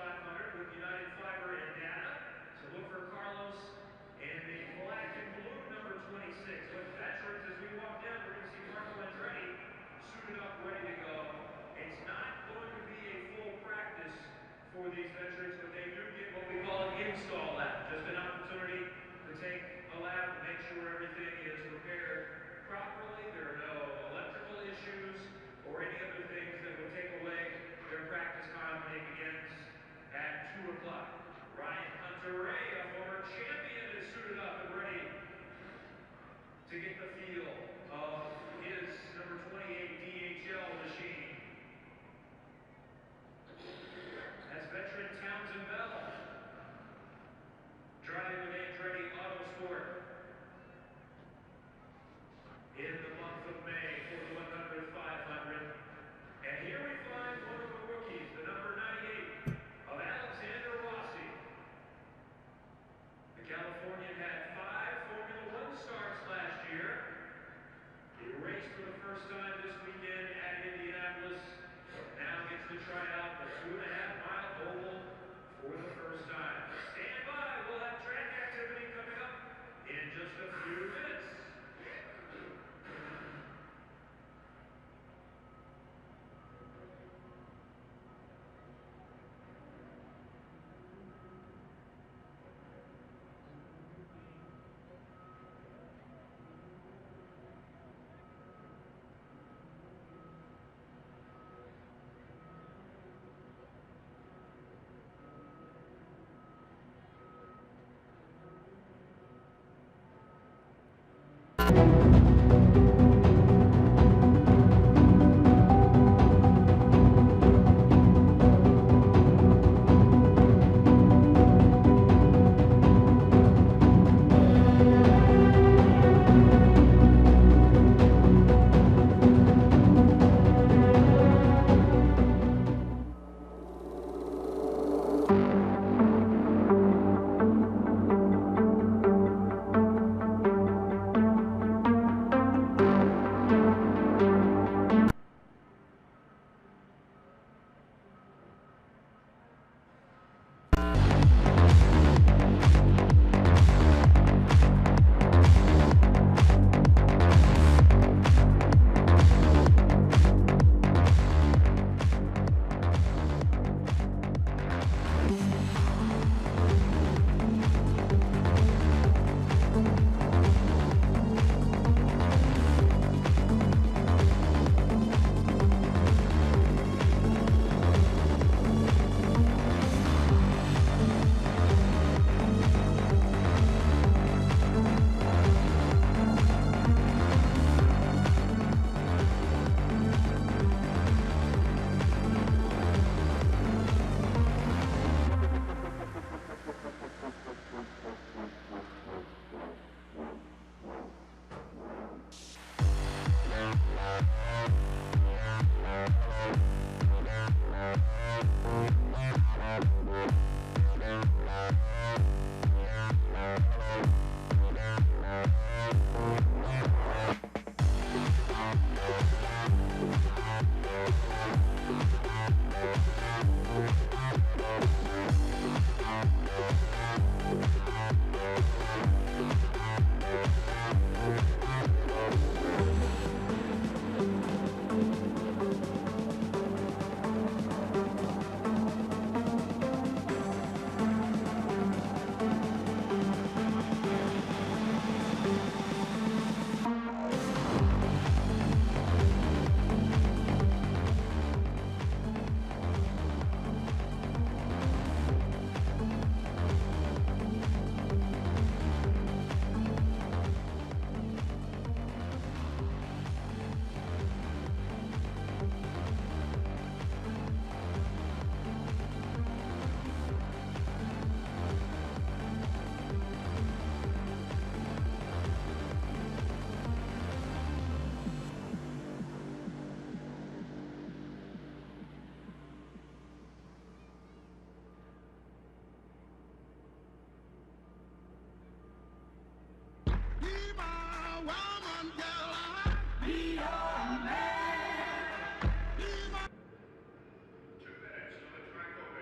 500 with United Fiber and Data. So look for Carlos and the black and blue number 26. With veterans, as we walk down, we're going to see Marco Andretti suited up, ready to go. It's not going to be a full practice for these veterans, but they do get what we call an install lab. Just an opportunity to take a lab and make sure everything is repaired properly. There are no electrical issues or any other things that would take away their practice time when it begins at 2 o'clock. Ryan Hunter-Ray, a former champion, is suited up and ready to get the feel of his number 28 DHL machine.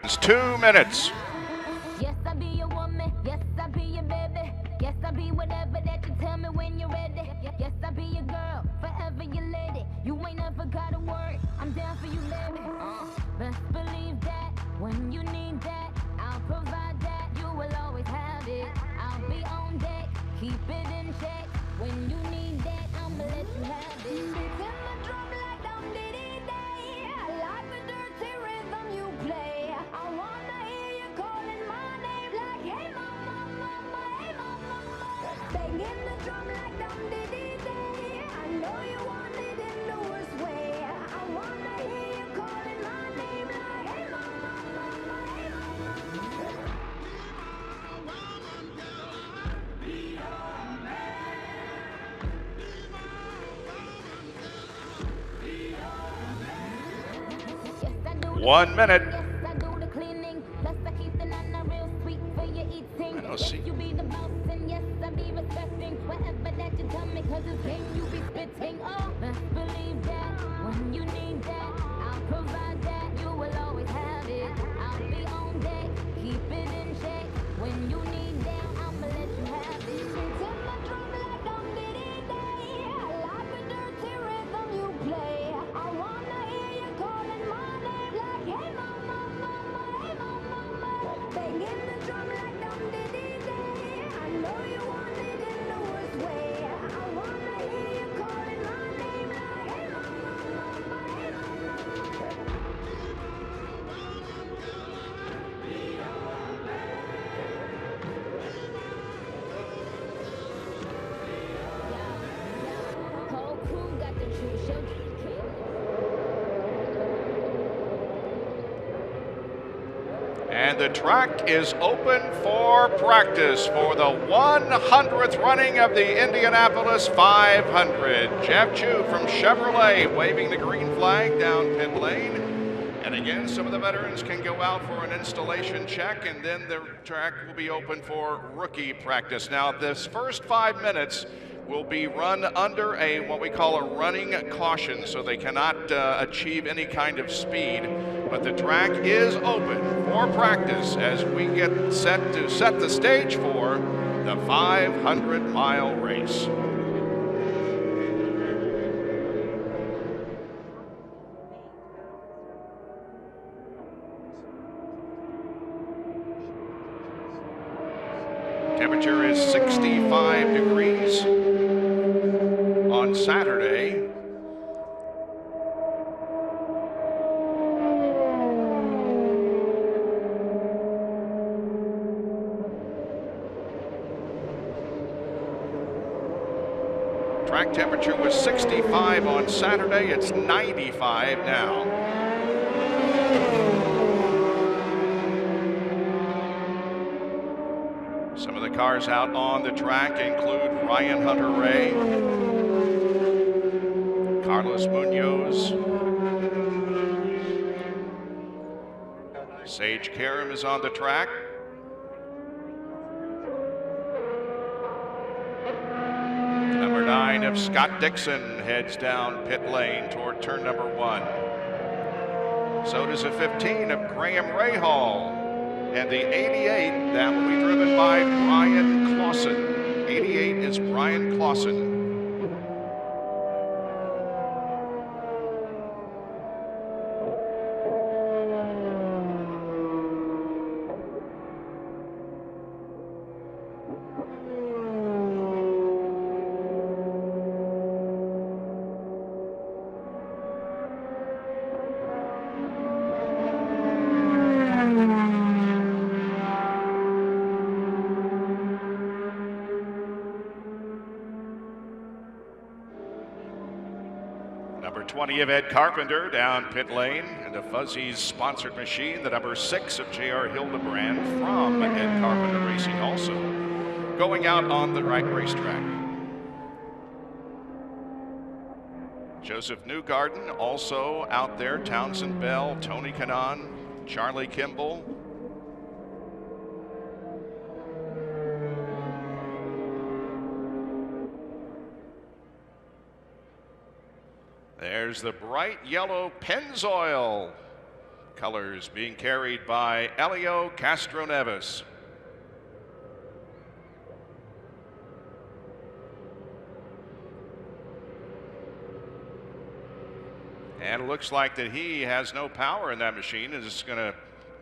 It's 2 minutes. Yes, I be your woman. Yes, I be your baby. Yes, I be whatever that you tell me when you're ready. Yes, I be your girl, forever your lady. You ain't never gotta worry. I'm down for you, baby. Best believe that when you need that, I'll provide that. You will always have it. I'll be on deck, keep it in check. When you need that, I'ma let you have it. Beats in the drum like dum-dee-dee-day. I like the dirty rhythm you play. I wanna hear you calling my name like, hey mama, mama, hey mama, mama. Banging the drum like dum-dee-dee-day. I know you want it in the worst way. I wanna hear you calling my name like, hey mama, mama, hey mama. Yes, I do the 1 minute. Yes, I do the cleaning. Plus I keep the nana real sweet for your eating. I know, Yes, see. you be the boss and yes, I be respecting whatever that you tell me, cause it's game you be spitting. Oh, best believe that when you need that, I'll provide that. You will always have it. I'll be on deck, keep it in check. When you need that, I'ma let you have it. Beats in my drum like dum-dee-dee-day. I like the dirty rhythm you play. I wanna hear you calling my name like, hey mama, mama, hey mama, mama. Banging the drum like dum-dee-dee-day. I know you want it in the worst way. I wanna hear you calling my name like, hey mama, mama, hey mama. Whole crew got the truth. Show And the track is open for practice for the 100th running of the Indianapolis 500. Jeff Chu from Chevrolet waving the green flag down pit lane. And again, some of the veterans can go out for an installation check, and then the track will be open for rookie practice. Now, this first 5 minutes will be run under what we call a running caution, so they cannot achieve any kind of speed. But the track is open for practice as we get set to set the stage for the 500-mile race. Temperature is 65 degrees on Saturday. Track temperature was 65 on Saturday. It's 95 now. Some of the cars out on the track include Ryan Hunter-Ray, Carlos Munoz, Sage Karam is on the track. Number 9 of Scott Dixon heads down pit lane toward turn number 1. So does a 15 of Graham Rahal. And the 88, that will be driven by Brian Clausen. 88 is Brian Clausen. Number 20 of Ed Carpenter down pit lane, and the Fuzzies sponsored machine, the number 6 of J.R. Hildebrand from Ed Carpenter Racing, also going out on the right racetrack. Joseph Newgarden also out there, Townsend Bell, Tony Kanaan, Charlie Kimball. There's the bright yellow Pennzoil Colors being carried by Elio Castroneves. And it looks like that he has no power in that machine and is going to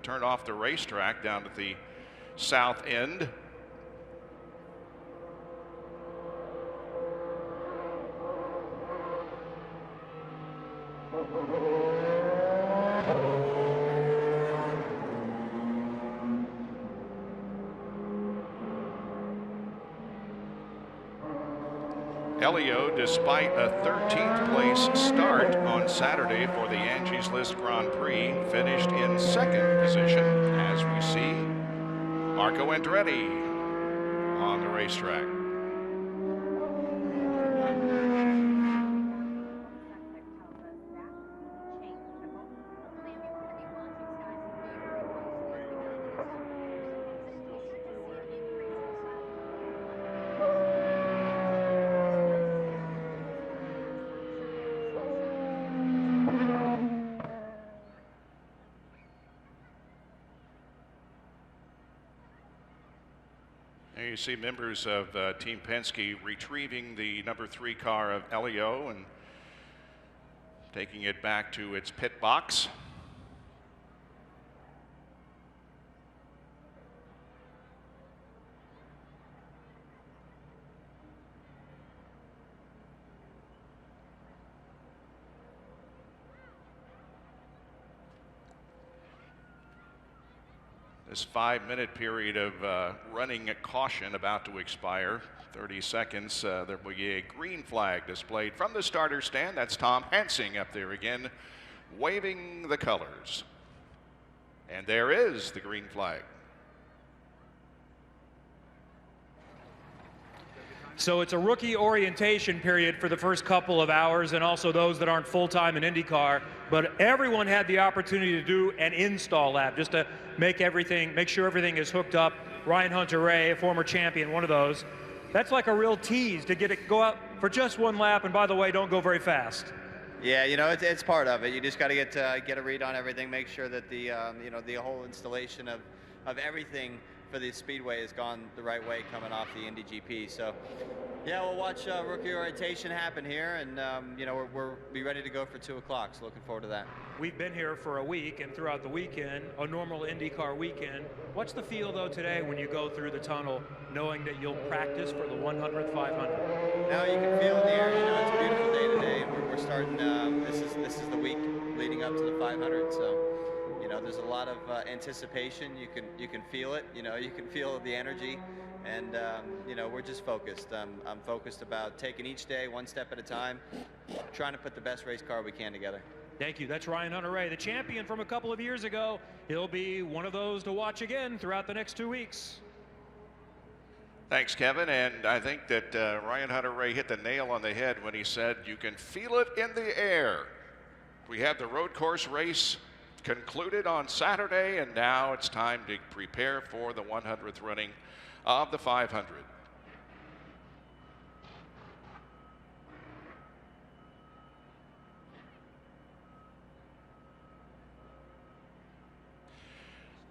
turn off the racetrack down at the south end. Elio, despite a 13th place start on Saturday for the Angie's List Grand Prix, finished in second position, as we see Marco Andretti on the racetrack. You see members of Team Penske retrieving the number 3 car of Elio and taking it back to its pit box. This 5-minute period of running at caution about to expire. 30 seconds. There will be a green flag displayed from the starter stand. That's Tom Hansing up there again, waving the colors. And there is the green flag. So it's a rookie orientation period for the first couple of hours, and also those that aren't full-time in IndyCar. But everyone had the opportunity to do an install lap just to make sure everything is hooked up. Ryan Hunter-Reay, a former champion, one of those. That's like a real tease to go out for just one lap. And by the way, don't go very fast. Yeah, you know, it's part of it. You just got to get a read on everything, make sure that the the whole installation of everything for the Speedway has gone the right way coming off the Indy GP. So, yeah, we'll watch rookie orientation happen here, and we'll be ready to go for 2 o'clock. So looking forward to that. We've been here for a week, and throughout the weekend, a normal IndyCar weekend. What's the feel though today when you go through the tunnel, knowing that you'll practice for the 100th 500? Now you can feel in the air. You know, it's a beautiful day today, and we're starting. This is the week leading up to the 500. So. You know, there's a lot of anticipation. You can feel it. You know, you can feel the energy, and we're just focused. I'm focused about taking each day one step at a time, trying to put the best race car we can together. Thank you. That's Ryan Hunter-Reay, the champion from a couple of years ago. He'll be one of those to watch again throughout the next 2 weeks. Thanks, Kevin. And I think that Ryan Hunter-Reay hit the nail on the head when he said, you can feel it in the air. We had the road course race concluded on Saturday, and now it's time to prepare for the 100th running of the 500.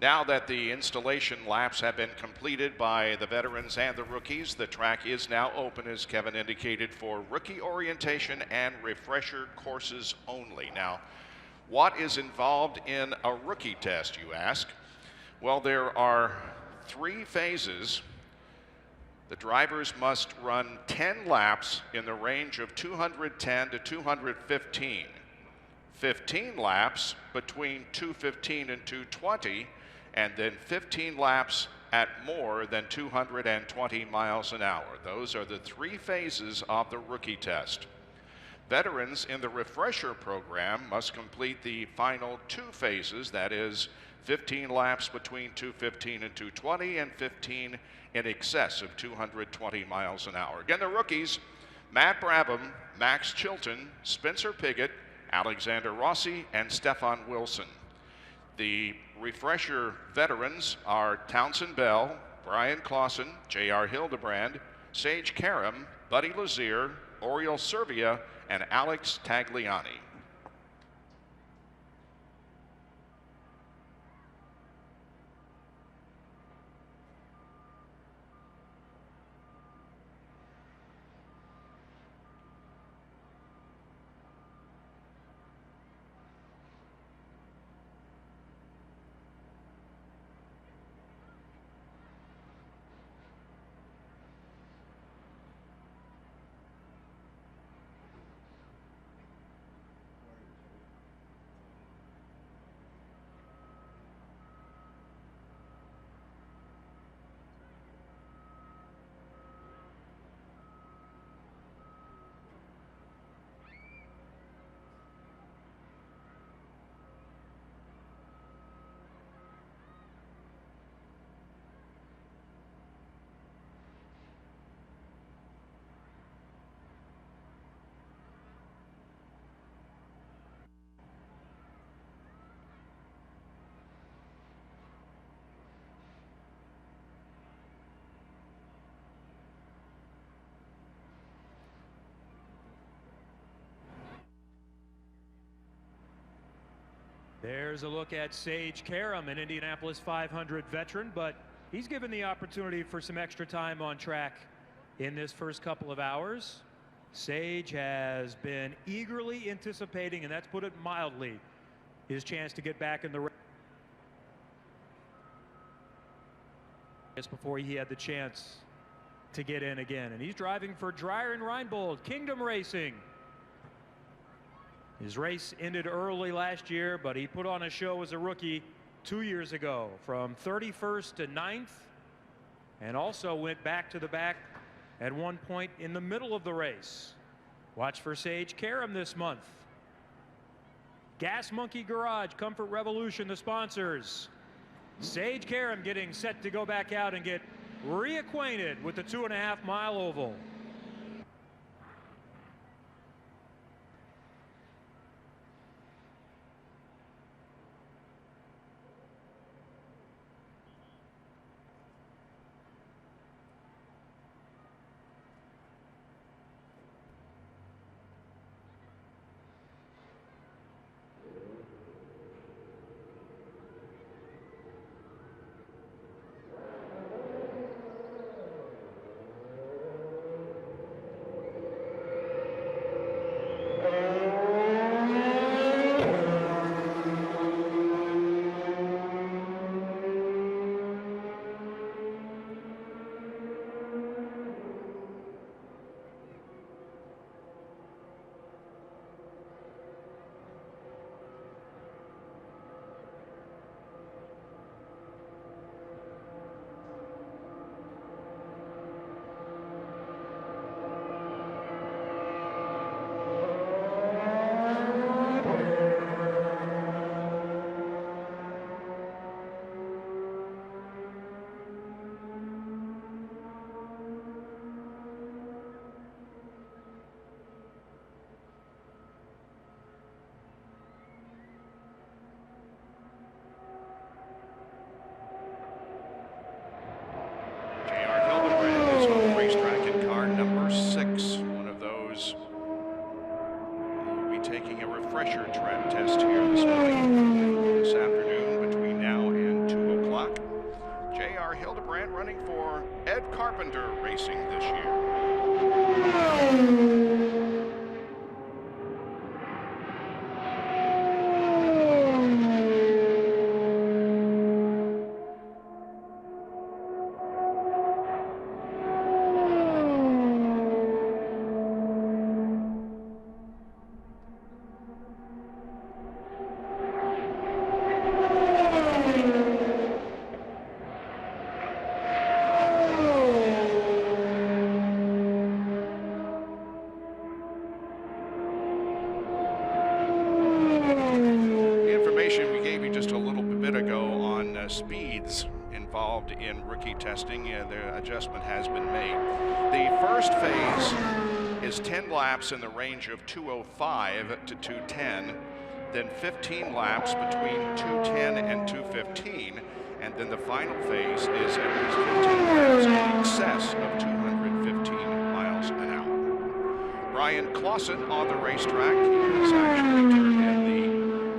Now that the installation laps have been completed by the veterans and the rookies, the track is now open, as Kevin indicated, for rookie orientation and refresher courses only. Now, what is involved in a rookie test, you ask? Well, there are 3 phases. The drivers must run 10 laps in the range of 210 to 215. 15 laps between 215 and 220, and then 15 laps at more than 220 miles an hour. Those are the 3 phases of the rookie test. Veterans in the refresher program must complete the final 2 phases, that is 15 laps between 215 and 220 and 15 in excess of 220 miles an hour. Again, the rookies, Matt Brabham, Max Chilton, Spencer Pigot, Alexander Rossi, and Stefan Wilson. The refresher veterans are Townsend Bell, Brian Clausen, J.R. Hildebrand, Sage Karam, Buddy Lazier, Oriol Servia, and Alex Tagliani. There's a look at Sage Karam, an Indianapolis 500 veteran, but he's given the opportunity for some extra time on track in this first couple of hours. Sage has been eagerly anticipating, and that's put it mildly, his chance to get back in the race before he had the chance to get in again. And he's driving for Dreyer and Reinbold, Kingdom Racing. His race ended early last year, but he put on a show as a rookie 2 years ago, from 31st to 9th, and also went back to the back at one point in the middle of the race. Watch for Sage Karam this month. Gas Monkey Garage, Comfort Revolution, the sponsors. Sage Karam getting set to go back out and get reacquainted with the 2.5 mile oval. Taking a refresher track test here this morning, this afternoon, between now and 2 o'clock. J.R. Hildebrand running for Ed Carpenter Racing this year. We gave you just a little bit ago on speeds involved in rookie testing. The adjustment has been made. The first phase is 10 laps in the range of 205 to 210, then 15 laps between 210 and 215, and then the final phase is at least 15 laps in excess of 215 miles an hour. Brian Clausen on the racetrack. He has actually turned in the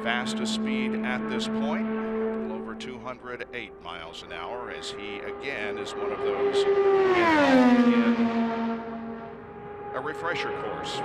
fastest speed at this point, a little over 208 miles an hour, as he again is one of those involved in a refresher course.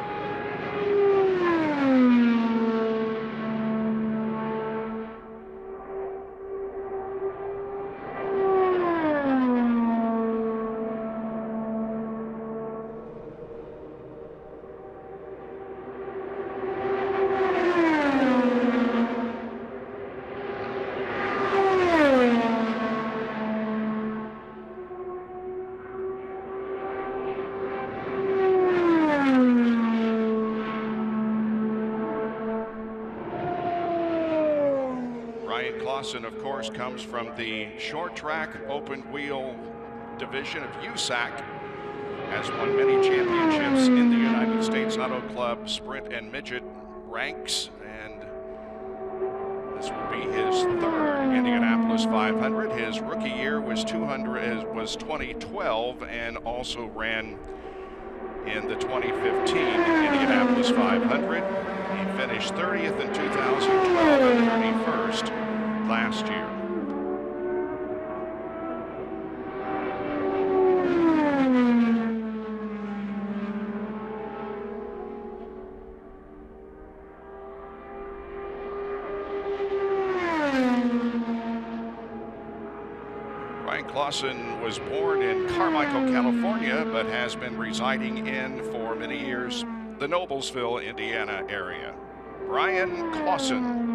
Brian Clausen, of course, comes from the short track open wheel division of USAC, has won many championships in the United States Auto Club sprint and midget ranks, and this will be his third Indianapolis 500. His rookie year was 2012, and also ran in the 2015 Indianapolis 500. He finished 30th in 2012 and 31st last year. Clausen was born in Carmichael, California, but has been residing in, for many years, the Noblesville, Indiana area. Brian Clausen.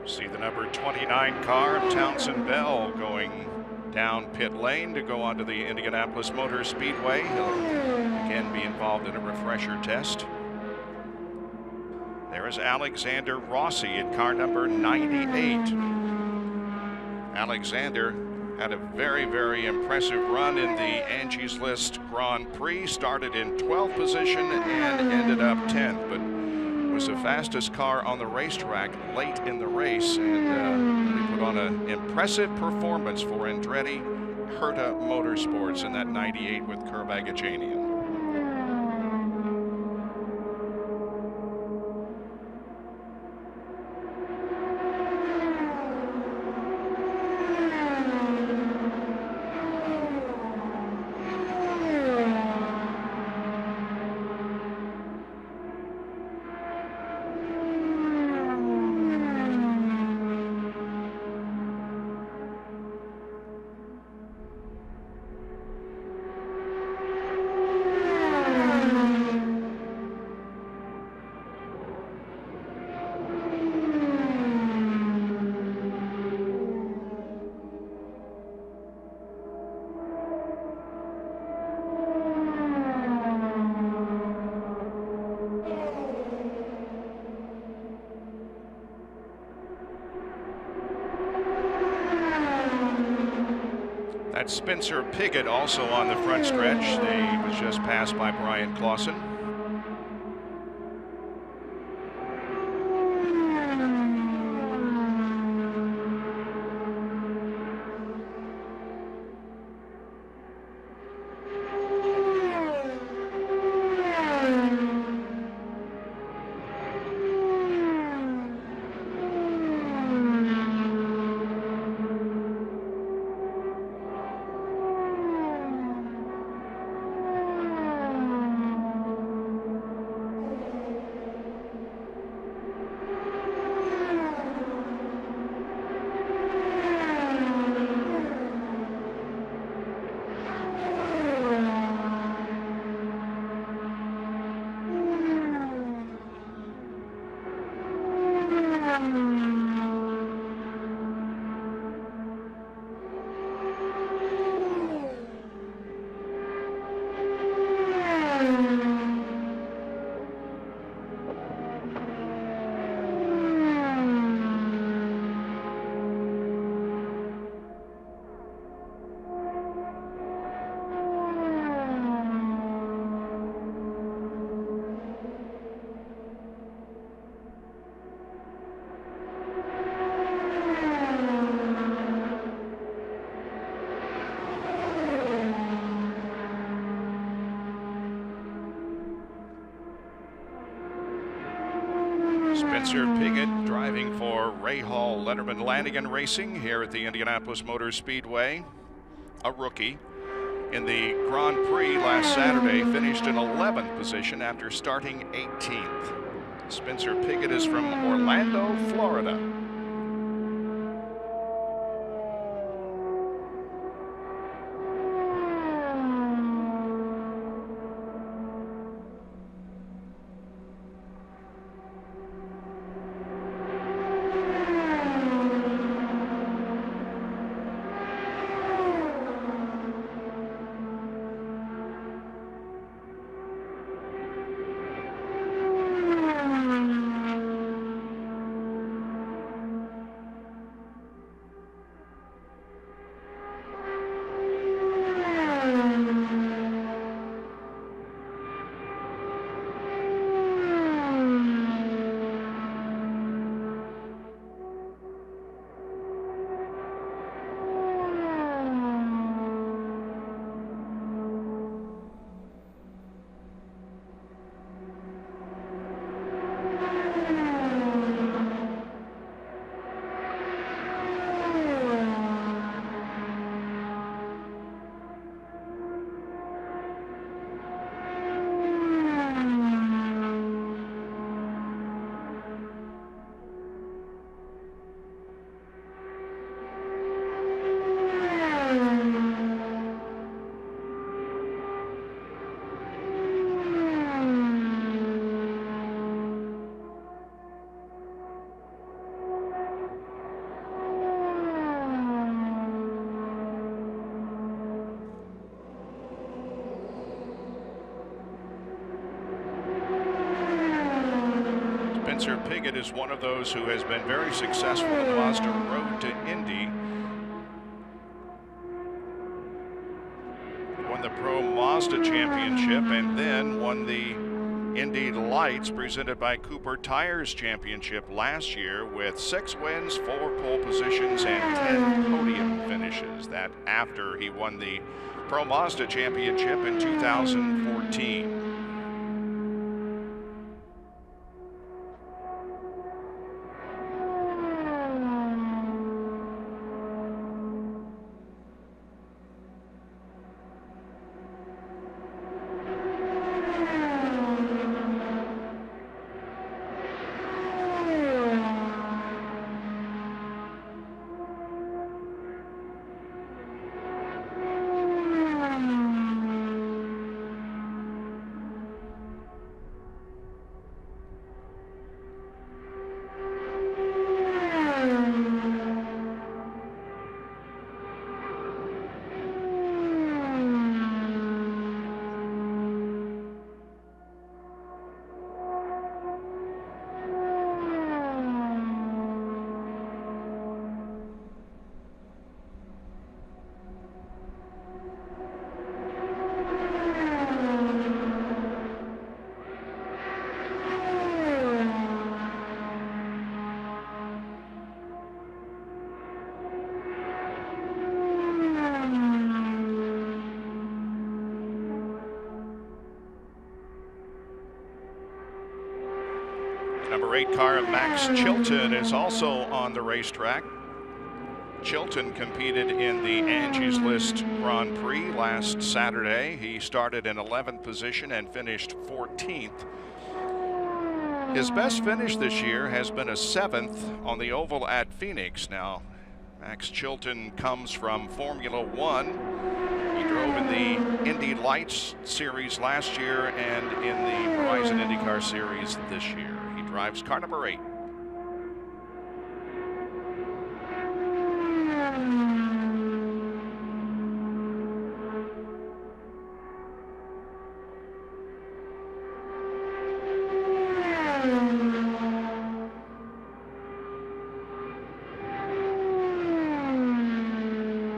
See the number 29 car of Townsend Bell going down pit lane to go onto the Indianapolis Motor Speedway. He'll again be involved in a refresher test. There is Alexander Rossi in car number 98. Alexander had a very, very impressive run in the Angie's List Grand Prix. Started in 12th position and ended up 10th, but was the fastest car on the racetrack late in the race, and he put on an impressive performance for Andretti Herta Motorsports in that 98 with Curb Agajanian. That's Spencer Pigot also on the front stretch. He was just passed by Brian Clausen. Spencer Pigot driving for Ray Hall Letterman Lanigan Racing here at the Indianapolis Motor Speedway. A rookie. In the Grand Prix last Saturday, finished in 11th position after starting 18th. Spencer Pigot is from Orlando, Florida. Spencer Pigot is one of those who has been very successful in the Mazda Road to Indy. Won the Pro Mazda Championship and then won the Indy Lights presented by Cooper Tires Championship last year with 6 wins, 4 pole positions, and 10 podium finishes. That after he won the Pro Mazda Championship in 2014. Number 8 car, Max Chilton, is also on the racetrack. Chilton competed in the Angie's List Grand Prix last Saturday. He started in 11th position and finished 14th. His best finish this year has been a 7th on the oval at Phoenix. Now, Max Chilton comes from Formula One. He drove in the Indy Lights Series last year and in the Horizon IndyCar Series this year. He drives car number 8.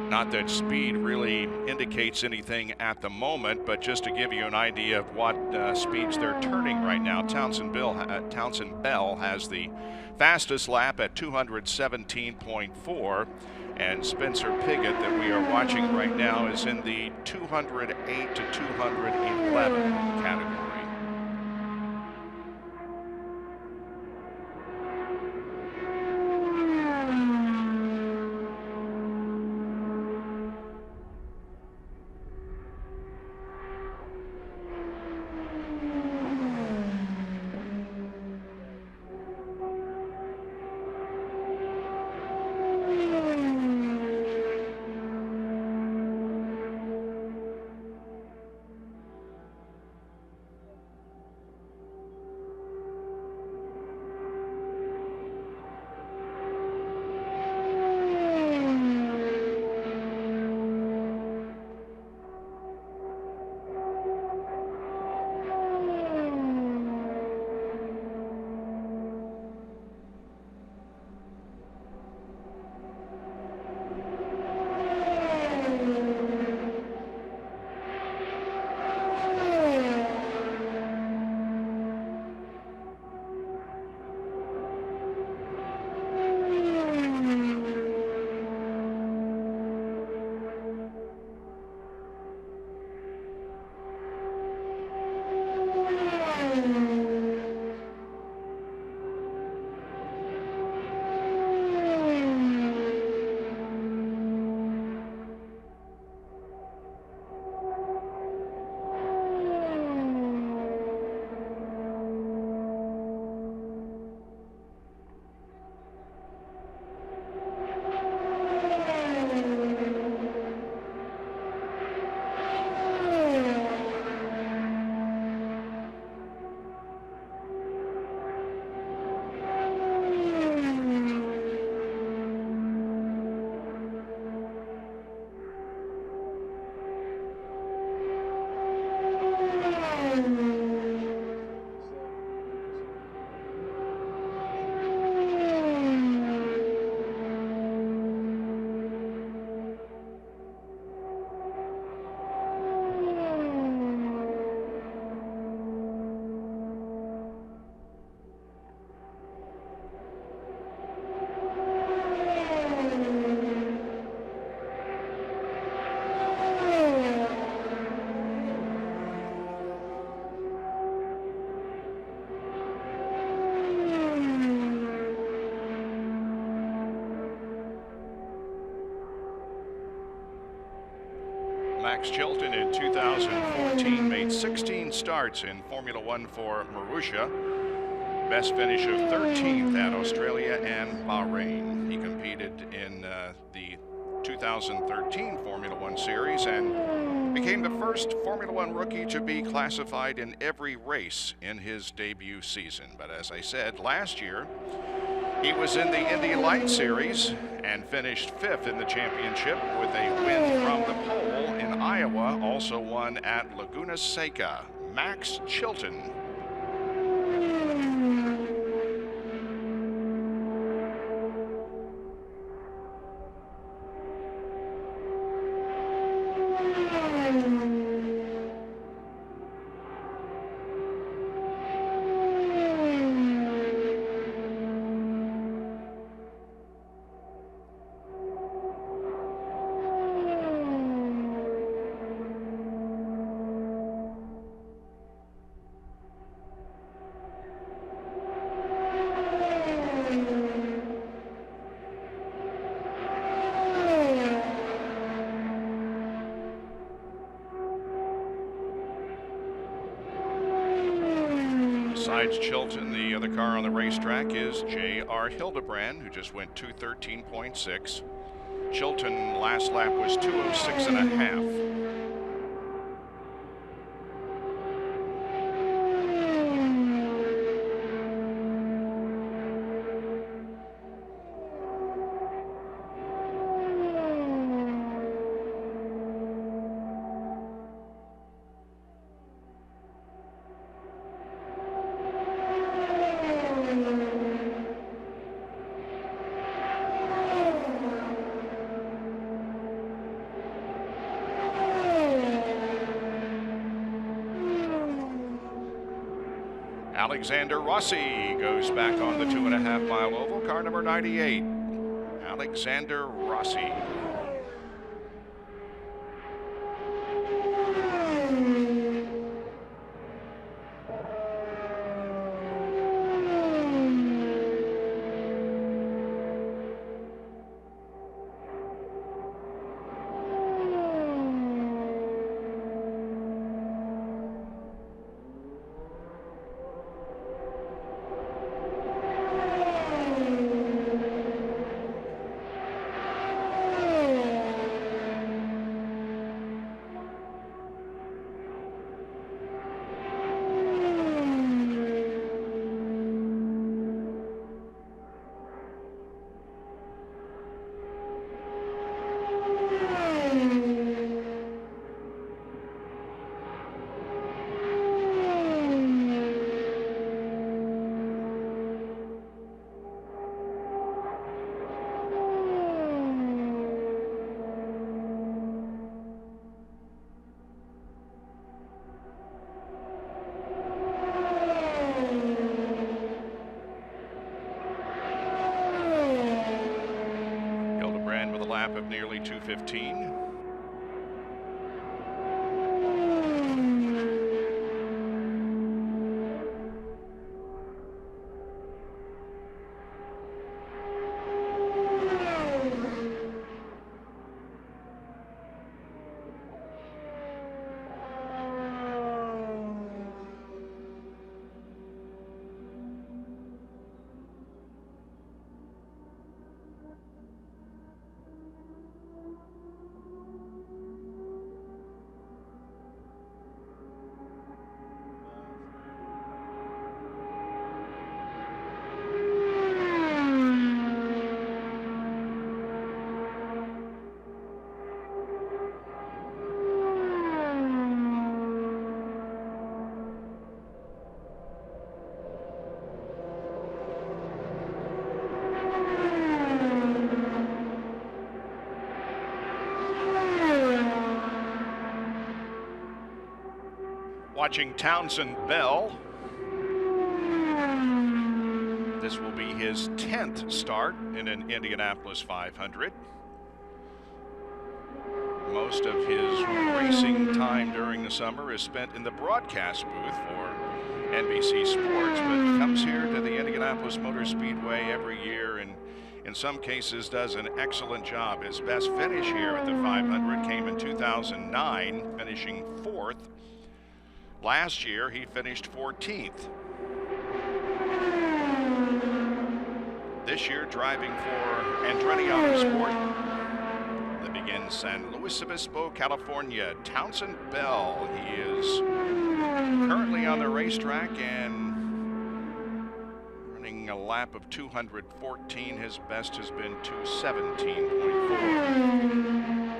Not that speed really indicates anything at the moment, but just to give you an idea of what speeds they're turning right now, Townsend Bell has the fastest lap at 217.4, and Spencer Pigot, that we are watching right now, is in the 208 to 211 category. Max Chilton in 2014 made 16 starts in Formula One for Marussia. Best finish of 13th at Australia and Bahrain. He competed in the 2013 Formula One series and became the first Formula One rookie to be classified in every race in his debut season. But as I said, last year he was in the Indy Light Series and finished 5th in the championship with a win from the pole in Iowa, also won at Laguna Seca. Max Chilton. Besides Chilton, the other car on the racetrack is J.R. Hildebrand, who just went 2:13.6. Chilton last lap was 2:06.5. Alexander Rossi goes back on the 2.5-mile oval, car number 98. Alexander Rossi. Lap of nearly 2:15. Watching Townsend Bell. This will be his 10th start in an Indianapolis 500. Most of his racing time during the summer is spent in the broadcast booth for NBC Sports, but comes here to the Indianapolis Motor Speedway every year and in some cases does an excellent job. His best finish here at the 500 came in 2009, finishing 4th. Last year, he finished 14th. This year, driving for Andretti Autosport, that begins San Luis Obispo, California, Townsend Bell. He is currently on the racetrack and running a lap of 214. His best has been 217.4.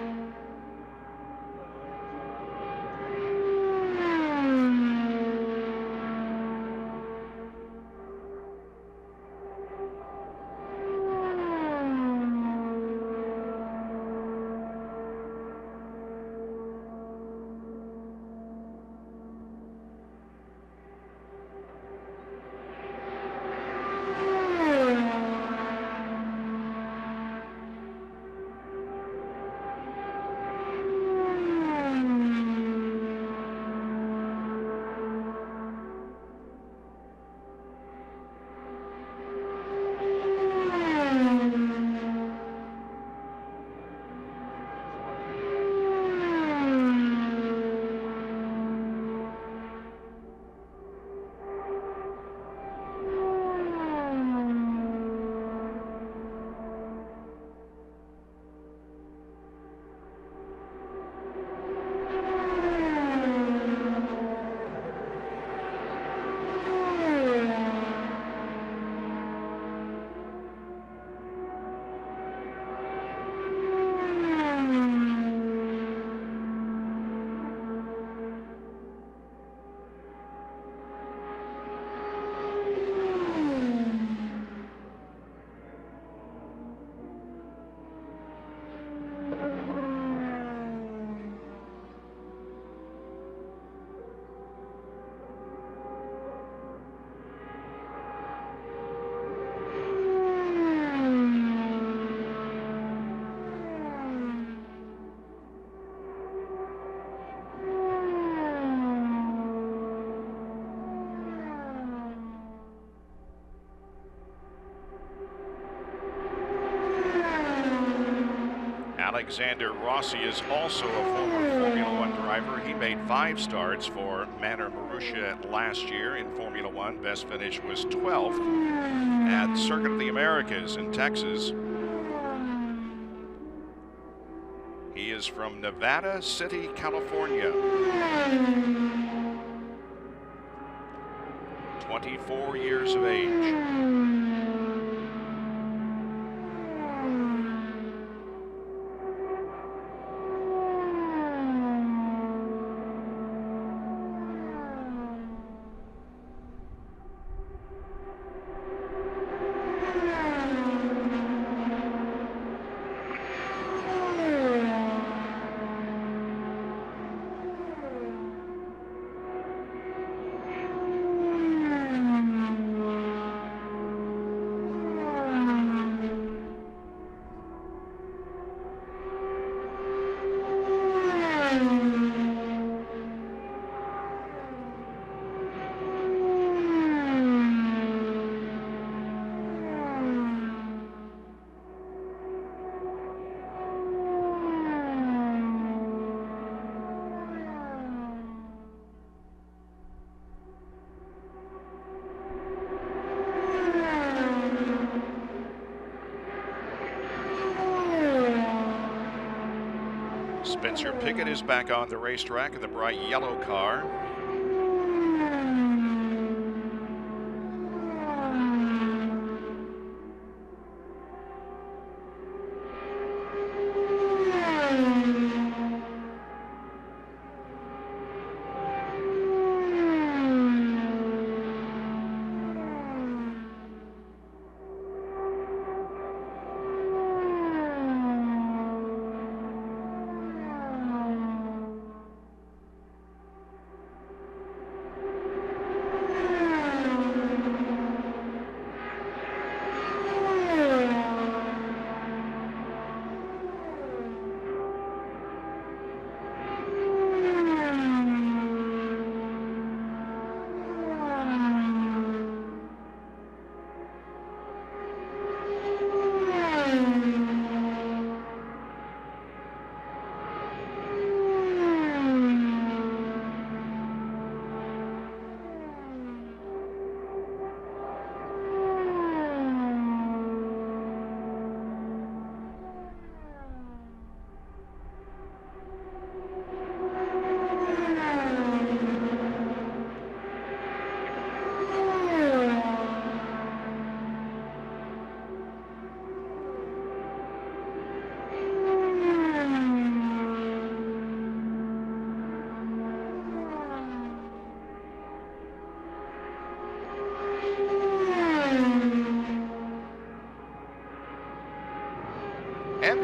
Alexander Rossi is also a former Formula One driver. He made 5 starts for Manor Marussia last year in Formula One. Best finish was 12th at Circuit of the Americas in Texas. He is from Nevada City, California. 24 years of age. Spencer Pigot is back on the racetrack in the bright yellow car.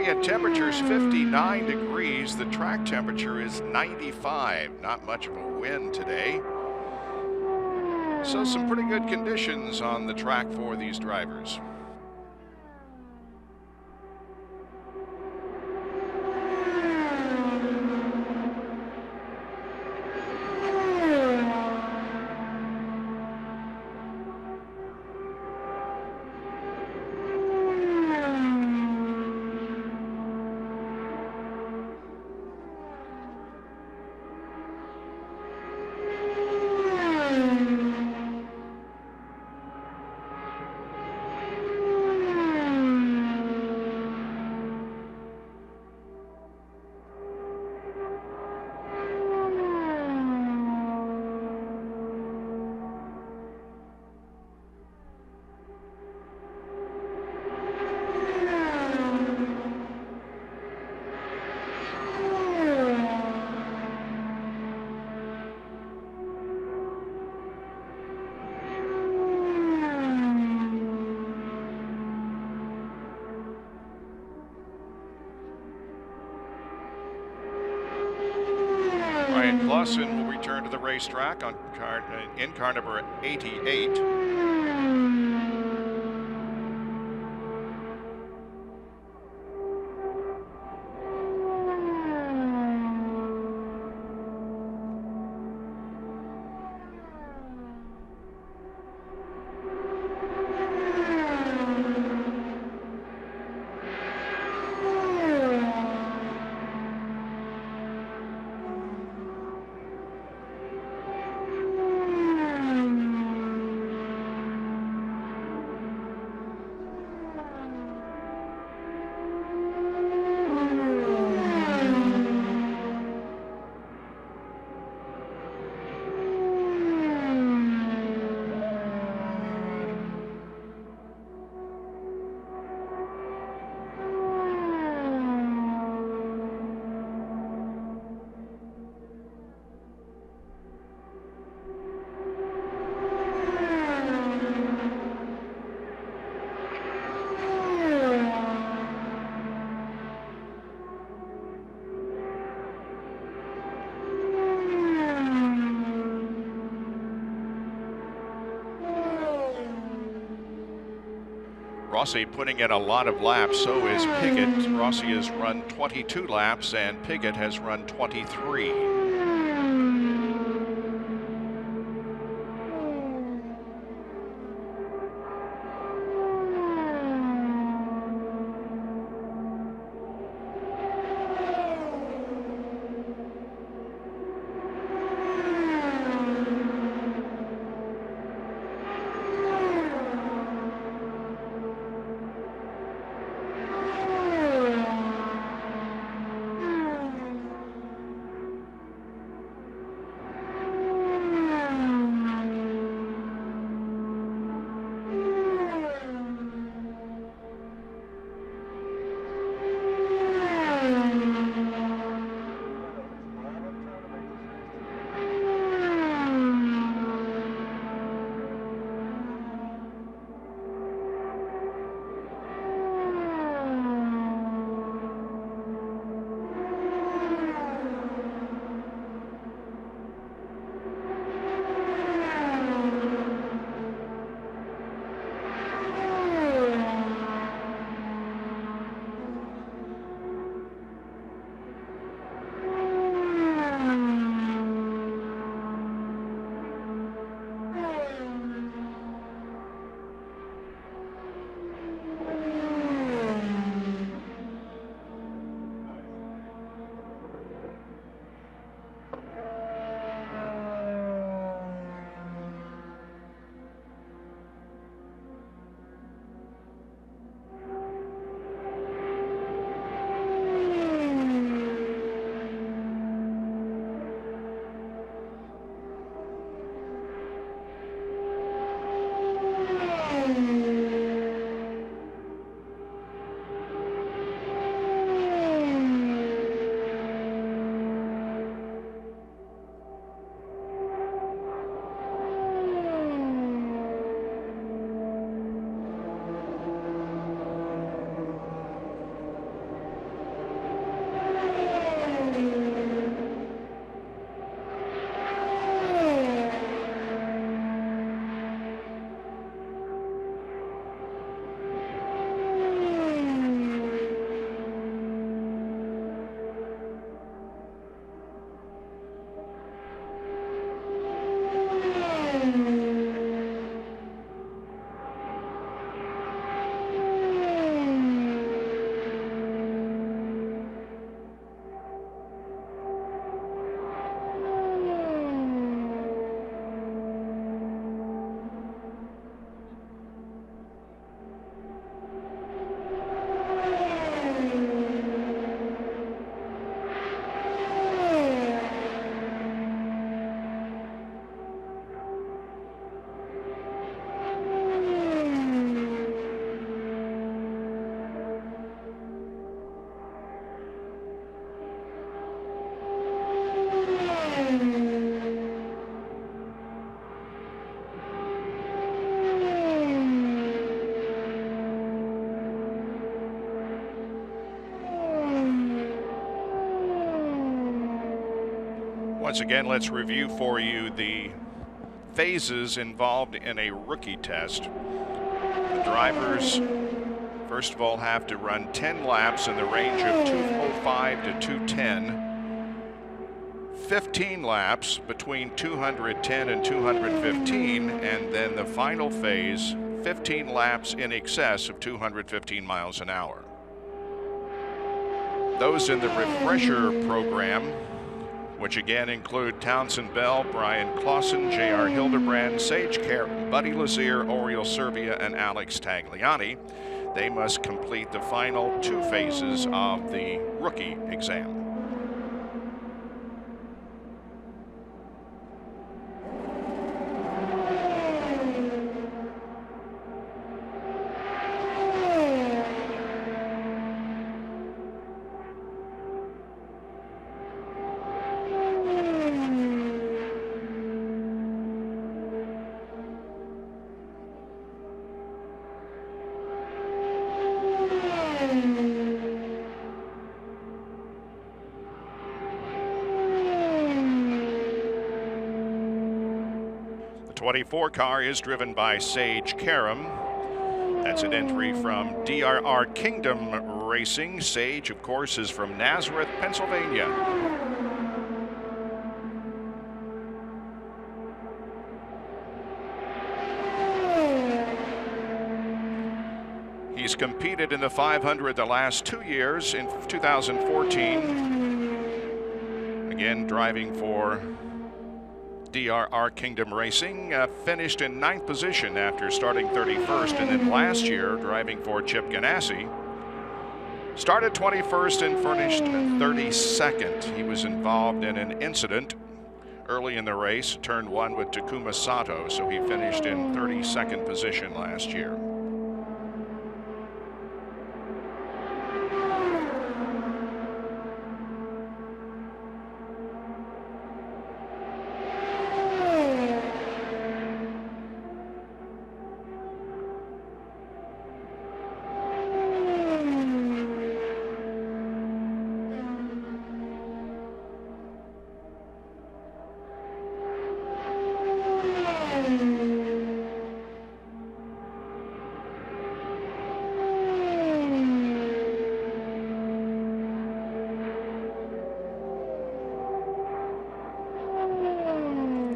ambient temperature is 59 degrees. The track temperature is 95. Not much of a wind today. So some pretty good conditions on the track for these drivers. Clausen will return to the racetrack on in car number 88. Rossi putting in a lot of laps, so is Piggott. Rossi has run 22 laps and Piggott has run 23. Once again, let's review for you the phases involved in a rookie test. The drivers, first of all, have to run 10 laps in the range of 205 to 210. 15 laps between 210 and 215, and then the final phase, 15 laps in excess of 215 miles an hour. Those in the refresher program, which again include Townsend Bell, Brian Clausen, J.R. Hildebrand, Sage Karam, Buddy Lazier, Oriol Servia, and Alex Tagliani, they must complete the final 2 phases of the rookie exam. The 24 car is driven by Sage Karam. That's an entry from DRR Kingdom Racing. Sage, of course, is from Nazareth, Pennsylvania. He's competed in the 500 the last 2 years. In 2014, again driving for DRR Kingdom Racing, finished in 9th position after starting 31st, and then last year driving for Chip Ganassi, started 21st and finished 32nd. He was involved in an incident early in the race, turn 1 with Takuma Sato, so he finished in 32nd position last year.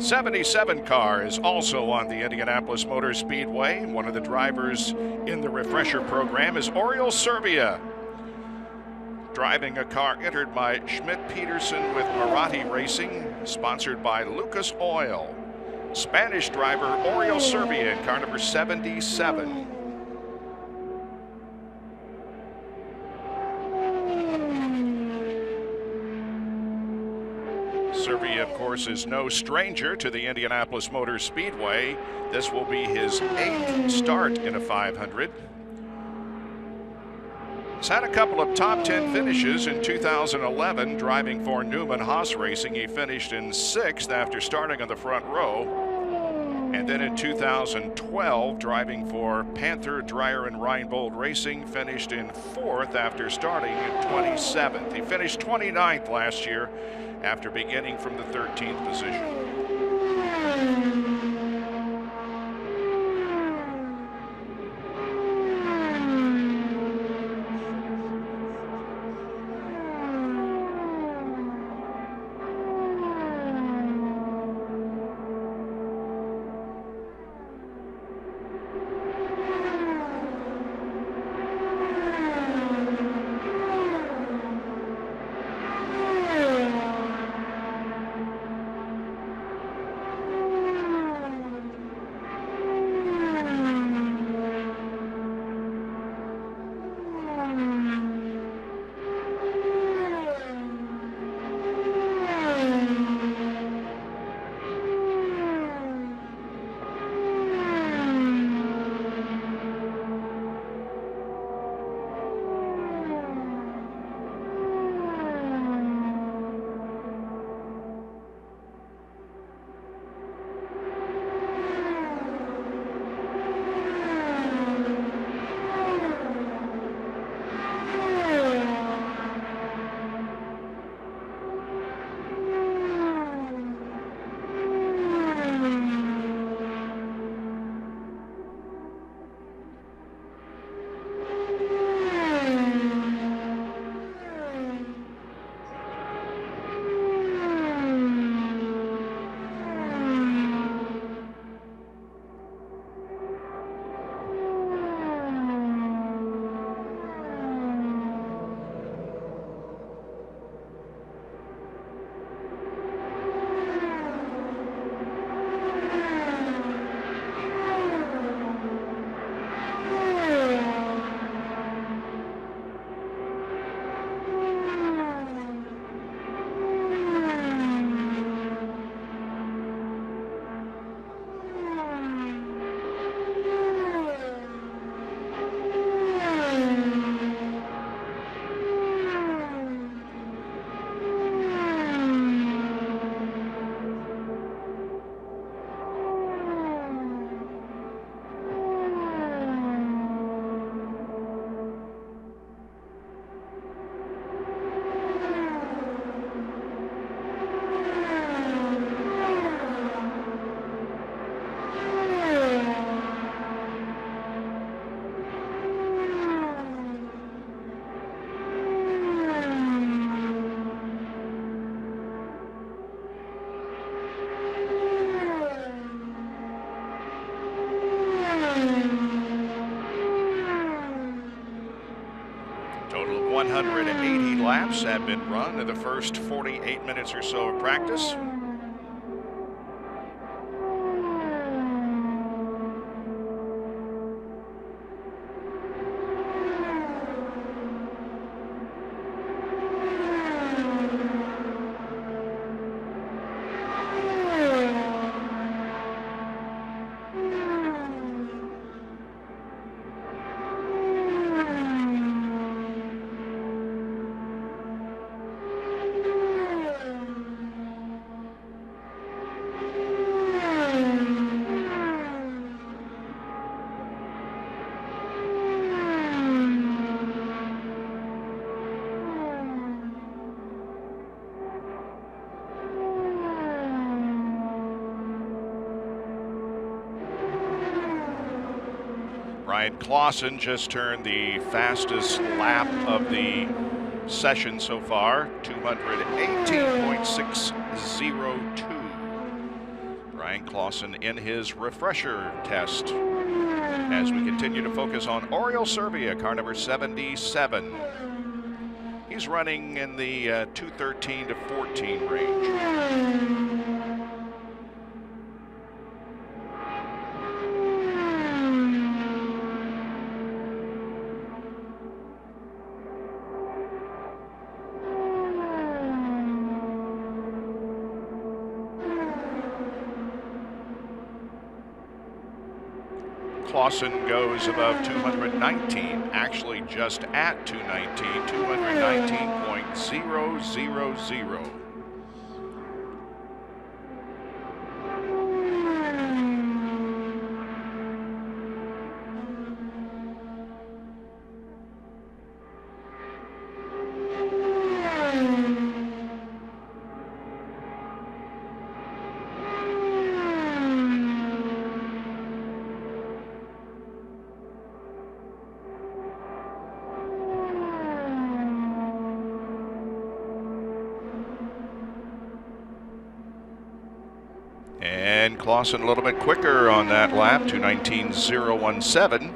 '77 car is also on the Indianapolis Motor Speedway. One of the drivers in the refresher program is Oriol Servia, driving a car entered by Schmidt-Peterson with Marathi Racing, sponsored by Lucas Oil. Spanish driver Oriol Servia in car number 77. Servia, of course, is no stranger to the Indianapolis Motor Speedway. This will be his 8th start in a 500. He's had a couple of top 10 finishes. In 2011, driving for Newman Haas Racing, he finished in 6th after starting on the front row. And then in 2012, driving for Panther, Dreyer, and Reinbold Racing, finished in 4th after starting in 27th. He finished 29th last year after beginning from the 13th position. 180 laps have been run in the first 48 minutes or so of practice. Brian Clausen just turned the fastest lap of the session so far, 218.602. Brian Clausen in his refresher test as we continue to focus on Oriol Servia, car number 77. He's running in the 213 to 14 range. Clausen goes above 219, actually just at 219, 219.000. And Clausen a little bit quicker on that lap, 219.017.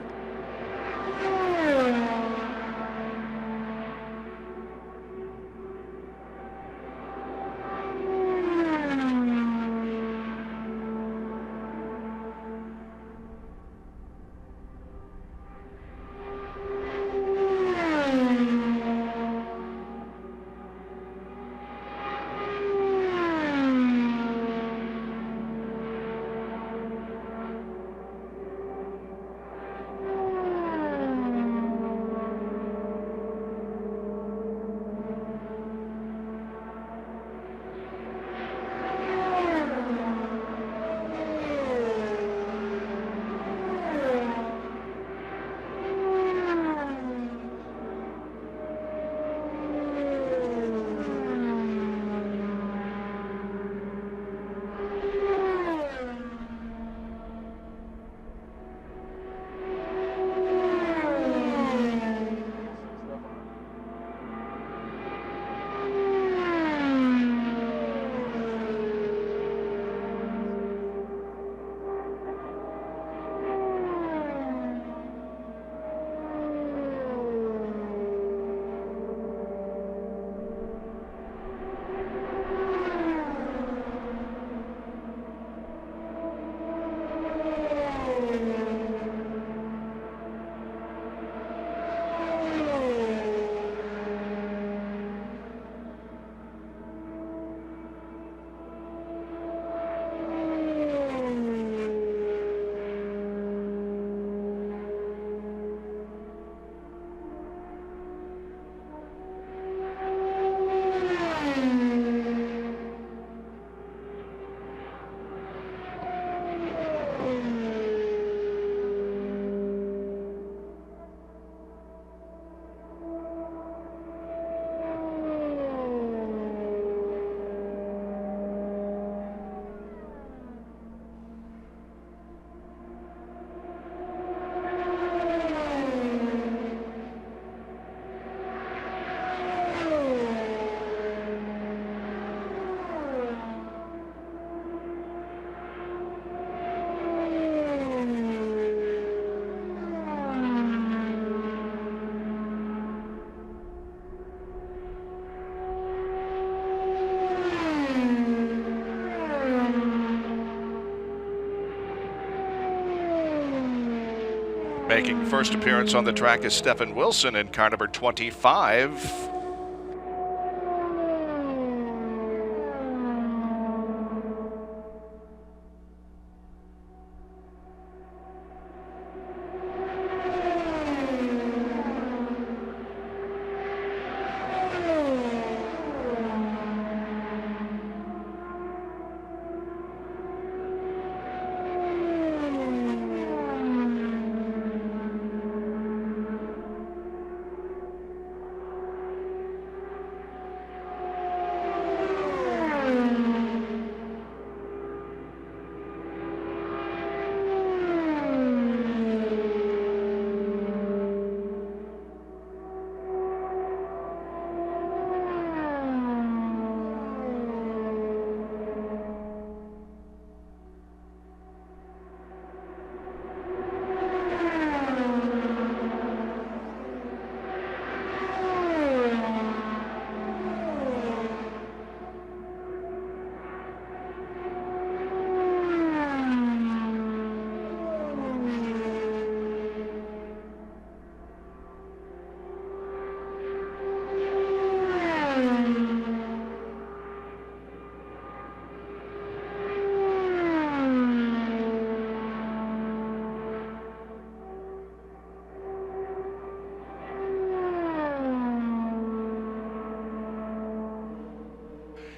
Making first appearance on the track is Stephen Wilson in car number 25.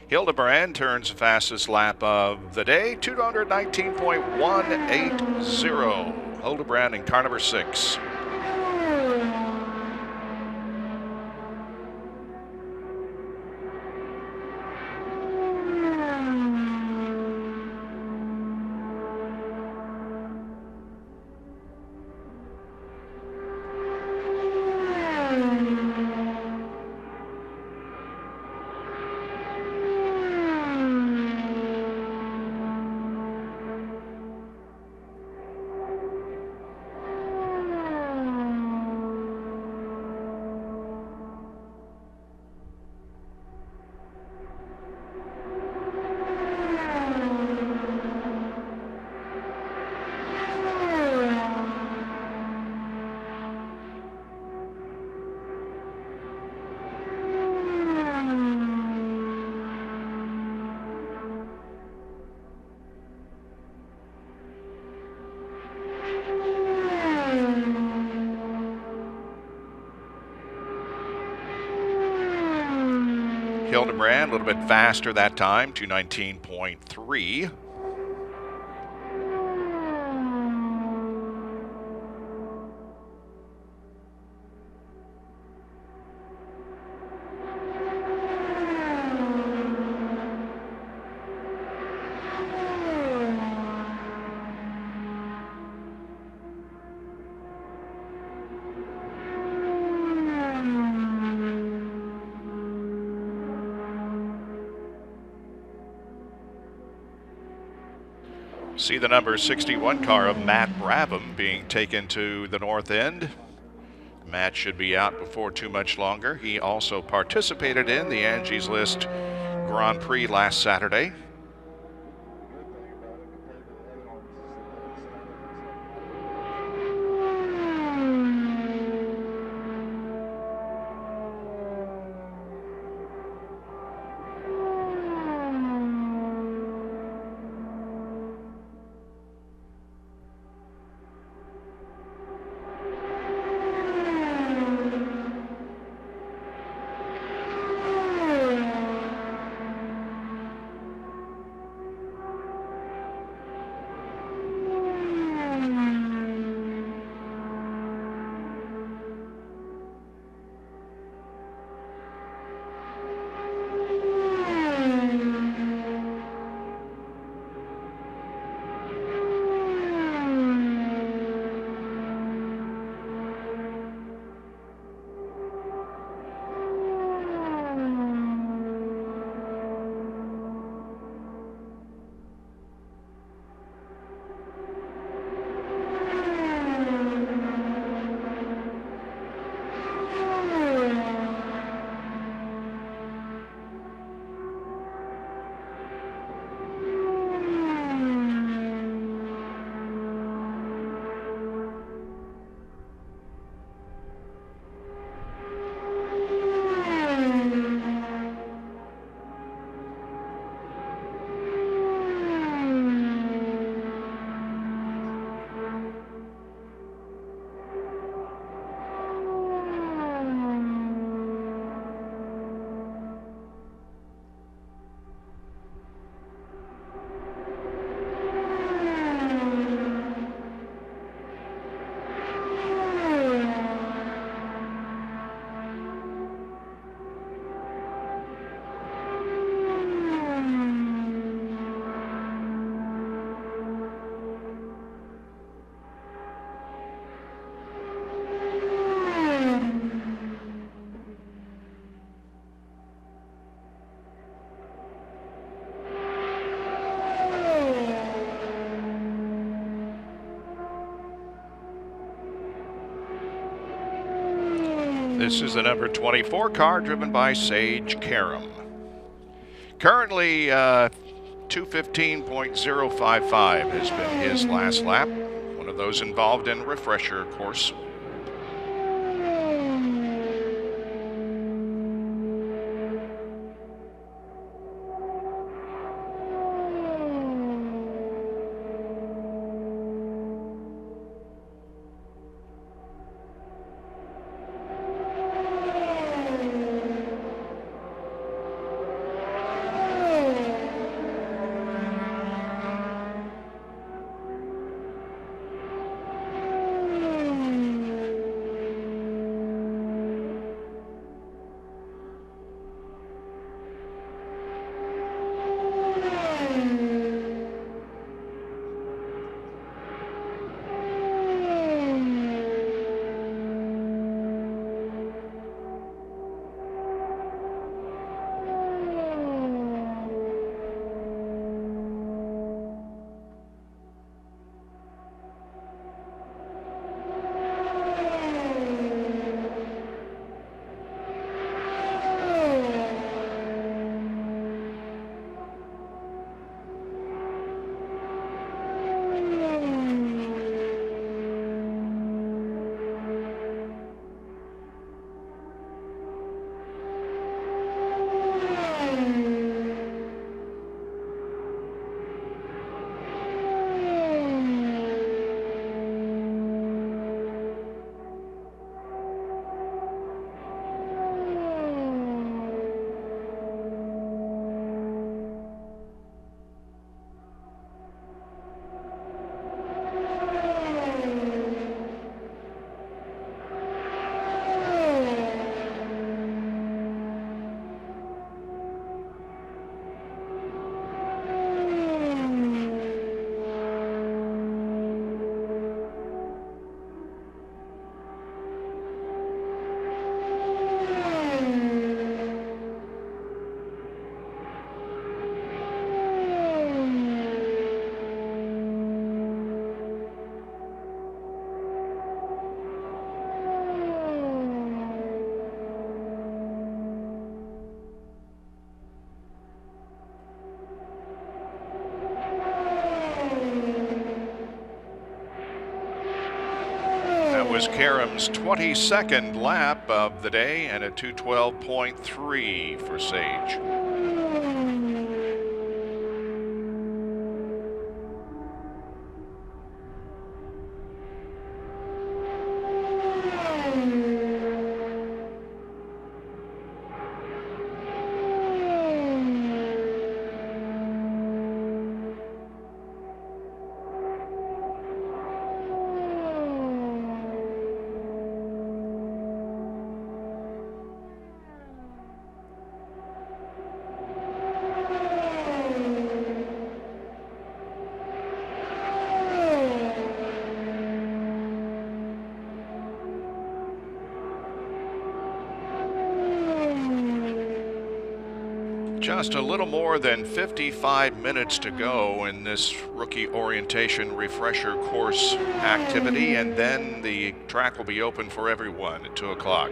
Hildebrand turns the fastest lap of the day, 219.180. Hildebrand in car number 6. Hildebrand a little bit faster that time, 219.3. See the number 61 car of Matt Brabham being taken to the north end. Matt should be out before too much longer. He also participated in the Angie's List Grand Prix last Saturday. This is the number 24 car driven by Sage Karam. Currently, 2:15.055 has been his last lap. One of those involved in refresher course. Was Karam's 22nd lap of the day and a 2:12.3 for Sage. Just a little more than 55 minutes to go in this rookie orientation refresher course activity, and then the track will be open for everyone at 2 o'clock.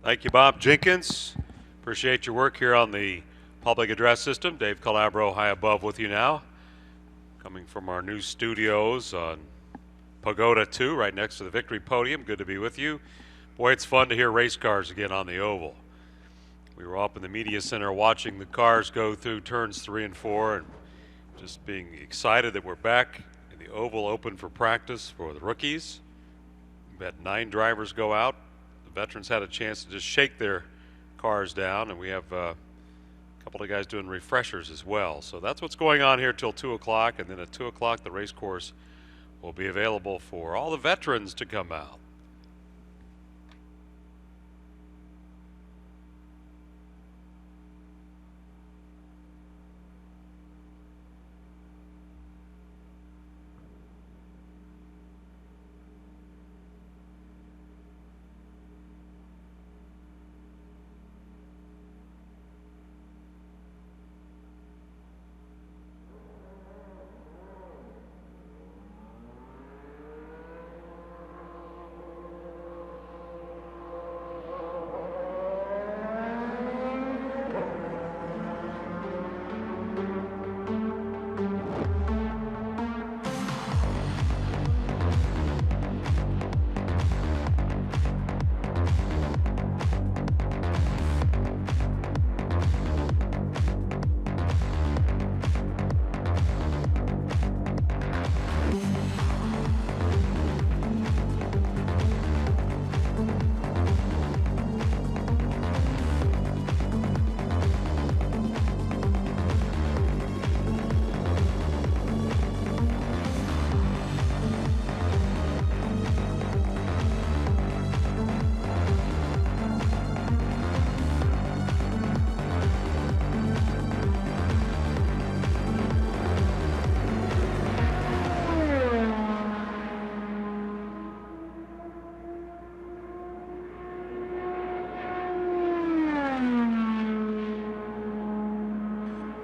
Thank you, Bob Jenkins. Appreciate your work here on the public address system. Dave Calabro high above with you now. Coming from our new studios on Pagoda 2, right next to the Victory Podium. Good to be with you. Boy, it's fun to hear race cars again on the oval. We were up in the media center watching the cars go through turns 3 and 4 and just being excited that we're back in the oval open for practice for the rookies. We've had 9 drivers go out. The veterans had a chance to just shake their cars down, and we have a couple of guys doing refreshers as well. So that's what's going on here till 2 o'clock, and then at 2 o'clock the race course will be available for all the veterans to come out.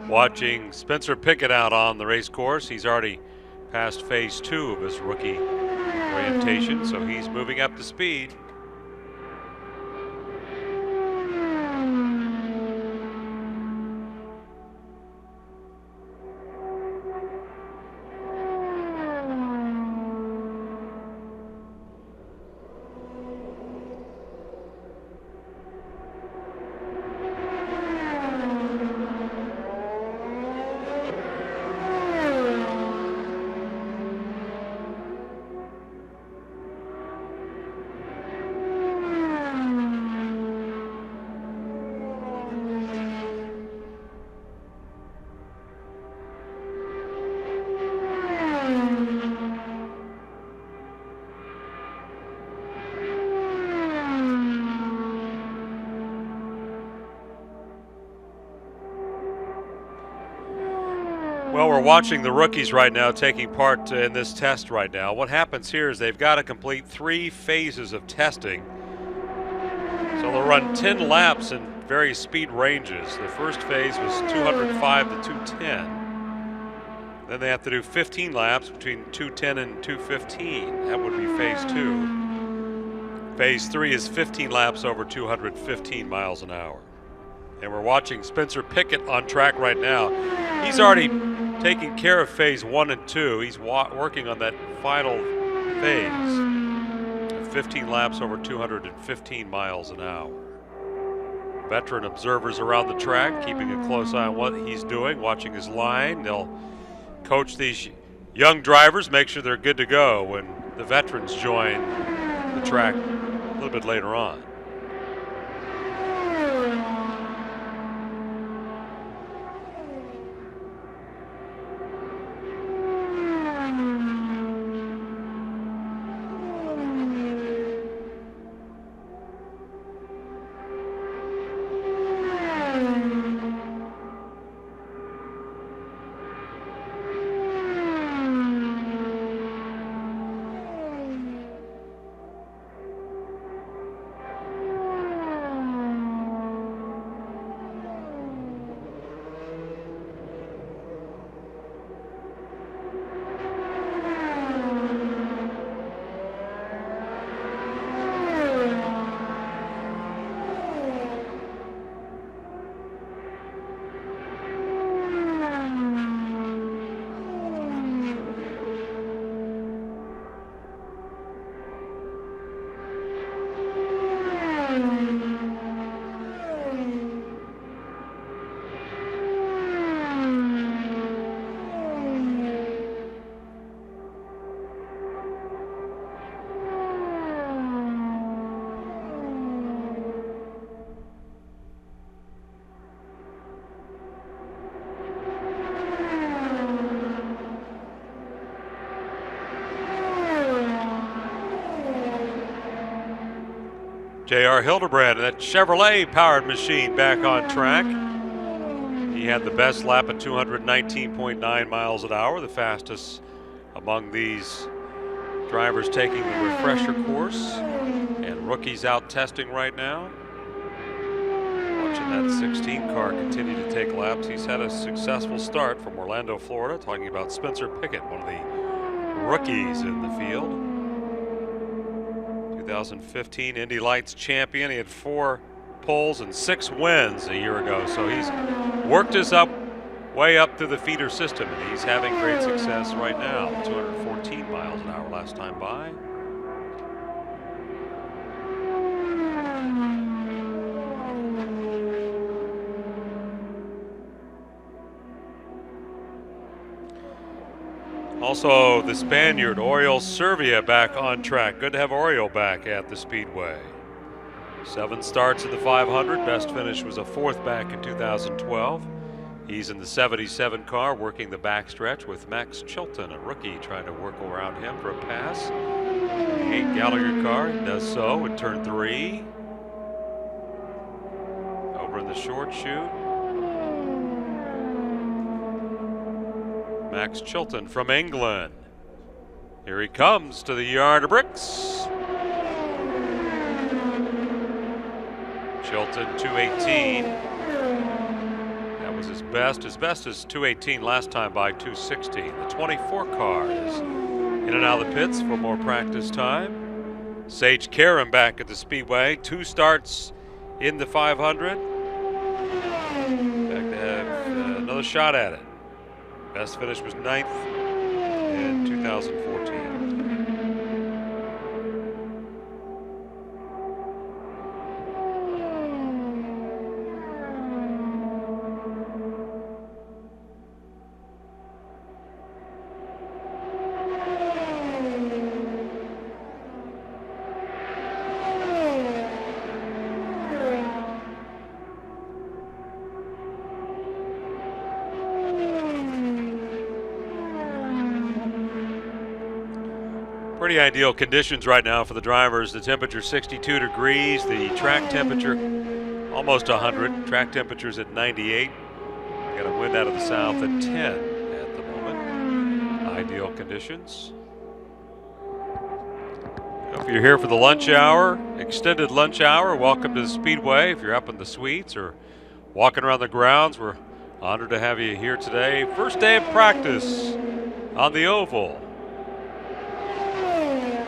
Watching Spencer Pickett out on the race course. He's already passed phase 2 of his rookie orientation, so he's moving up to speed. Well, we're watching the rookies right now taking part in this test right now. What happens here is they've got to complete 3 phases of testing. So they'll run 10 laps in various speed ranges. The first phase was 205 to 210. Then they have to do 15 laps between 210 and 215. That would be phase 2. Phase 3 is 15 laps over 215 miles an hour. And we're watching Spencer Pickett on track right now. He's already taking care of phase 1 and 2. He's working on that final phase. 15 laps over 215 miles an hour. Veteran observers around the track, keeping a close eye on what he's doing, watching his line. They'll coach these young drivers, make sure they're good to go when the veterans join the track a little bit later on. J.R. Hildebrand, that Chevrolet-powered machine back on track. He had the best lap at 219.9 miles an hour, the fastest among these drivers taking the refresher course. And rookies out testing right now. Watching that 16 car continue to take laps. He's had a successful start from Orlando, Florida. Talking about Spencer Pickett, one of the rookies in the field. 2015 Indy Lights champion. He had 4 poles and 6 wins a year ago. So he's worked his way up through the feeder system, and he's having great success right now. 214 miles an hour last time by. Also, the Spaniard, Oriol Servia, back on track. Good to have Oriol back at the Speedway. 7 starts in the 500. Best finish was a 4th back in 2012. He's in the 77 car, working the backstretch with Max Chilton, a rookie, trying to work around him for a pass. The 8 Gallagher car does so in turn 3. Over in the short chute. Max Chilton from England. Here he comes to the yard of bricks. Chilton 218. That was his best. His best is 218 last time by 216. The 24 car is in and out of the pits for more practice time. Sage Karam back at the Speedway. 2 starts in the 500. Back to have another shot at it. Best finish was 9th in 2014. Pretty ideal conditions right now for the drivers. The temperature 62 degrees, the track temperature almost 100. Track temperature's at 98. Got a wind out of the south at 10 at the moment. Ideal conditions. If you're here for the lunch hour, extended lunch hour, welcome to the Speedway. If you're up in the suites or walking around the grounds, we're honored to have you here today. First day of practice on the oval.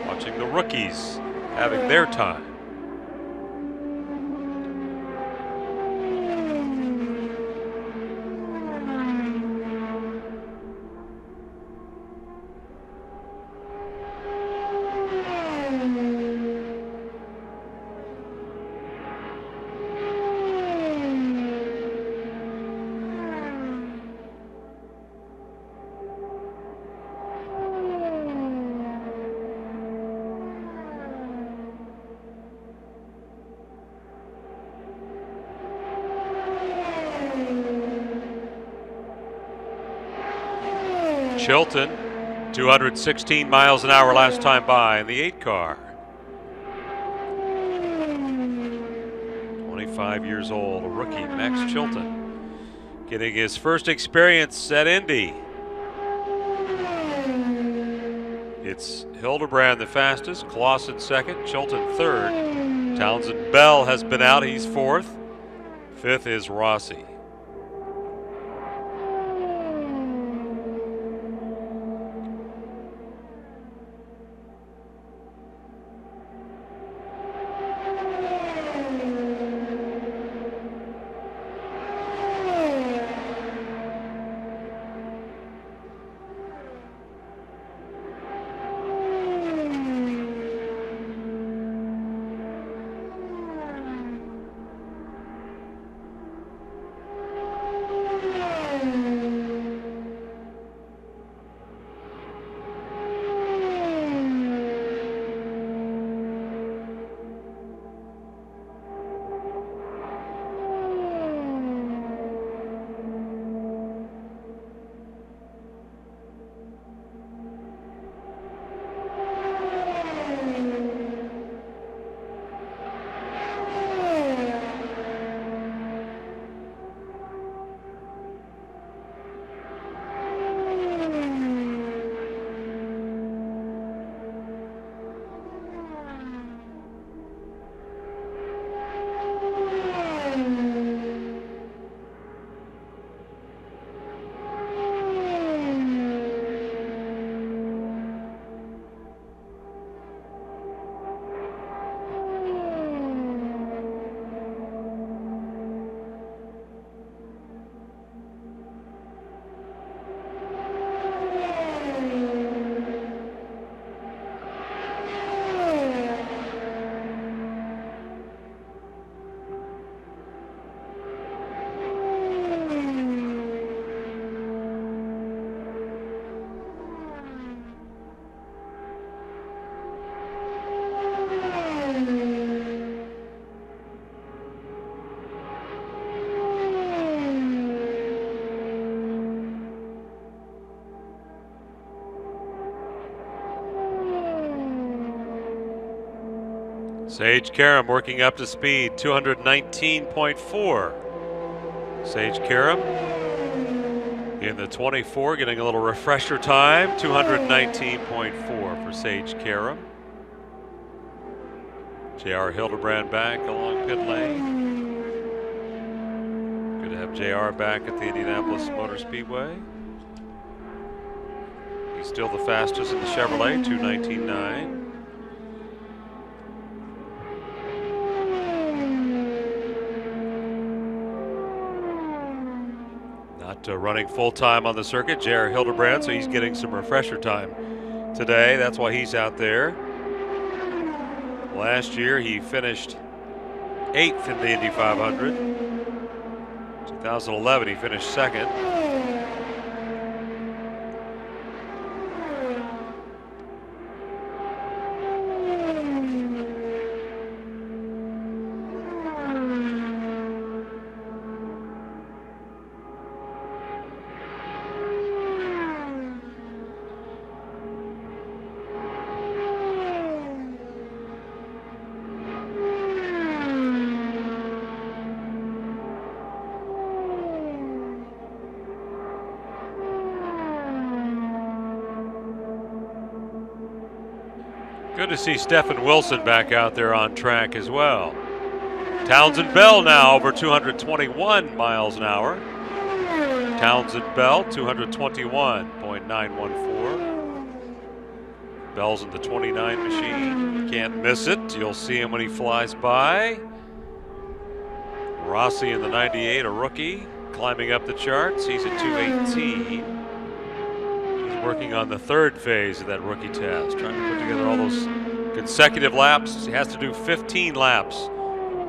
Watching the rookies having their time. Chilton, 216 miles an hour last time by in the 8 car. 25 years old, a rookie, Max Chilton, getting his first experience at Indy. It's Hildebrand the fastest, Clausen second, Chilton third. Townsend Bell has been out, he's 4th. 5th is Rossi. Sage Karam working up to speed, 219.4. Sage Karam in the 24, getting a little refresher time, 219.4 for Sage Karam. JR Hildebrand back along pit lane. Good to have JR back at the Indianapolis Motor Speedway. He's still the fastest in the Chevrolet, 219.9. Not running full time on the circuit, JR Hildebrand, so he's getting some refresher time today. That's why he's out there. Last year he finished 8th in the Indy 500. 2011 he finished 2nd. Good to see Stephen Wilson back out there on track as well. Townsend Bell now over 221 miles an hour. Townsend Bell, 221.914. Bell's in the 29 machine. Can't miss it. You'll see him when he flies by. Rossi in the 98, a rookie, climbing up the charts. He's at 218. Working on the third phase of that rookie test, trying to put together all those consecutive laps. He has to do 15 laps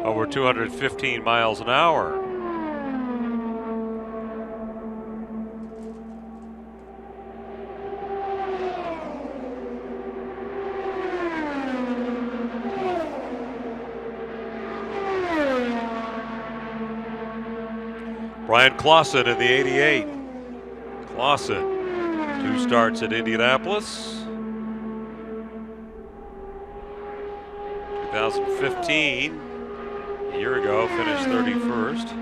over 215 miles an hour. Brian Clausen in the 88. Clausen. 2 starts at Indianapolis. 2015, a year ago, finished 31st.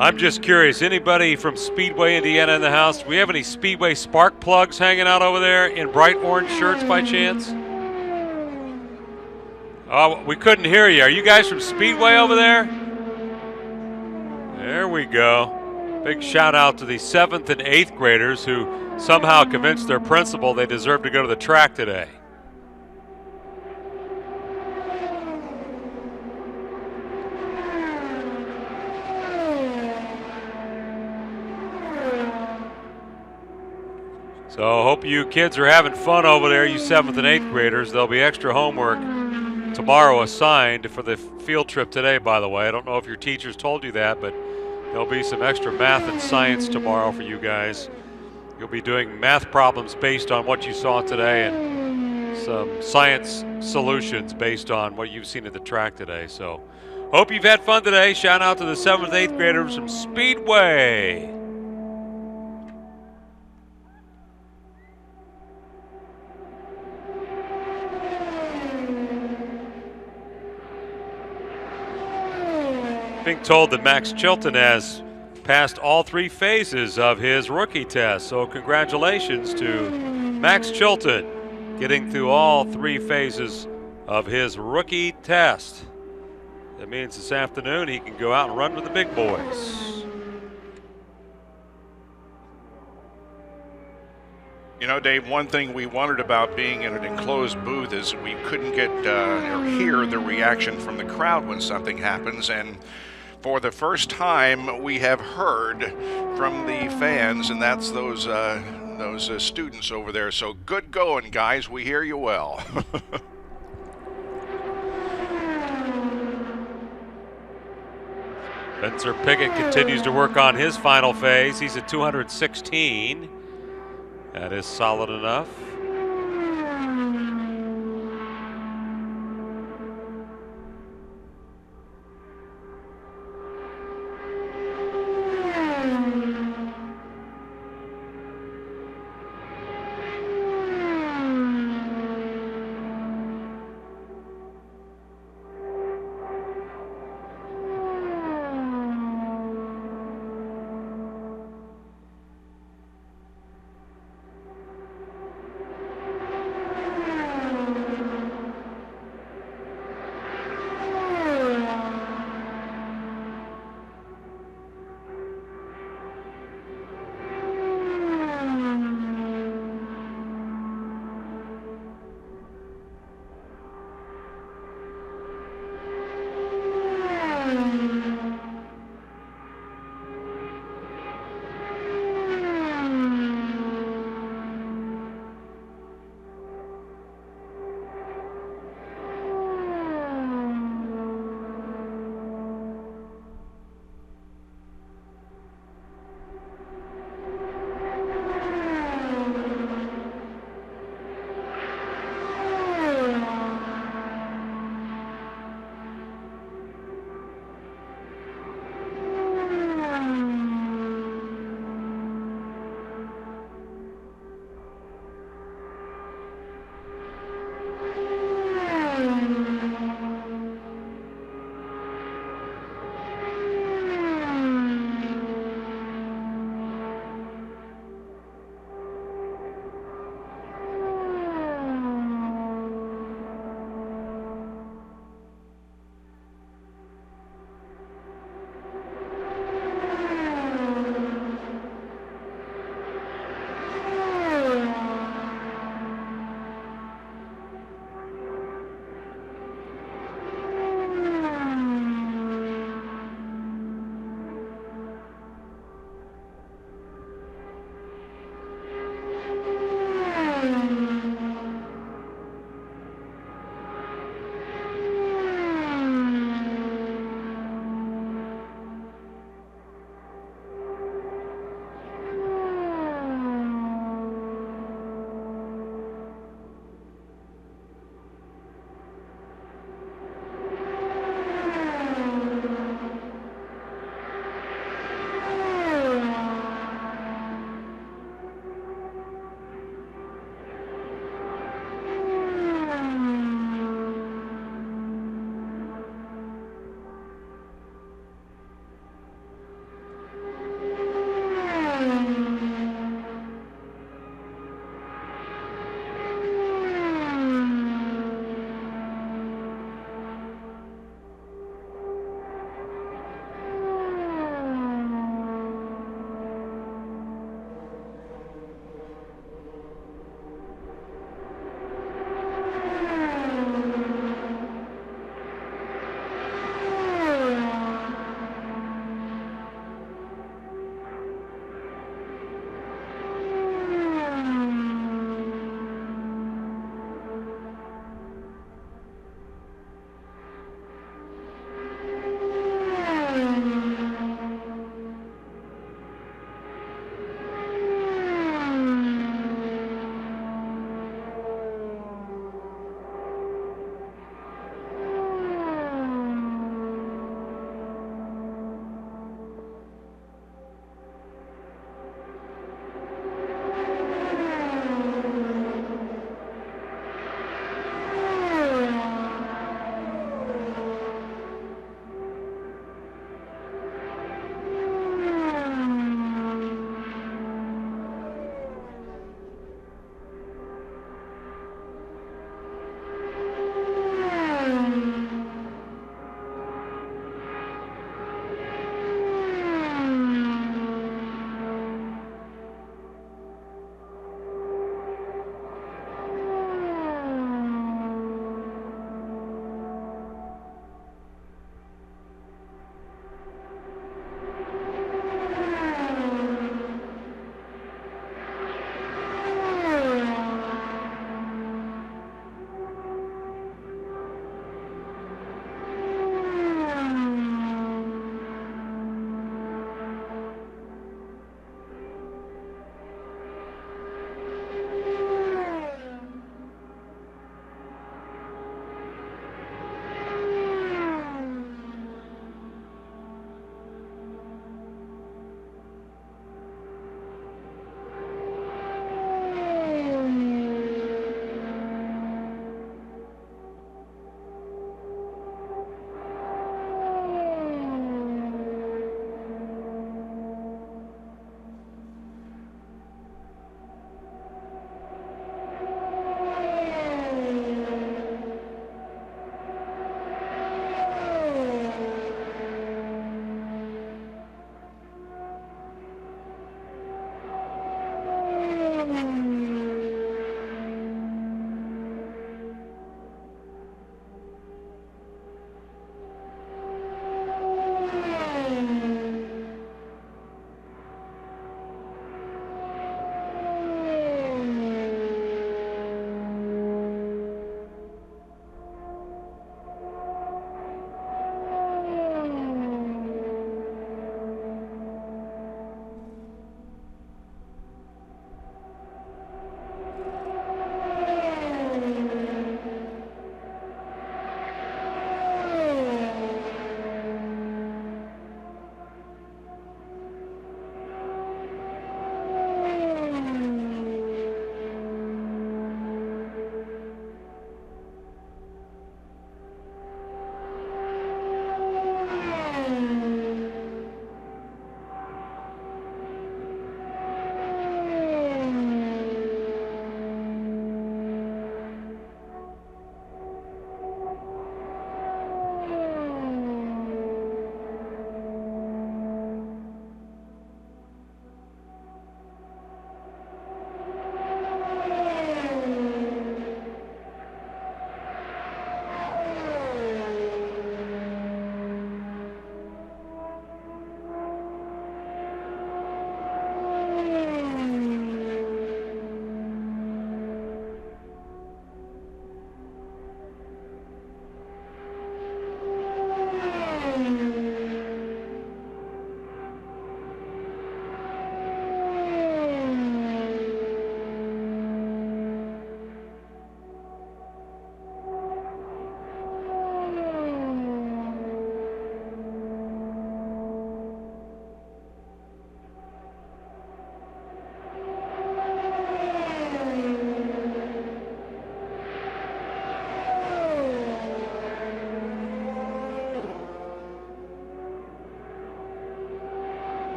I'm just curious, anybody from Speedway, Indiana in the house? Do we have any Speedway spark plugs hanging out over there in bright orange shirts by chance? Oh, we couldn't hear you. Are you guys from Speedway over there? There we go. Big shout out to the 7th and 8th graders who somehow convinced their principal they deserve to go to the track today. So hope you kids are having fun over there, you 7th and 8th graders. There'll be extra homework tomorrow assigned for the field trip today, by the way. I don't know if your teachers told you that, but there'll be some extra math and science tomorrow for you guys. You'll be doing math problems based on what you saw today and some science solutions based on what you've seen at the track today. So hope you've had fun today. Shout out to the 7th, 8th graders from Speedway. Being told that Max Chilton has passed all 3 phases of his rookie test. So congratulations to Max Chilton getting through all 3 phases of his rookie test. That means this afternoon he can go out and run with the big boys. You know, Dave, one thing we wondered about being in an enclosed booth is we couldn't get or hear the reaction from the crowd when something happens, and for the first time we have heard from the fans, and that's those students over there. So good going, guys. We hear you well. Spencer Piggott continues to work on his final phase. He's at 216. That is solid enough.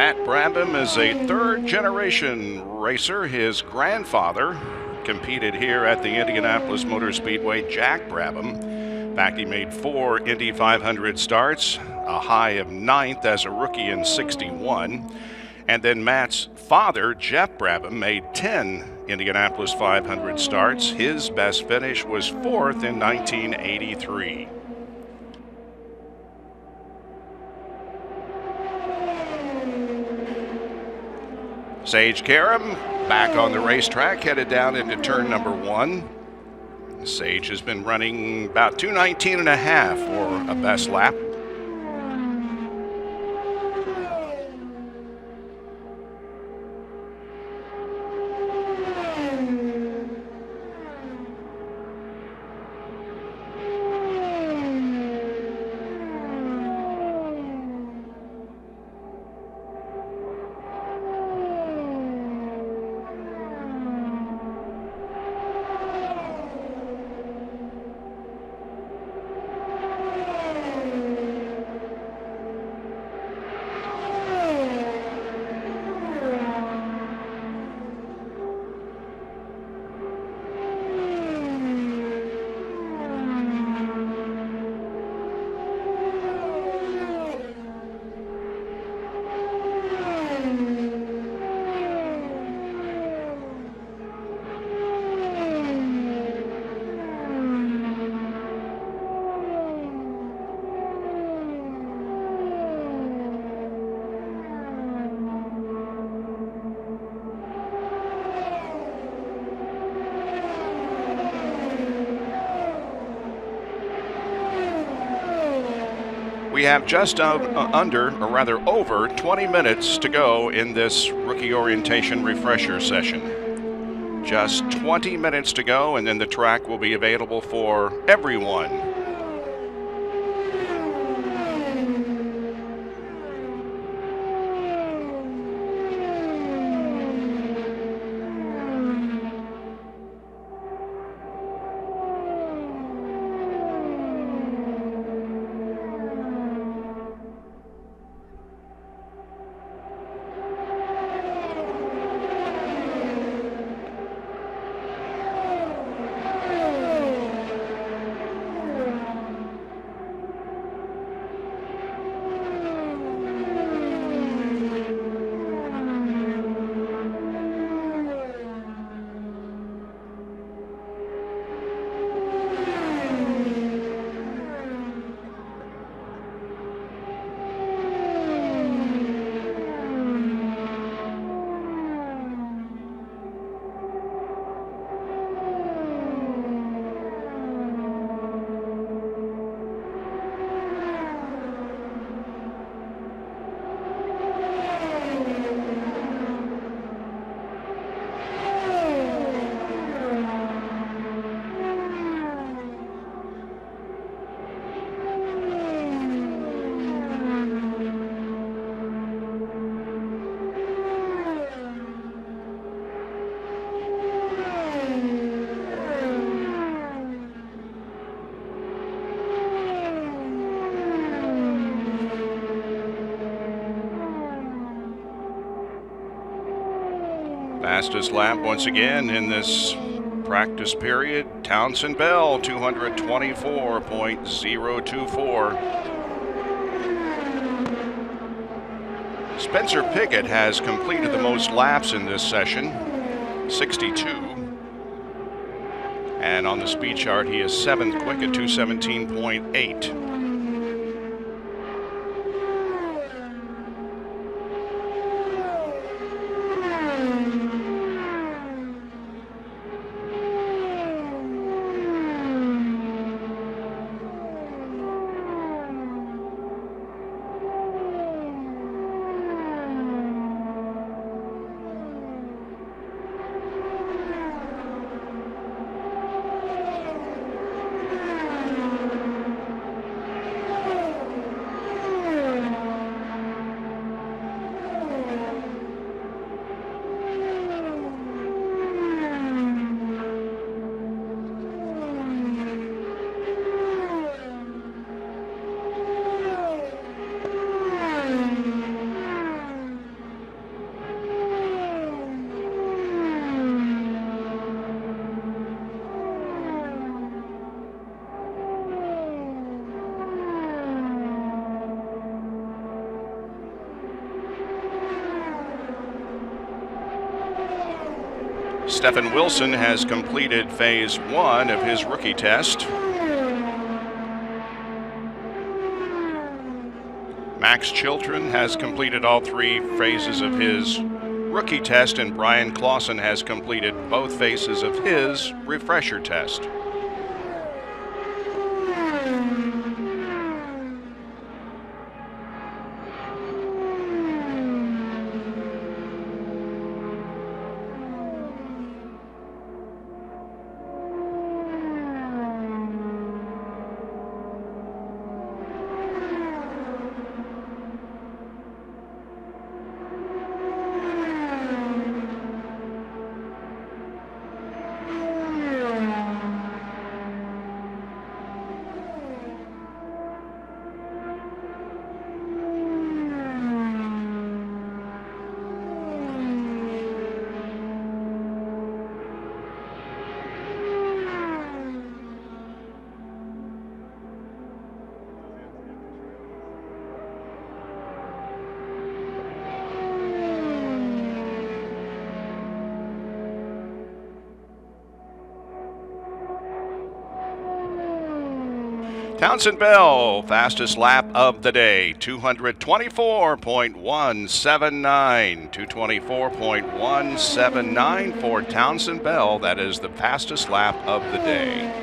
Matt Brabham is a third-generation racer. His grandfather competed here at the Indianapolis Motor Speedway, Jack Brabham. In fact, he made 4 Indy 500 starts, a high of 9th as a rookie in '61. And then Matt's father, Jeff Brabham, made 10 Indianapolis 500 starts. His best finish was 4th in 1983. Sage Karam back on the racetrack, headed down into turn number 1. Sage has been running about 2:19.5 for a best lap. We have just over 20 minutes to go in this rookie orientation refresher session. Just 20 minutes to go, and then the track will be available for everyone. Fastest lap once again in this practice period, Townsend Bell, 224.024. Spencer Pickett has completed the most laps in this session, 62. And on the speed chart, he is 7th quick at 217.8. Stephen Wilson has completed phase 1 of his rookie test. Max Chiltron has completed all 3 phases of his rookie test, and Brian Clausen has completed both phases of his refresher test. Townsend Bell, fastest lap of the day, 224.179. 224.179 for Townsend Bell. That is the fastest lap of the day.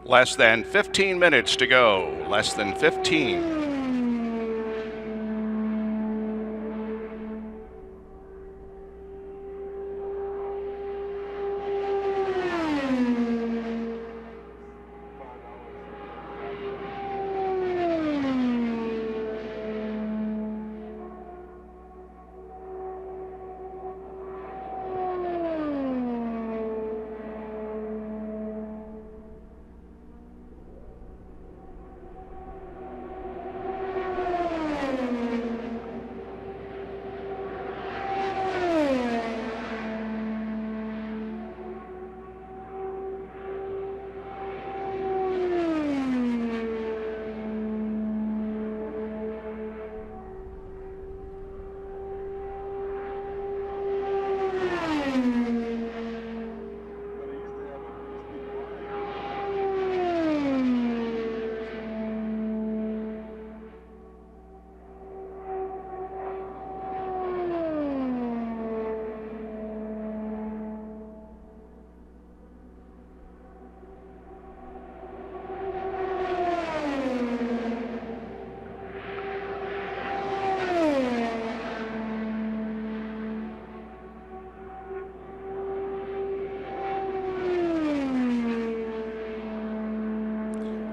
Less than 15 minutes to go. Less than 15.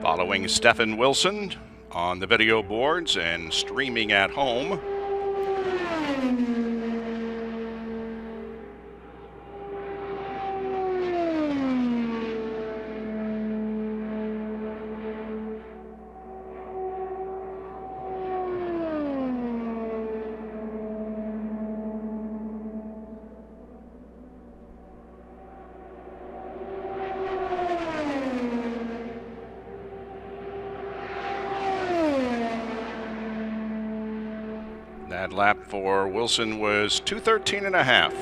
Following Stephen Wilson on the video boards and streaming at home. That lap for Wilson was 2:13.5.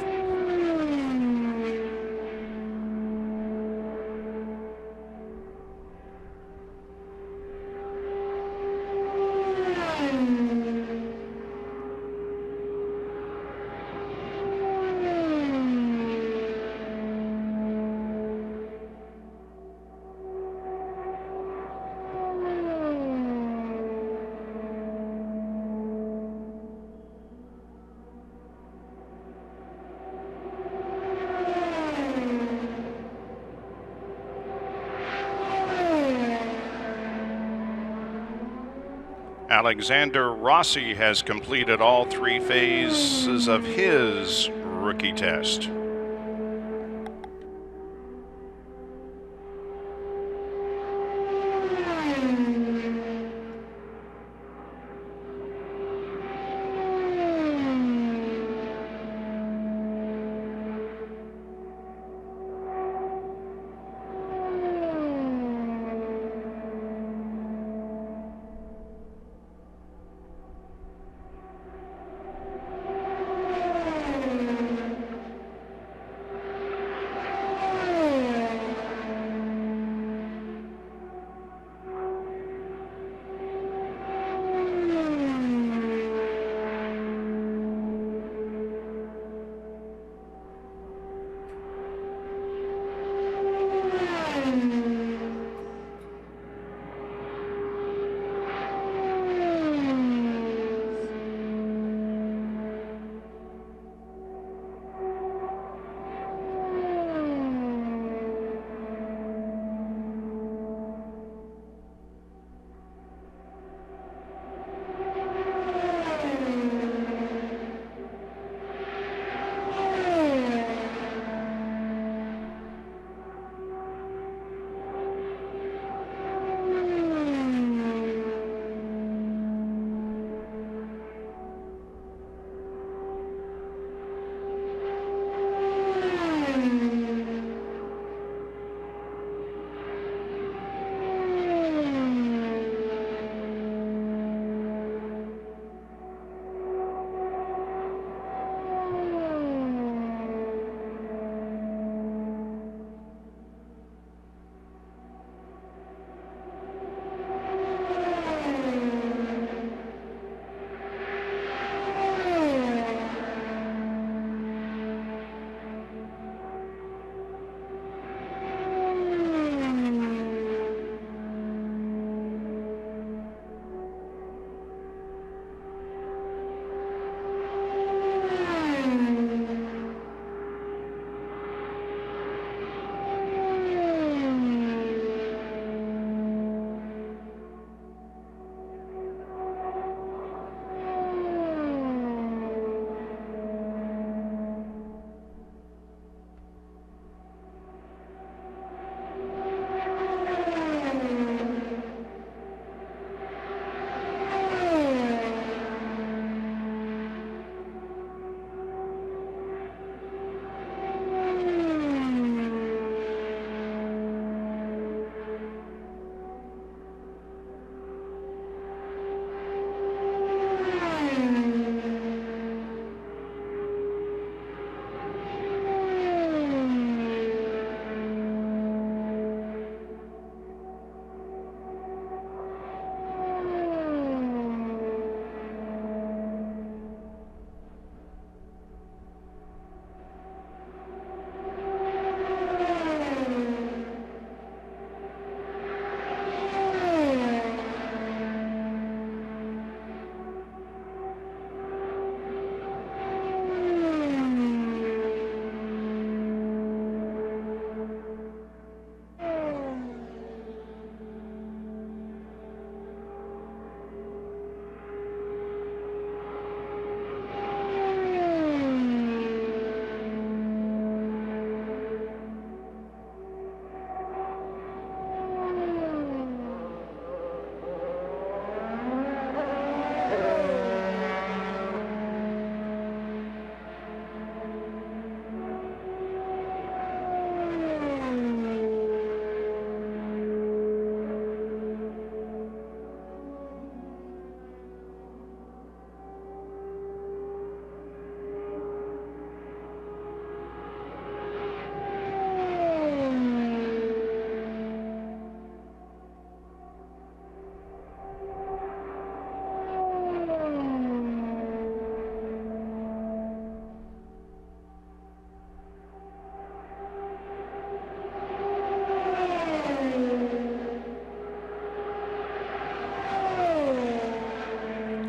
Alexander Rossi has completed all 3 phases of his rookie test.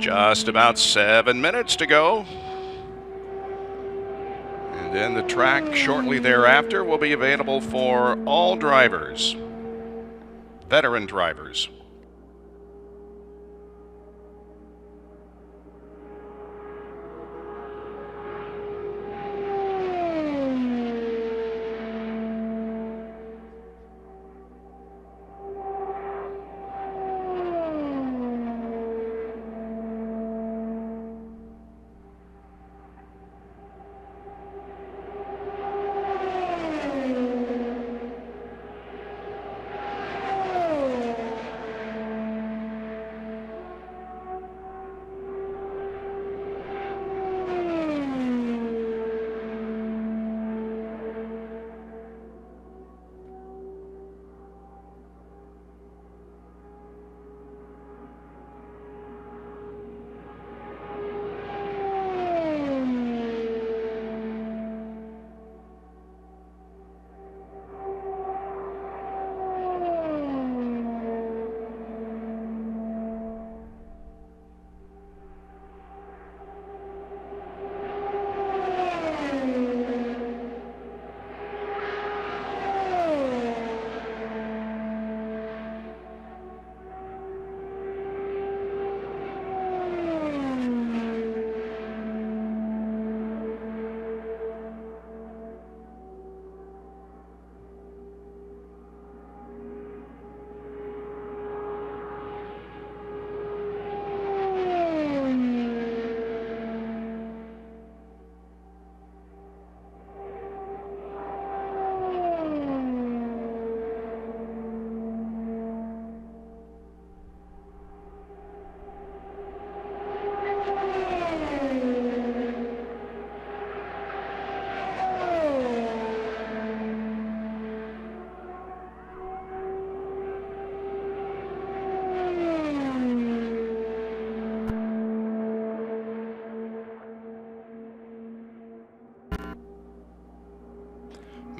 Just about 7 minutes to go. And then the track shortly thereafter will be available for all drivers, veteran drivers.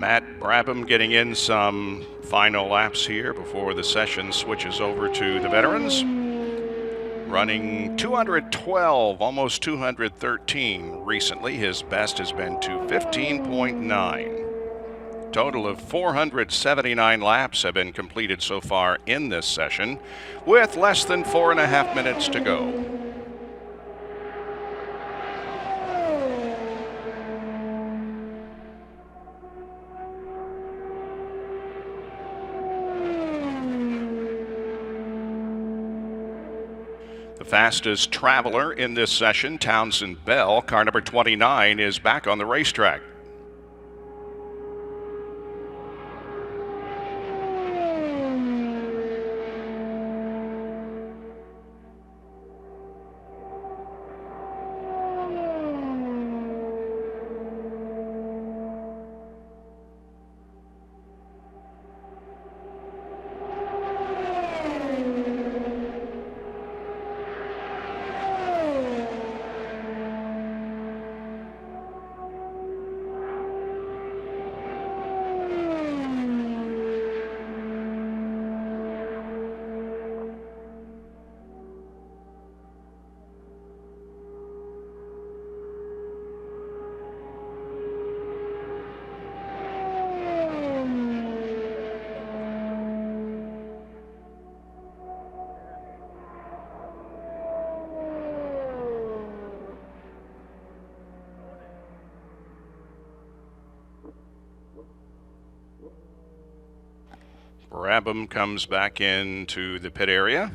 Pat Brabham getting in some final laps here before the session switches over to the veterans. Running 212, almost 213 recently. His best has been 215.9. Total of 479 laps have been completed so far in this session, with less than 4.5 minutes to go. The fastest traveler in this session, Townsend Bell, car number 29, is back on the racetrack. Brabham comes back into the pit area.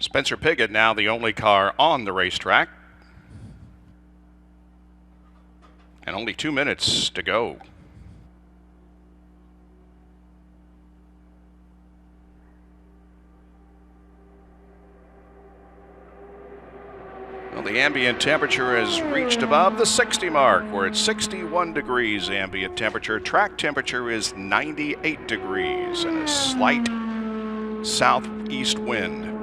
Spencer Pigot now the only car on the racetrack. And only 2 minutes to go. Well, the ambient temperature has reached above the 60 mark. We're at 61 degrees ambient temperature. Track temperature is 98 degrees and a slight southeast wind.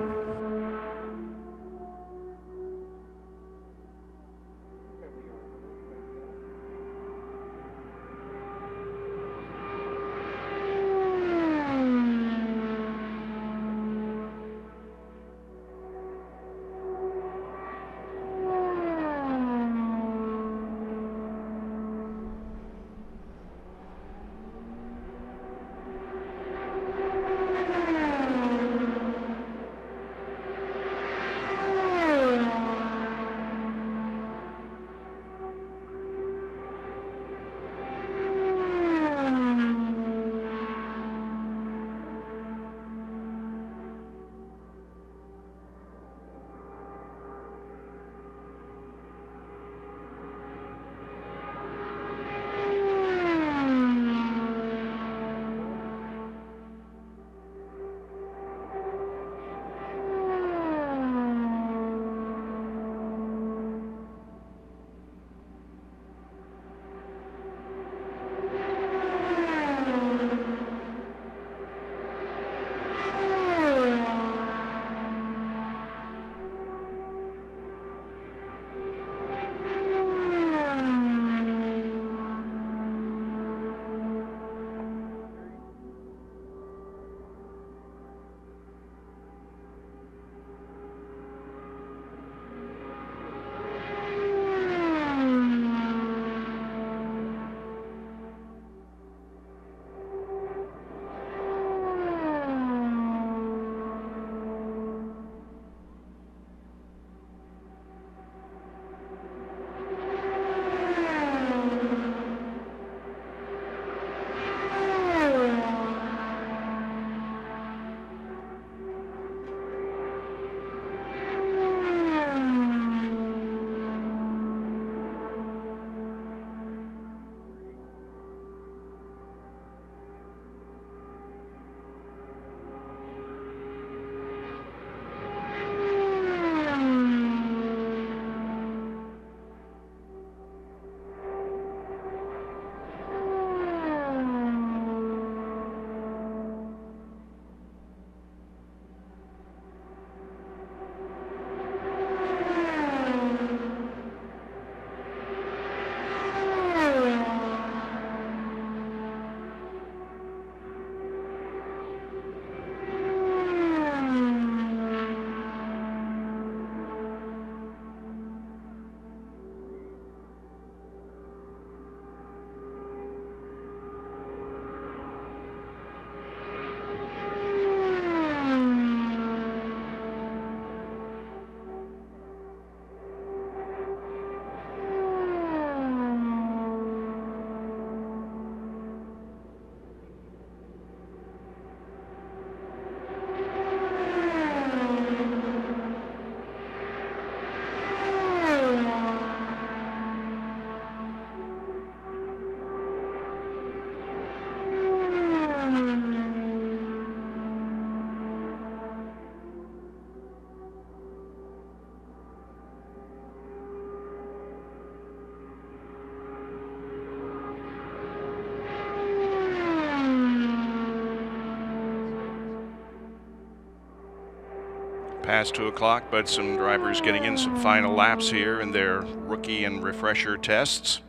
past 2 o'clock, but some drivers getting in some final laps here in their rookie and refresher tests.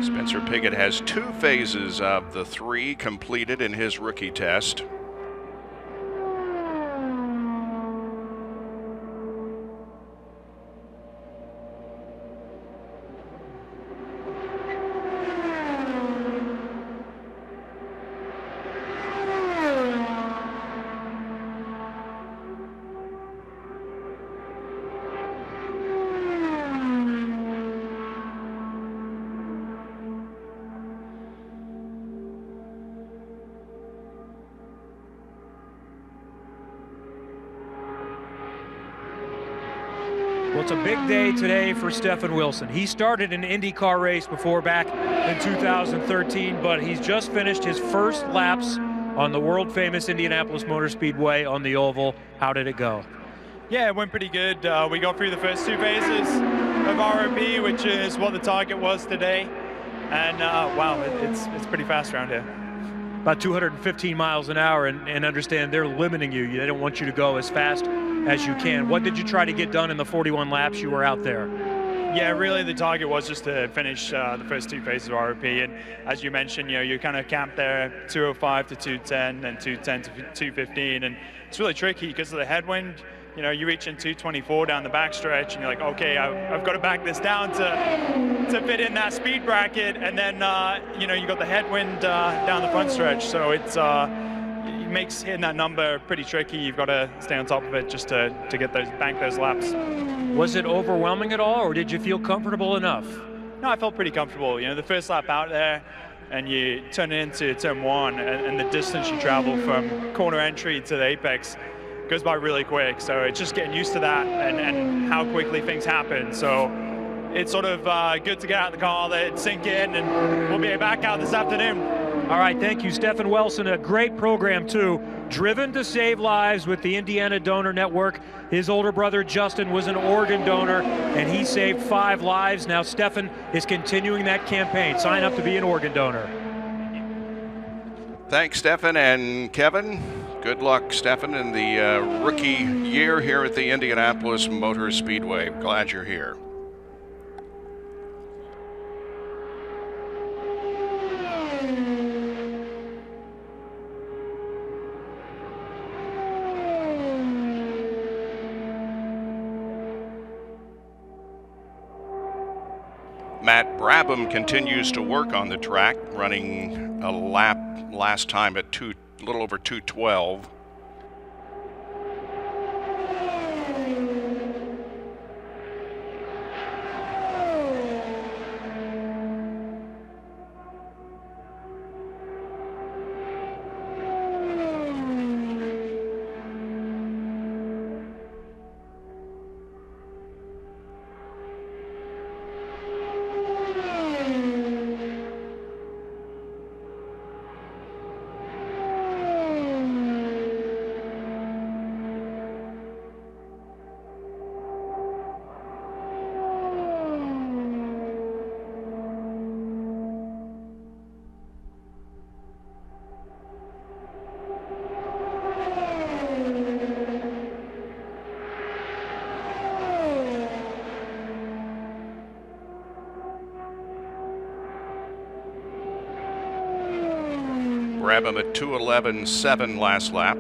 Spencer Pigot has 2 phases of the 3 completed in his rookie test. Well, it's a big day today for Stefan Wilson. He started an IndyCar race before back in 2013, but he's just finished his first laps on the world-famous Indianapolis Motor Speedway on the oval. How did it go? Yeah, it went pretty good. We got through the first 2 phases of ROP, which is what the target was today. And wow, it's pretty fast around here. About 215 miles an hour, and understand they're limiting you. They don't want you to go as fast as you can. What did you try to get done in the 41 laps you were out there? Yeah, really the target was just to finish the first 2 phases of ROP, and as you mentioned, you kind of camped there 205 to 210 and 210 to 215, and it's really tricky because of the headwind. You reach in 224 down the backstretch, and you're like, okay, I've got to back this down to fit in that speed bracket, and then you got the headwind down the front stretch, so it makes hitting that number pretty tricky. You've got to stay on top of it just to get bank those laps. Was it overwhelming at all, or did you feel comfortable enough? No, I felt pretty comfortable. The first lap out there, and you turn it into turn 1, and the distance you travel from corner entry to the apex goes by really quick. So it's just getting used to that and how quickly things happen. So it's sort of good to get out of the car, let it sink in, and we'll be back out this afternoon. All right, thank you, Stefan Wilson. A great program, too. Driven to Save Lives with the Indiana Donor Network. His older brother, Justin, was an organ donor, and he saved 5 lives. Now Stefan is continuing that campaign. Sign up to be an organ donor. Thanks, Stefan and Kevin. Good luck, Stefan, in the rookie year here at the Indianapolis Motor Speedway. Glad you're here. Matt Brabham continues to work on the track, running a lap last time at a little over 2:12. Brabham at 2:11.7 last lap.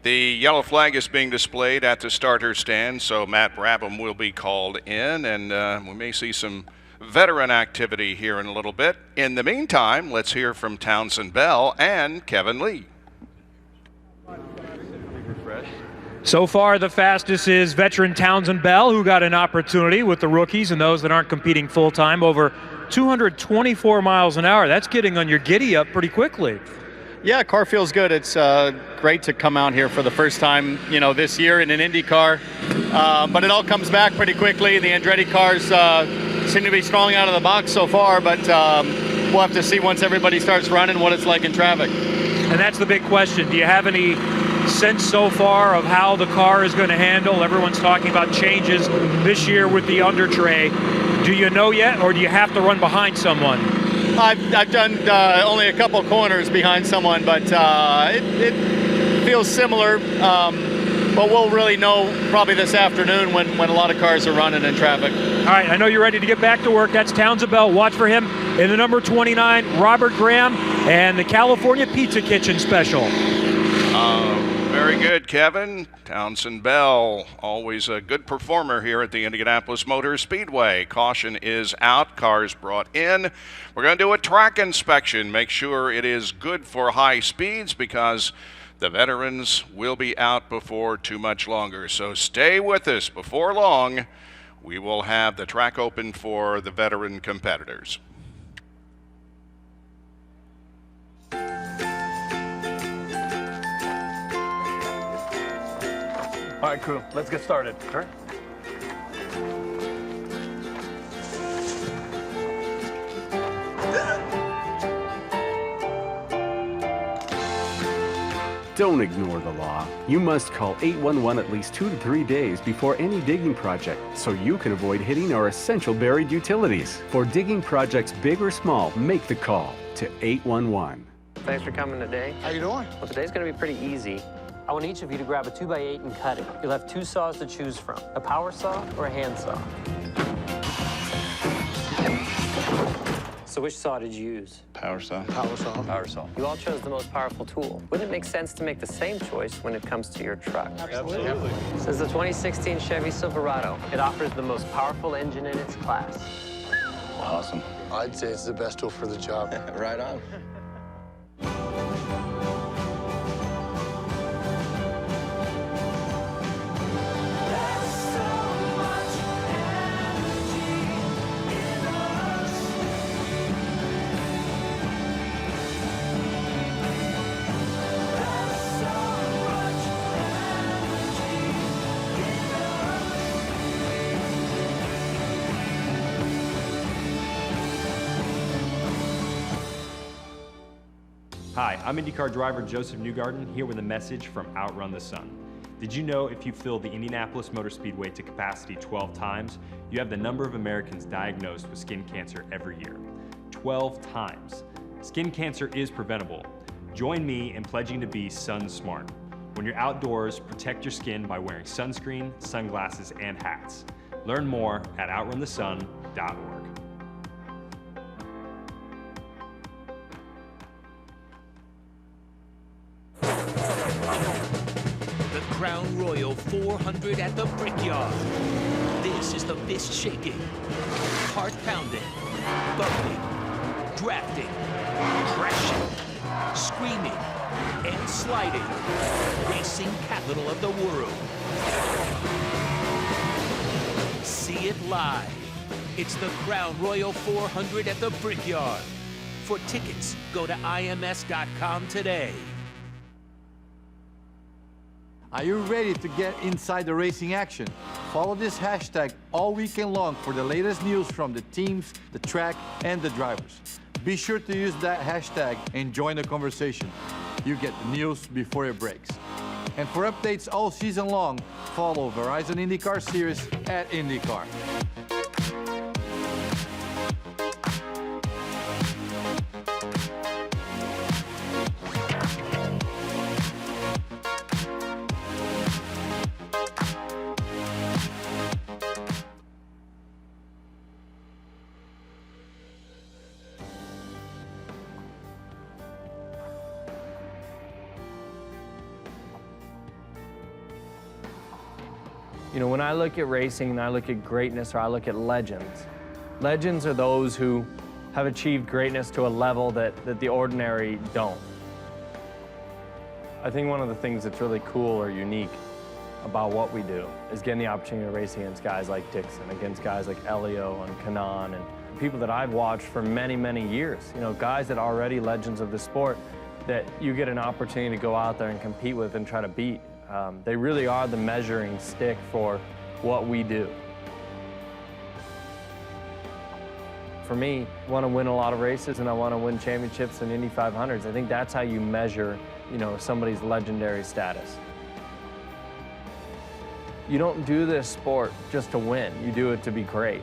The yellow flag is being displayed at the starter stand, so Matt Brabham will be called in, and we may see some veteran activity here in a little bit. In the meantime, let's hear from Townsend Bell and Kevin Lee. So far, the fastest is veteran Townsend Bell, who got an opportunity with the rookies and those that aren't competing full-time, over 224 miles an hour. That's getting on your giddy up pretty quickly. Yeah, car feels good. It's great to come out here for the first time, this year in an Indy car. But it all comes back pretty quickly. The Andretti cars seem to be strong out of the box so far, but we'll have to see once everybody starts running what it's like in traffic. And that's the big question. Do you have any sense so far of how the car is going to handle? Everyone's talking about changes this year with the under tray. Do you know yet, or do you have to run behind someone? I've done only a couple corners behind someone, but it feels similar. But we'll really know probably this afternoon when a lot of cars are running in traffic. All right, I know you're ready to get back to work. That's Townsend Bell. Watch for him in the number 29, Robert Graham, and the California Pizza Kitchen Special. Very good, Kevin. Townsend Bell, always a good performer here at the Indianapolis Motor Speedway. Caution is out, cars brought in. We're going to do a track inspection, make sure it is good for high speeds because the veterans will be out before too much longer. So stay with us. Before long, we will have the track open for the veteran competitors. All right, crew, let's get started. Sure. Don't ignore the law. You must call 811 at least 2 to 3 days before any digging project so you can avoid hitting our essential buried utilities. For digging projects big or small, make the call to 811. Thanks for coming today. How you doing? Well, today's going to be pretty easy. I want each of you to grab a 2x8 and cut it. You'll have 2 saws to choose from, a power saw or a hand saw. So which saw did you use? Power saw. Power saw. Power saw. You all chose the most powerful tool. Wouldn't it make sense to make the same choice when it comes to your truck? Absolutely. This is the 2016 Chevy Silverado. It offers the most powerful engine in its class. Awesome. I'd say it's the best tool for the job. Right on. Hi, I'm IndyCar driver Joseph Newgarden, here with a message from Outrun the Sun. Did you know if you fill the Indianapolis Motor Speedway to capacity 12 times, you have the number of Americans diagnosed with skin cancer every year? 12 times. Skin cancer is preventable. Join me in pledging to be sun smart. When you're outdoors, protect your skin by wearing sunscreen, sunglasses, and hats. Learn more at outrunthesun.org. Crown Royal 400 at the Brickyard. This is the fist-shaking, heart-pounding, bumping, drafting, crashing, screaming, and sliding racing capital of the world. See it live. It's the Crown Royal 400 at the Brickyard. For tickets, go to ims.com today. Are you ready to get inside the racing action? Follow this hashtag all weekend long for the latest news from the teams, the track, and the drivers. Be sure to use that hashtag and join the conversation. You get the news before it breaks. And for updates all season long, follow Verizon IndyCar Series at IndyCar. You know, when I look at racing and I look at greatness or I look at legends, legends are those who have achieved greatness to a level that the ordinary don't. I think one of the things that's really cool or unique about what we do is getting the opportunity to race against guys like Dixon, against guys like Elio and Kanan, and people that I've watched for many, many years. You know, guys that are already legends of the sport that you get an opportunity to go out there and compete with and try to beat. They really are the measuring stick for what we do. For me, I want to win a lot of races and I want to win championships and Indy 500s. I think that's how you measure, you know, somebody's legendary status. You don't do this sport just to win. You do it to be great.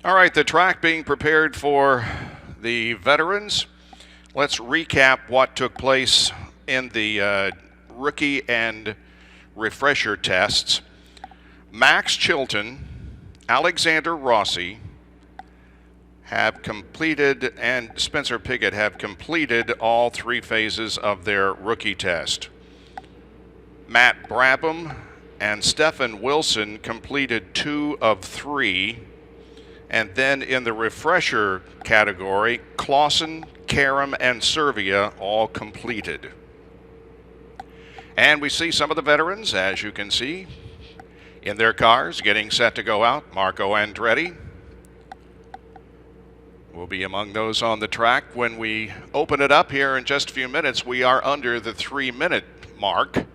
All right, the track being prepared for the veterans. Let's recap what took place in the rookie and refresher tests. Max Chilton, Alexander Rossi have completed, and Spencer Pigot have completed all 3 phases of their rookie test. Matt Brabham and Stefan Wilson completed 2 of 3. And then in the refresher category, Clausen, Karam, and Servia all completed. And we see some of the veterans, as you can see, in their cars, getting set to go out. Marco Andretti will be among those on the track. When we open it up here in just a few minutes, we are under the 3-minute mark.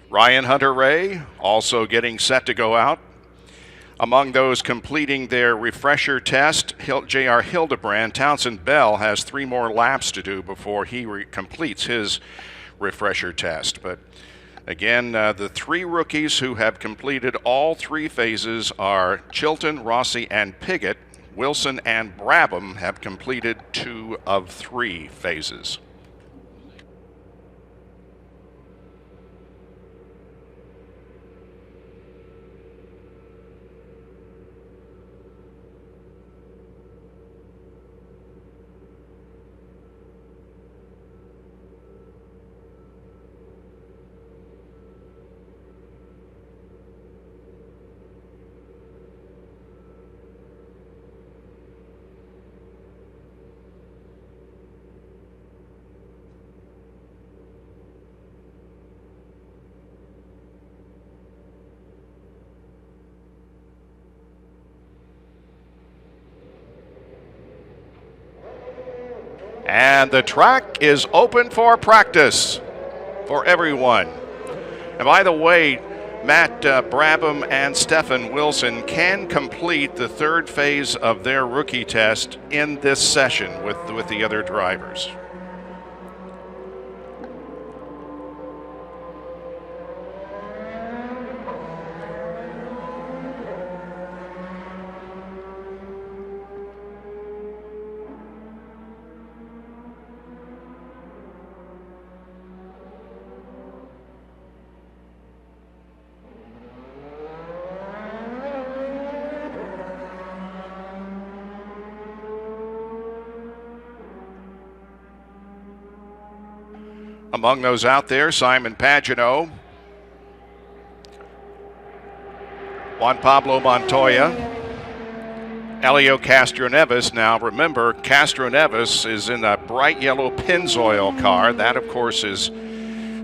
Ryan Hunter-Ray also getting set to go out. Among those completing their refresher test, J.R. Hildebrand, Townsend Bell has 3 more laps to do before he completes his refresher test. But again, the 3 rookies who have completed all 3 phases are Chilton, Rossi, and Pigot. Wilson and Brabham have completed 2 of 3 phases. And the track is open for practice for everyone. And by the way, Matt Brabham and Stefan Wilson can complete the 3rd phase of their rookie test in this session with the other drivers. Among those out there, Simon Pagenaud, Juan Pablo Montoya, Elio Castroneves. Now remember, Castroneves is in a bright yellow Pennzoil car. That, of course, is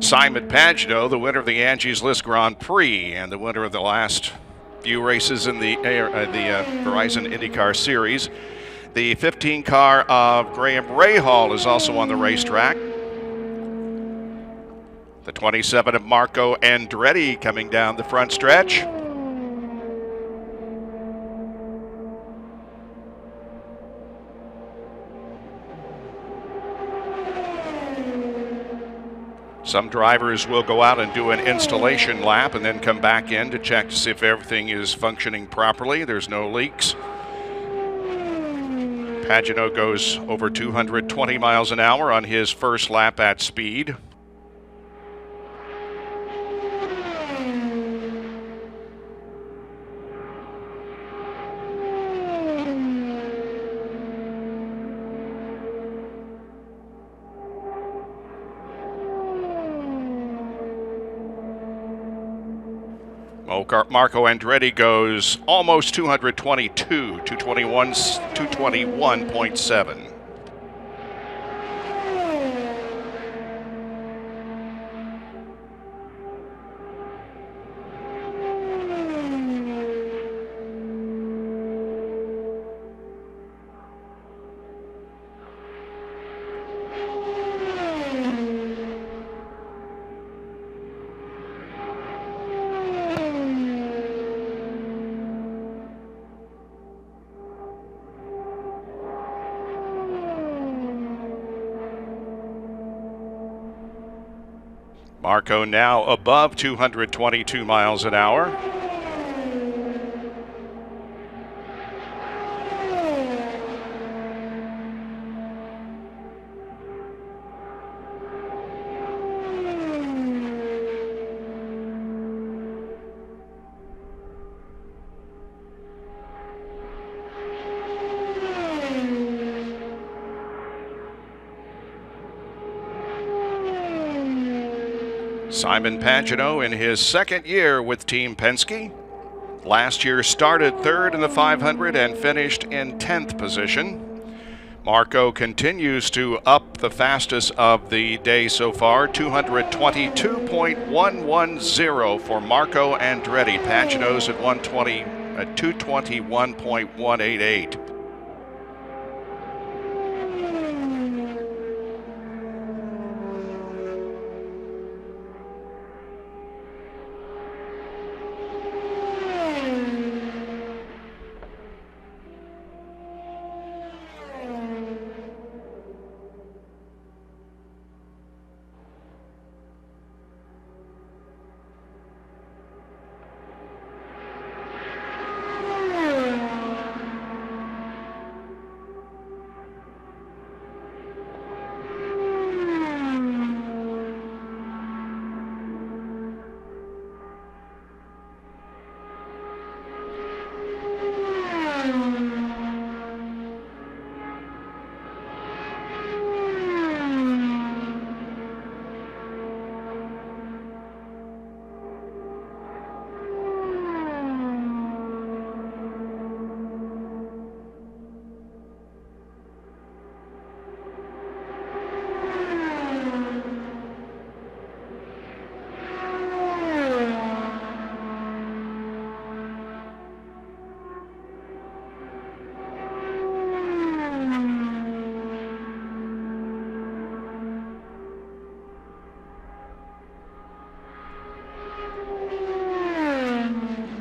Simon Pagenaud, the winner of the Angie's List Grand Prix and the winner of the last few races in the Verizon IndyCar Series. The 15 car of Graham Rahal is also on the racetrack. The 27 of Marco Andretti coming down the front stretch. Some drivers will go out and do an installation lap and then come back in to check to see if everything is functioning properly. There's no leaks. Pagenaud goes over 220 miles an hour on his first lap at speed. Marco Andretti goes almost 222, 221.7. Marco now above 222 miles an hour. Simon Pagenaud in his second year with Team Penske. Last year started third in the 500 and finished in 10th position. Marco continues to up the fastest of the day so far, 222.110 for Marco Andretti. Pagenaud's at 221.188.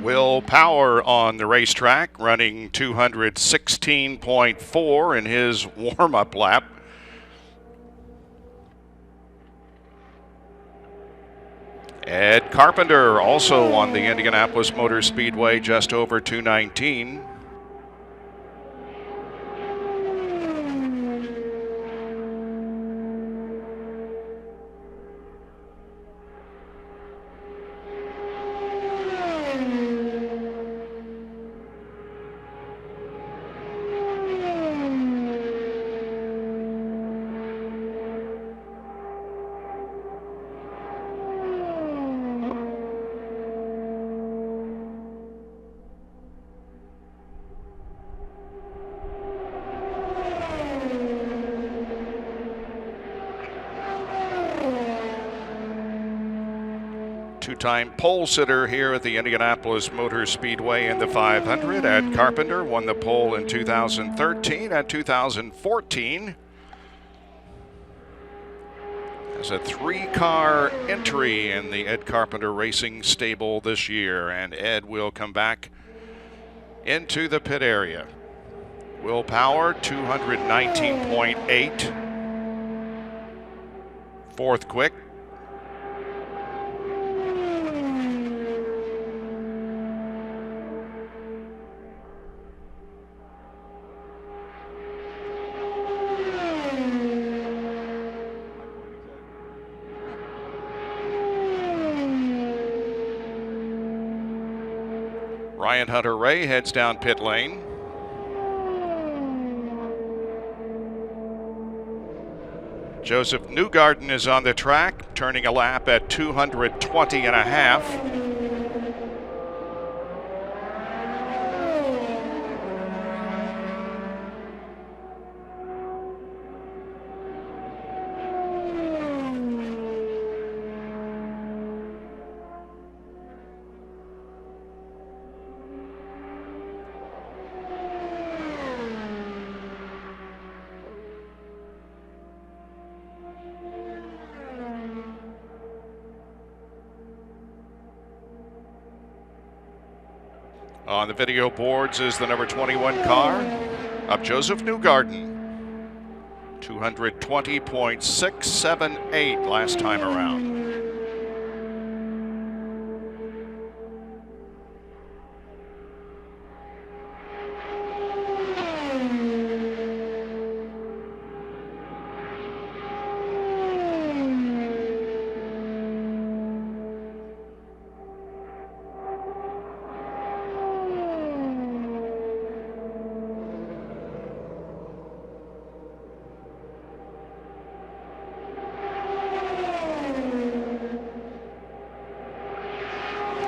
Will Power on the racetrack, running 216.4 in his warm-up lap. Ed Carpenter also on the Indianapolis Motor Speedway, just over 219. Two-time pole sitter here at the Indianapolis Motor Speedway in the 500. Ed Carpenter won the pole in 2013 and 2014. Has a 3-car entry in the Ed Carpenter Racing stable this year, and Ed will come back into the pit area. Willpower 219.8. Fourth quick. Ryan Hunter-Reay heads down pit lane. Joseph Newgarden is on the track, turning a lap at 220.5. On the video boards is the number 21 car of Joseph Newgarden. 220.678 last time around.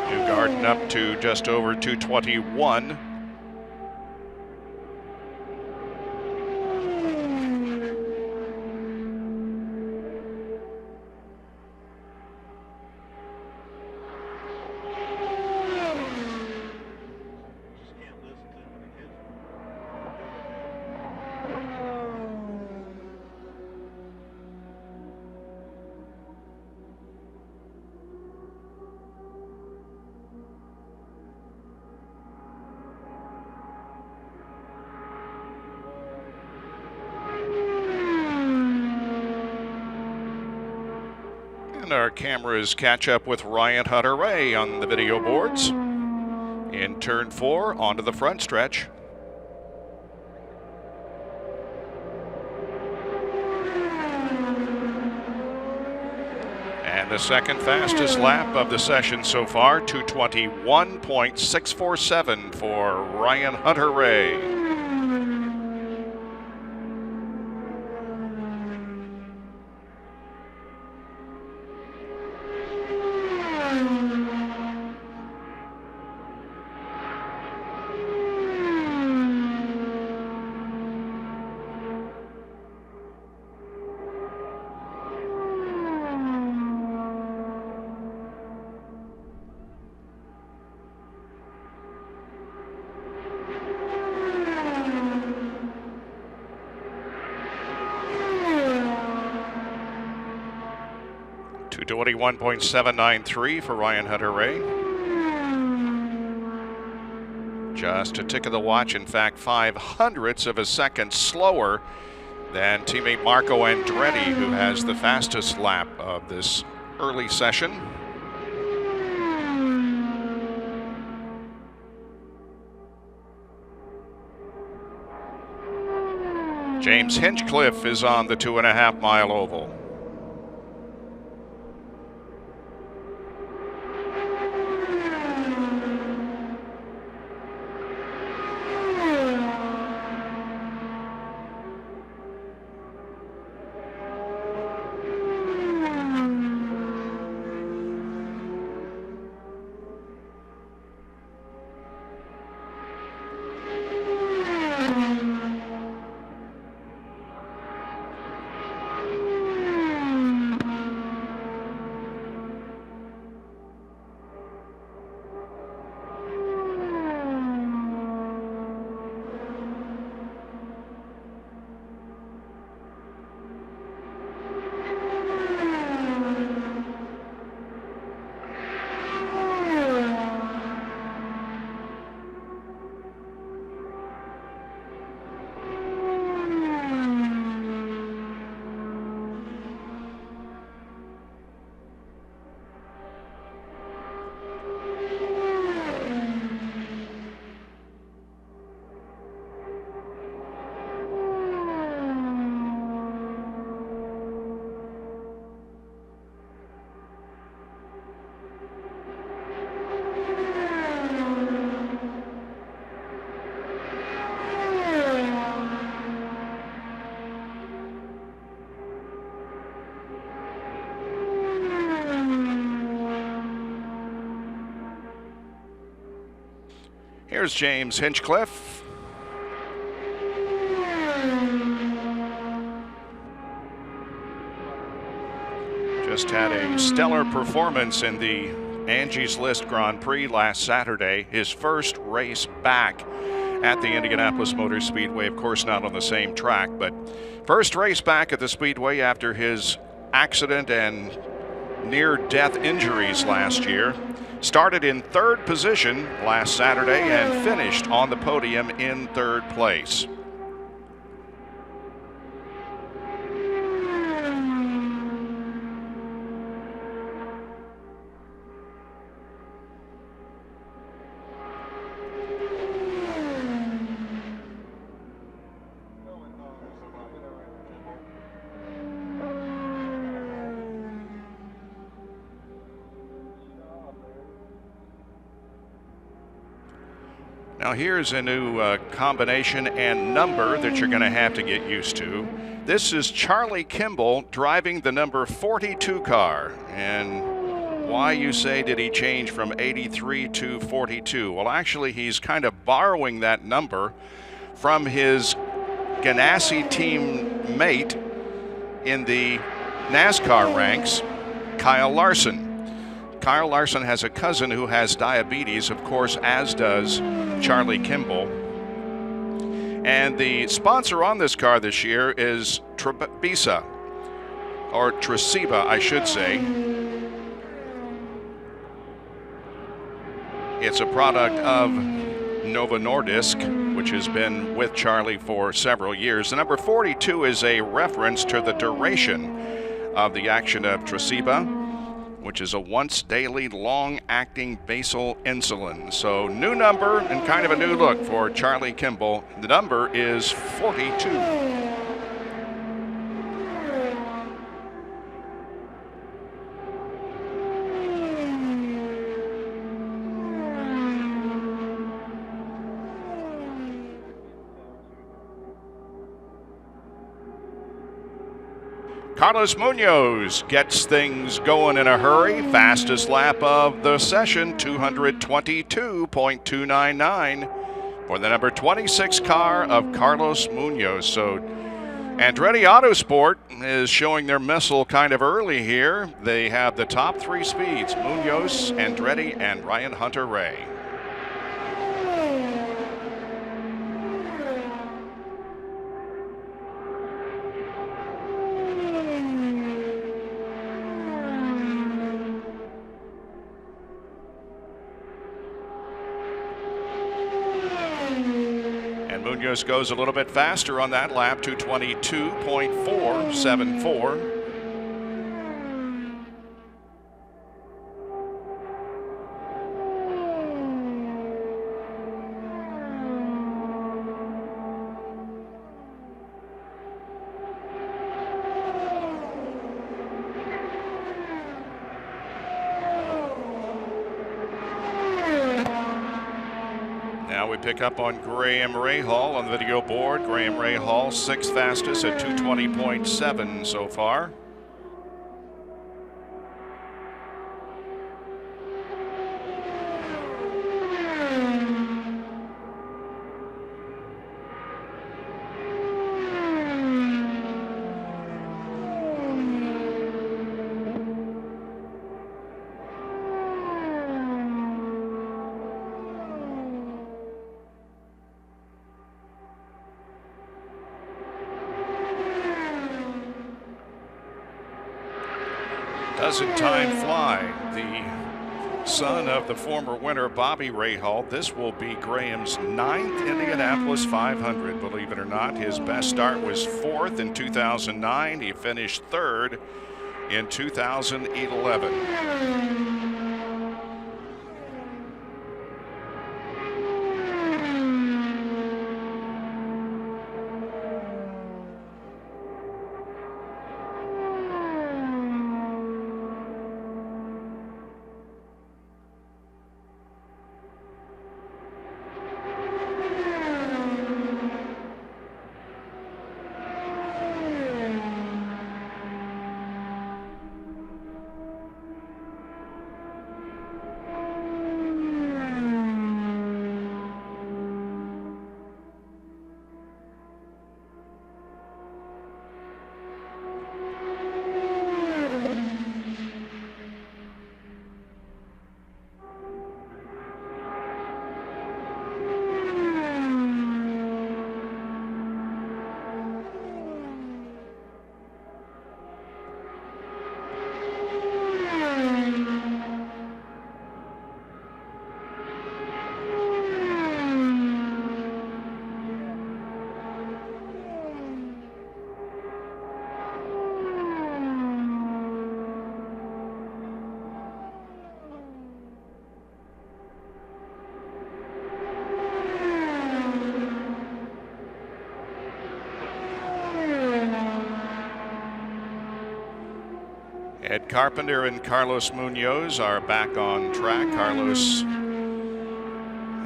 Newgarden up to just over 221. And our cameras catch up with Ryan Hunter-Reay on the video boards. In turn 4, onto the front stretch. And the second fastest lap of the session so far, 221.647 for Ryan Hunter-Reay. To 21.793 for Ryan Hunter-Reay. Just a tick of the watch, in fact, 0.05 of a second slower than teammate Marco Andretti, who has the fastest lap of this early session. James Hinchcliffe is on the 2.5-mile oval. Here's James Hinchcliffe. Just had a stellar performance in the Angie's List Grand Prix last Saturday. His first race back at the Indianapolis Motor Speedway. Of course, not on the same track, but first race back at the Speedway after his accident and near-death injuries last year. Started in third position last Saturday and finished on the podium in third place. Now here's a new combination and number that you're going to have to get used to. This is Charlie Kimball driving the number 42 car. And why, you say, did he change from 83 to 42? Well, actually, he's kind of borrowing that number from his Ganassi team mate in the NASCAR ranks, Kyle Larson. Kyle Larson has a cousin who has diabetes, of course, as does Charlie Kimball. And the sponsor on this car this year is Tresiba, or Tresiba, I should say. It's a product of Novo Nordisk, which has been with Charlie for several years. The number 42 is a reference to the duration of the action of Tresiba, which is a once daily long-acting basal insulin. So new number and kind of a new look for Charlie Kimball. The number is 42. Carlos Munoz gets things going in a hurry. Fastest lap of the session, 222.299 for the number 26 car of Carlos Munoz. So Andretti Autosport is showing their mettle kind of early here. They have the top three speeds, Munoz, Andretti, and Ryan Hunter-Ray. Munoz goes a little bit faster on that lap, 222.474. Pick up on Graham Rahal on the video board. Graham Rahal, sixth fastest at 220.7 so far. Doesn't time fly? The son of the former winner, Bobby Rahal. This will be Graham's 9th Indianapolis 500, believe it or not. His best start was 4th in 2009. He finished 3rd in 2011. Ed Carpenter and Carlos Munoz are back on track. Carlos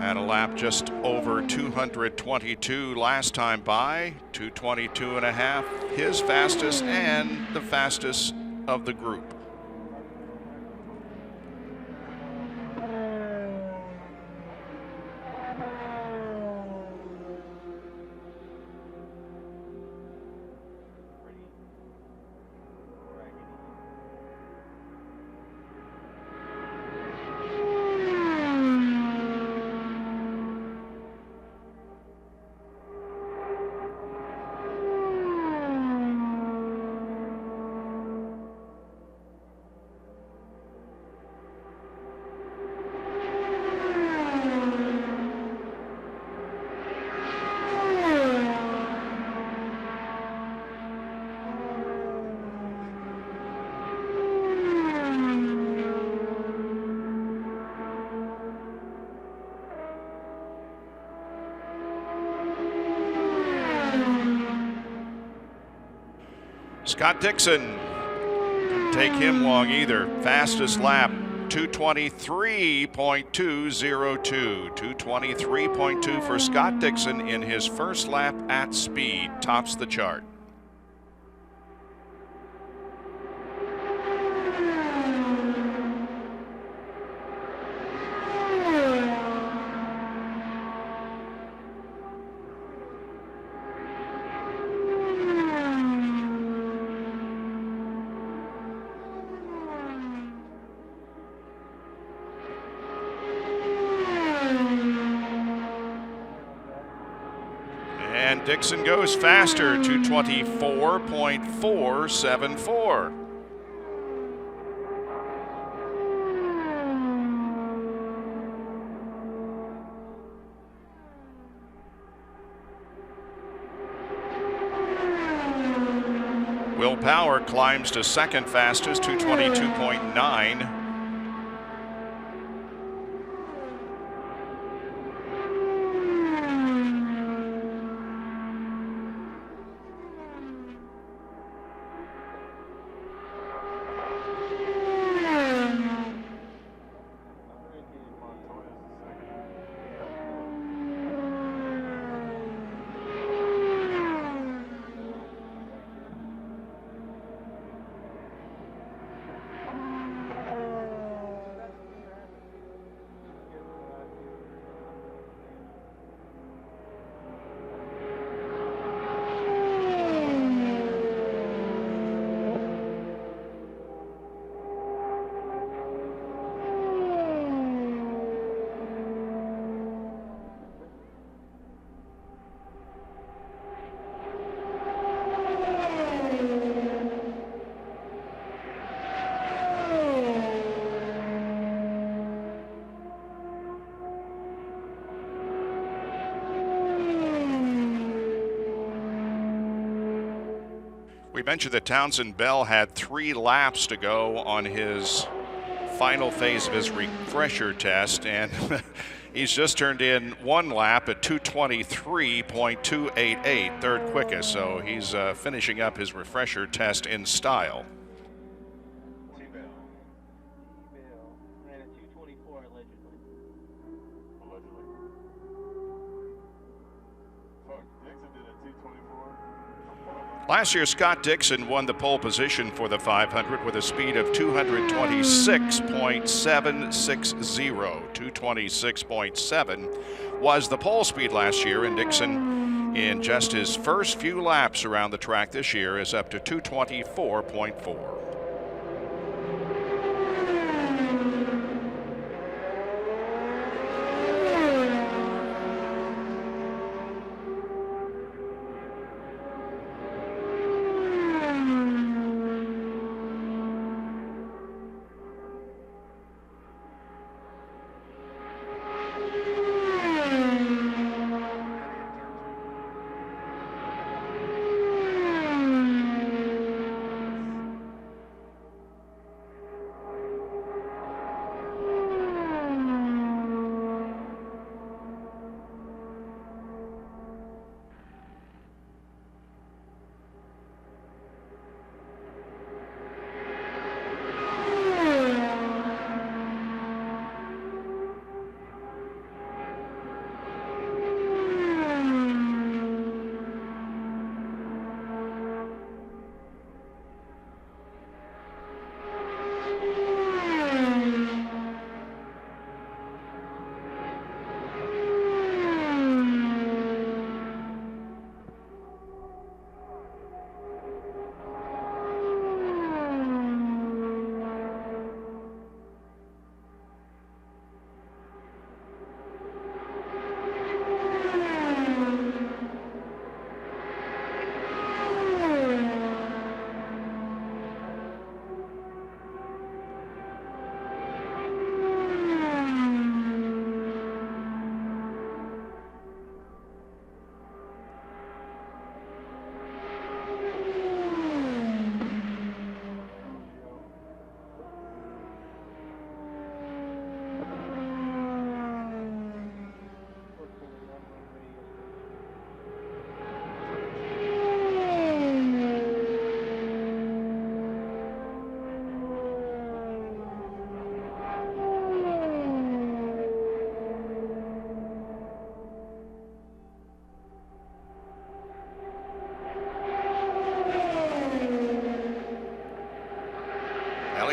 had a lap just over 222 last time by, 222.5, his fastest and the fastest of the group. Scott Dixon, didn't take him long either. Fastest lap, 223.202. 223.2 for Scott Dixon in his first lap at speed. Tops the chart. And Dixon goes faster, 224.474. Will Power climbs to second fastest, 222.9. We mentioned that Townsend Bell had 3 laps to go on his final phase of his refresher test, and he's just turned in 1 lap at 223.288, third quickest, so he's finishing up his refresher test in style. Last year, Scott Dixon won the pole position for the 500 with a speed of 226.760. 226.7 was the pole speed last year, and Dixon, in just his first few laps around the track this year, is up to 224.4.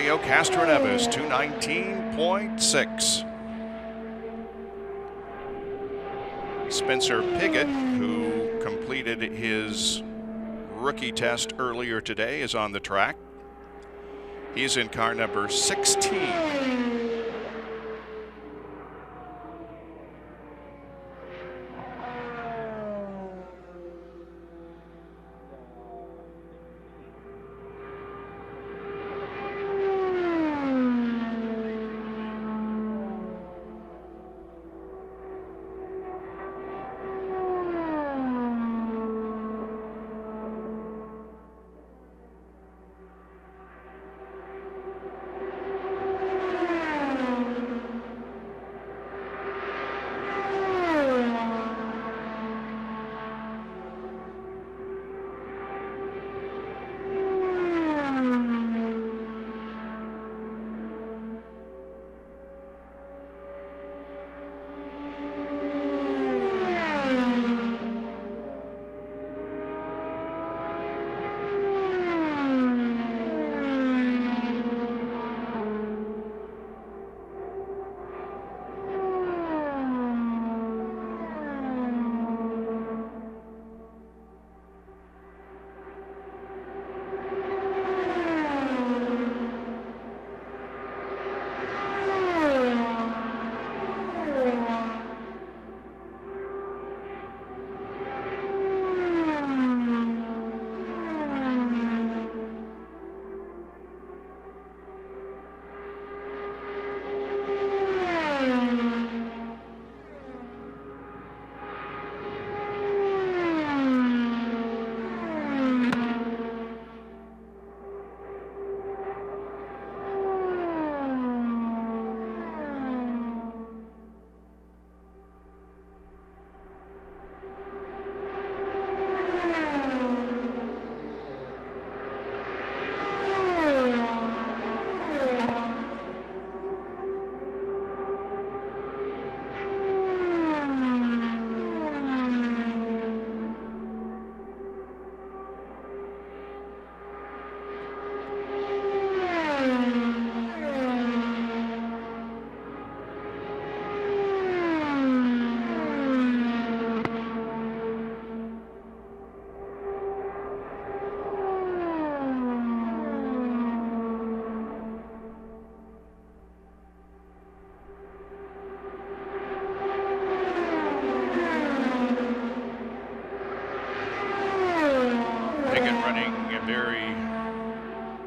Mario Castroneves, 219.6. Spencer Piggott, who completed his rookie test earlier today, is on the track. He's in car number 16.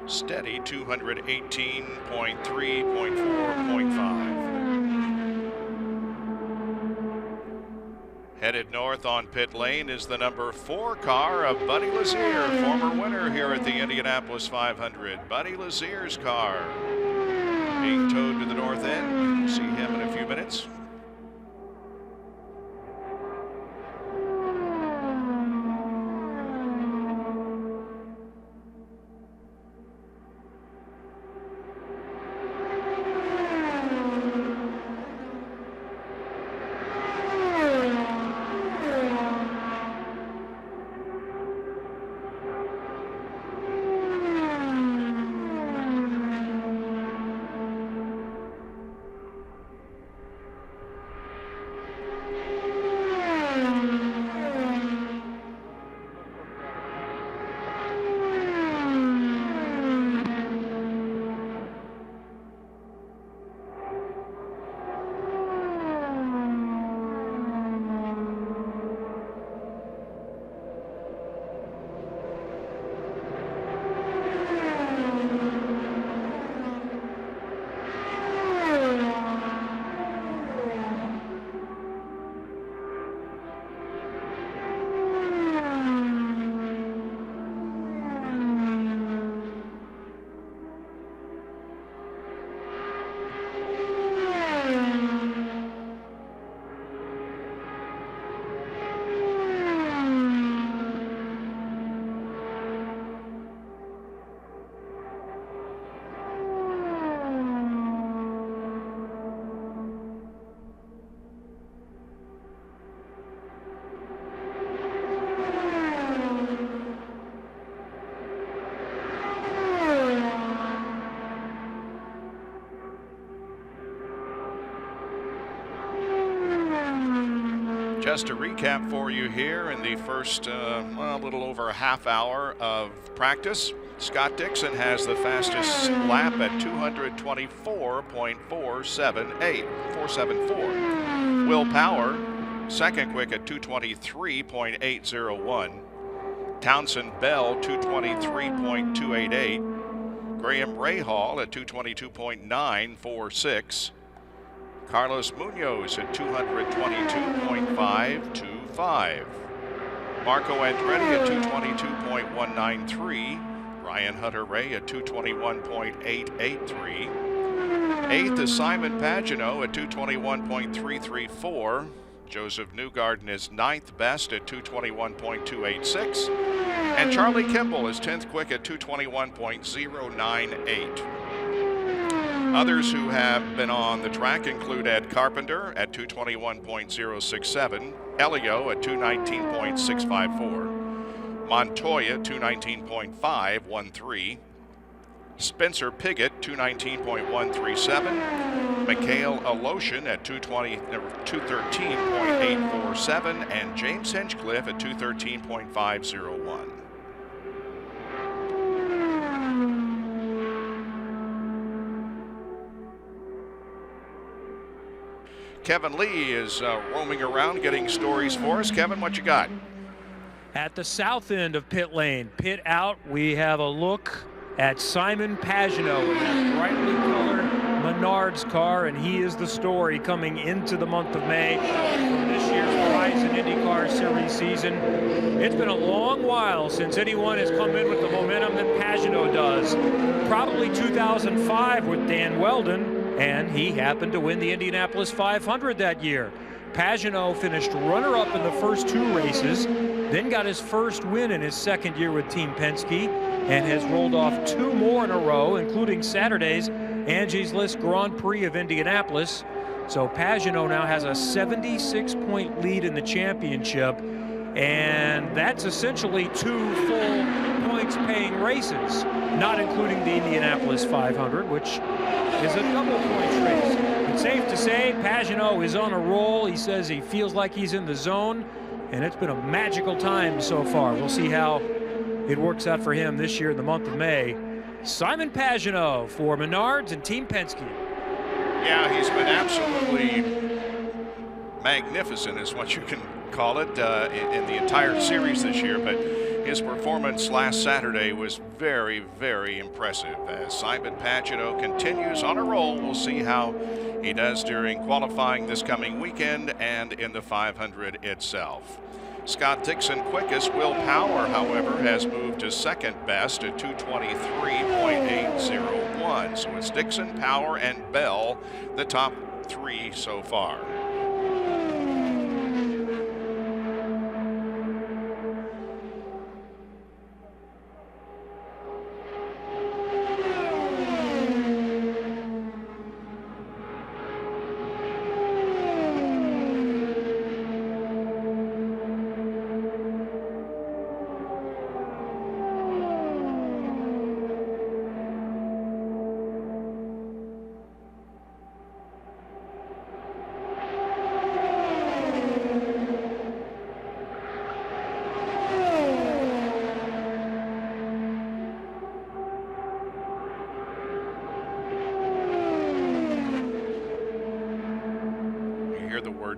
Steady 218.3.4.5. Headed north on pit lane is the number 4 car of Buddy Lazier, former winner here at the Indianapolis 500. Buddy Lazier's car being towed to the north end. We'll see him in a few minutes. Just a recap for you here in the first, a little over a half hour of practice. Scott Dixon has the fastest lap at 224.474. Will Power, second quick at 223.801. Townsend Bell, 223.288. Graham Rahal at 222.946. Carlos Munoz at 222.525. Marco Andretti at 222.193. Ryan Hunter-Ray at 221.883. Eighth is Simon Pagenaud at 221.334. Joseph Newgarden is ninth best at 221.286. And Charlie Kimball is 10th quick at 221.098. Others who have been on the track include Ed Carpenter at 221.067, Elio at 219.654, Montoya 219.513, Spencer Piggott 219.137, Mikhail Aloshin at 213.847, and James Hinchcliffe at 213.501. Kevin Lee is roaming around getting stories for us. Kevin, what you got? At the south end of pit lane, pit out, we have a look at Simon Pagenaud in that brightly colored Menards car, and he is the story coming into the month of May from this year's Horizon IndyCar Series season. It's been a long while since anyone has come in with the momentum that Pagenaud does. Probably 2005 with Dan Weldon, and he happened to win the Indianapolis 500 that year. Pagenaud finished runner-up in the first two races, then got his first win in his second year with Team Penske, and has rolled off two more in a row, including Saturday's Angie's List Grand Prix of Indianapolis. So Pagenaud now has a 76-point lead in the championship, and that's essentially two full points-paying races, not including the Indianapolis 500, which is a double points race. It's safe to say Pagenaud is on a roll. He says he feels like he's in the zone, and it's been a magical time so far. We'll see how it works out for him this year in the month of May. Simon Pagenaud for Menards and Team Penske. Yeah, he's been absolutely magnificent is what you can call it in the entire series this year, but his performance last Saturday was very, very impressive. As Simon Pagenaud continues on a roll, we'll see how he does during qualifying this coming weekend and in the 500 itself. Scott Dixon quickest. Will Power, however, has moved to second best at 223.801. So it's Dixon, Power, and Bell, the top three so far.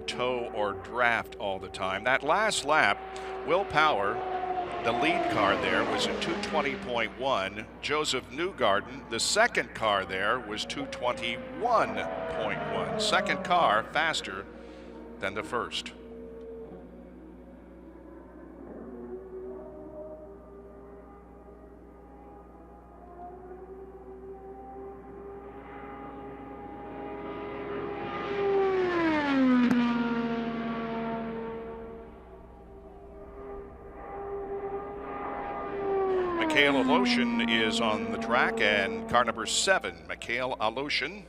Tow or draft all the time. That last lap, Will Power, the lead car there, was at 220.1. Joseph Newgarden, the second car there, was 221.1. Second car faster than the first. Mikhail Aloshin is on the track, and car number 7, Mikhail Aloshin.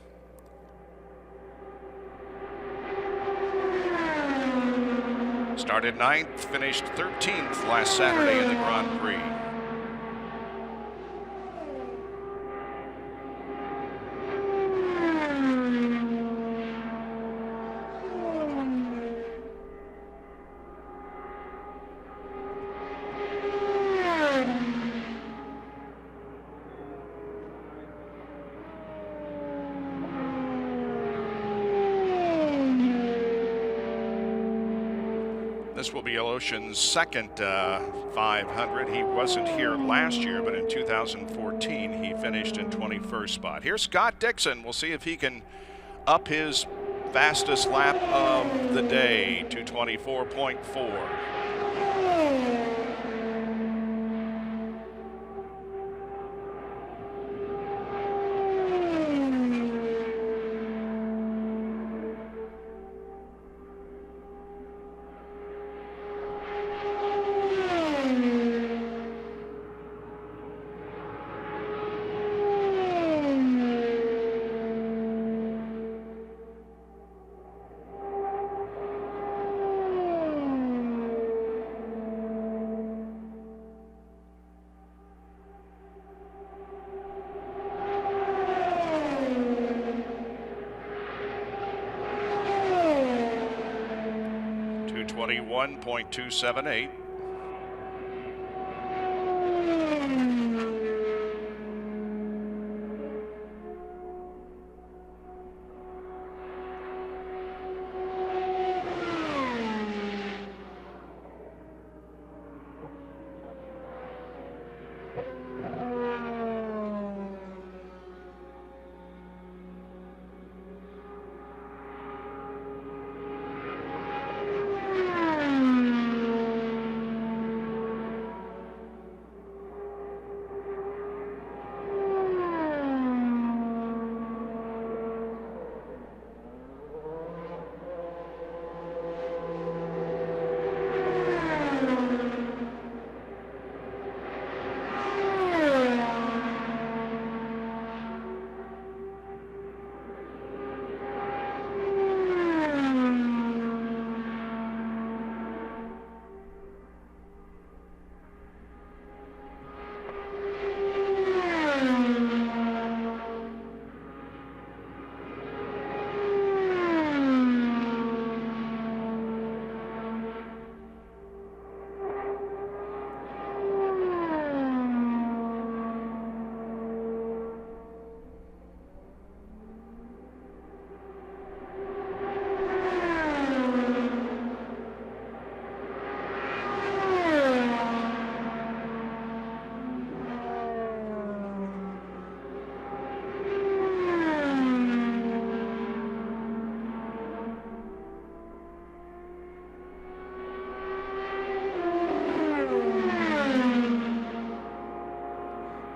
Started 9th, finished 13th last Saturday in the Grand Prix. This will be Aloshin's second 500. He wasn't here last year, but in 2014 he finished in 21st spot. Here's Scott Dixon. We'll see if he can up his fastest lap of the day to 24.4. .278.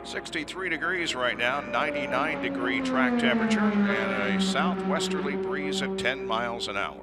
.63 degrees right now, 99-degree track temperature, and a southwesterly breeze at 10 miles an hour.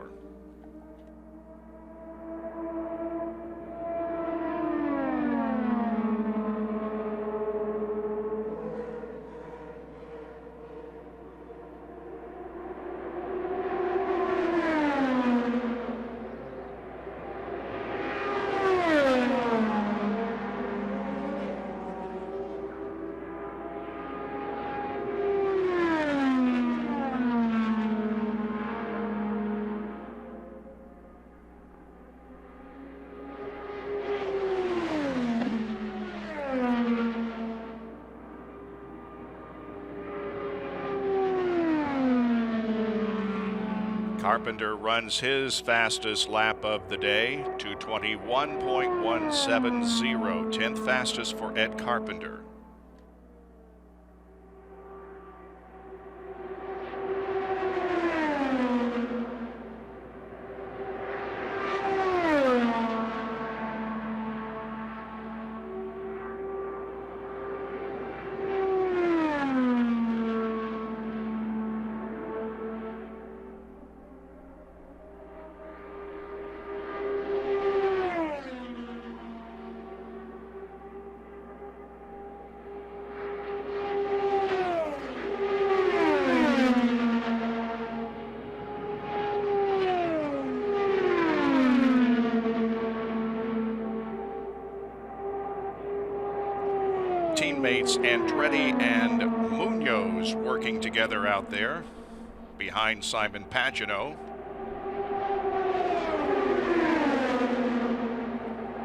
Carpenter runs his fastest lap of the day to 21.170, 10th fastest for Ed Carpenter. Teammates Andretti and Munoz working together out there behind Simon Pagenaud.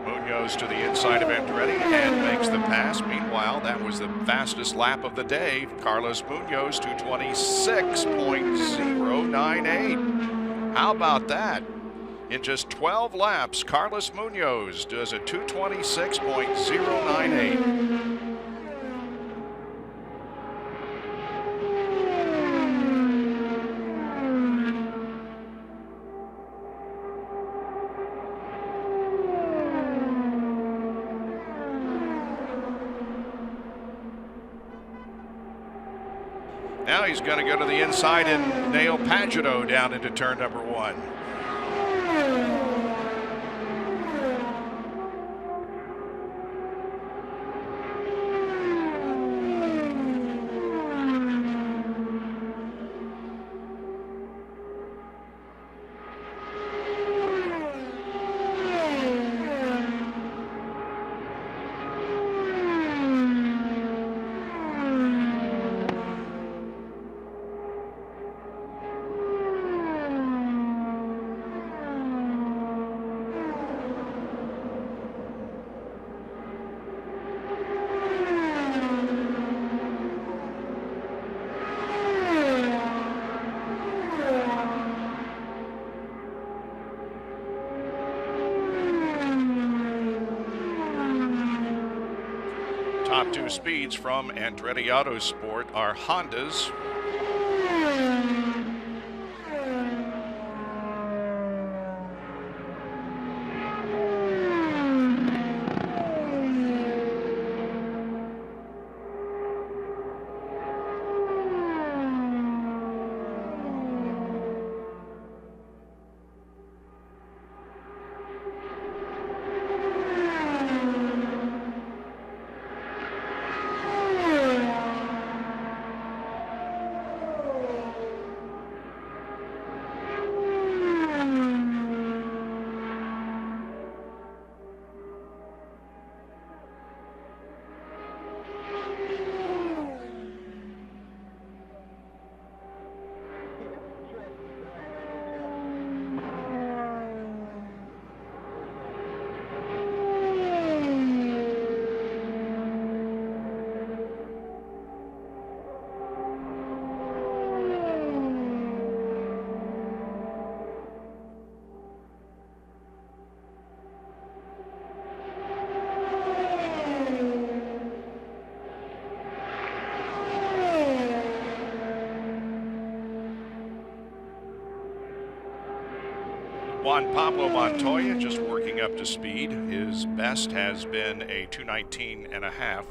Munoz to the inside of Andretti and makes the pass. Meanwhile, that was the fastest lap of the day. Carlos Munoz to 26.098. How about that? In just 12 laps, Carlos Munoz does a 226.098. Now he's going to go to the inside and nail Pagano down into turn number 1. Top 2 speeds from Andretti Autosport are Hondas. Juan Pablo Montoya just working up to speed. His best has been a 2:19.5.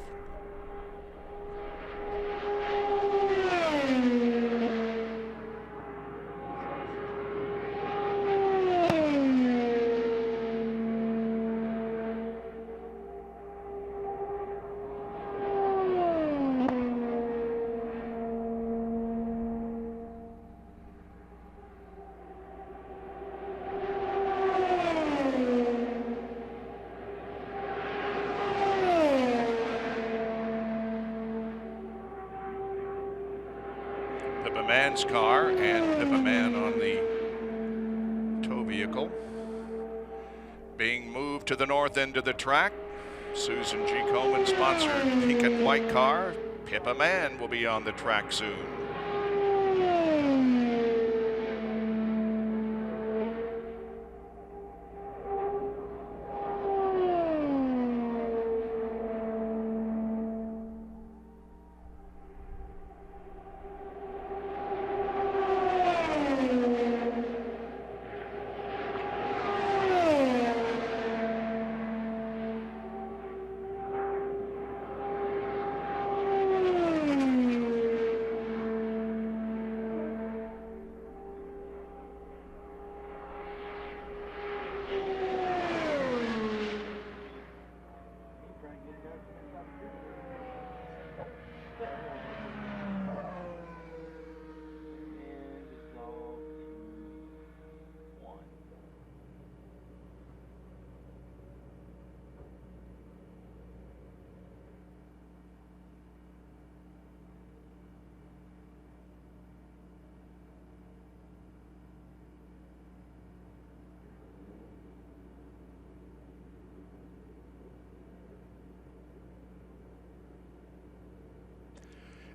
Man's car and Pippa Man on the tow vehicle. Being moved to the north end of the track. Susan G. Komen sponsored pink and white car. Pippa Man will be on the track soon.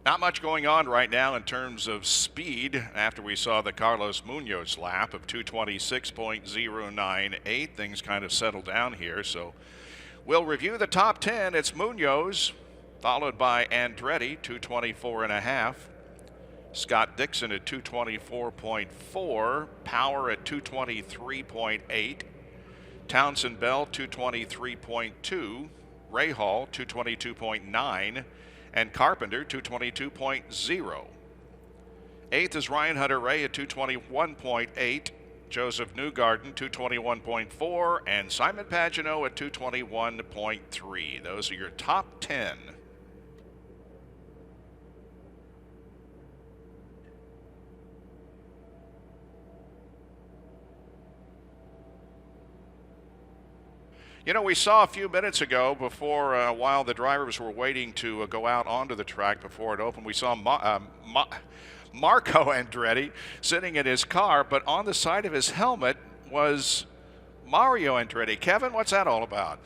Not much going on right now in terms of speed after we saw the Carlos Munoz lap of 226.098. Things kind of settled down here, so we'll review the top 10. It's Munoz, followed by Andretti, 224.5. Scott Dixon at 224.4. Power at 223.8. Townsend Bell, 223.2. Ray Hall, 222.9. And Carpenter, 222.0. Eighth is Ryan Hunter-Ray at 221.8. Joseph Newgarden, 221.4. And Simon Pagenaud at 221.3. Those are your top 10. You know, we saw a few minutes ago before, while the drivers were waiting to go out onto the track before it opened, we saw Marco Andretti sitting in his car, but on the side of his helmet was Mario Andretti. Kevin, what's that all about?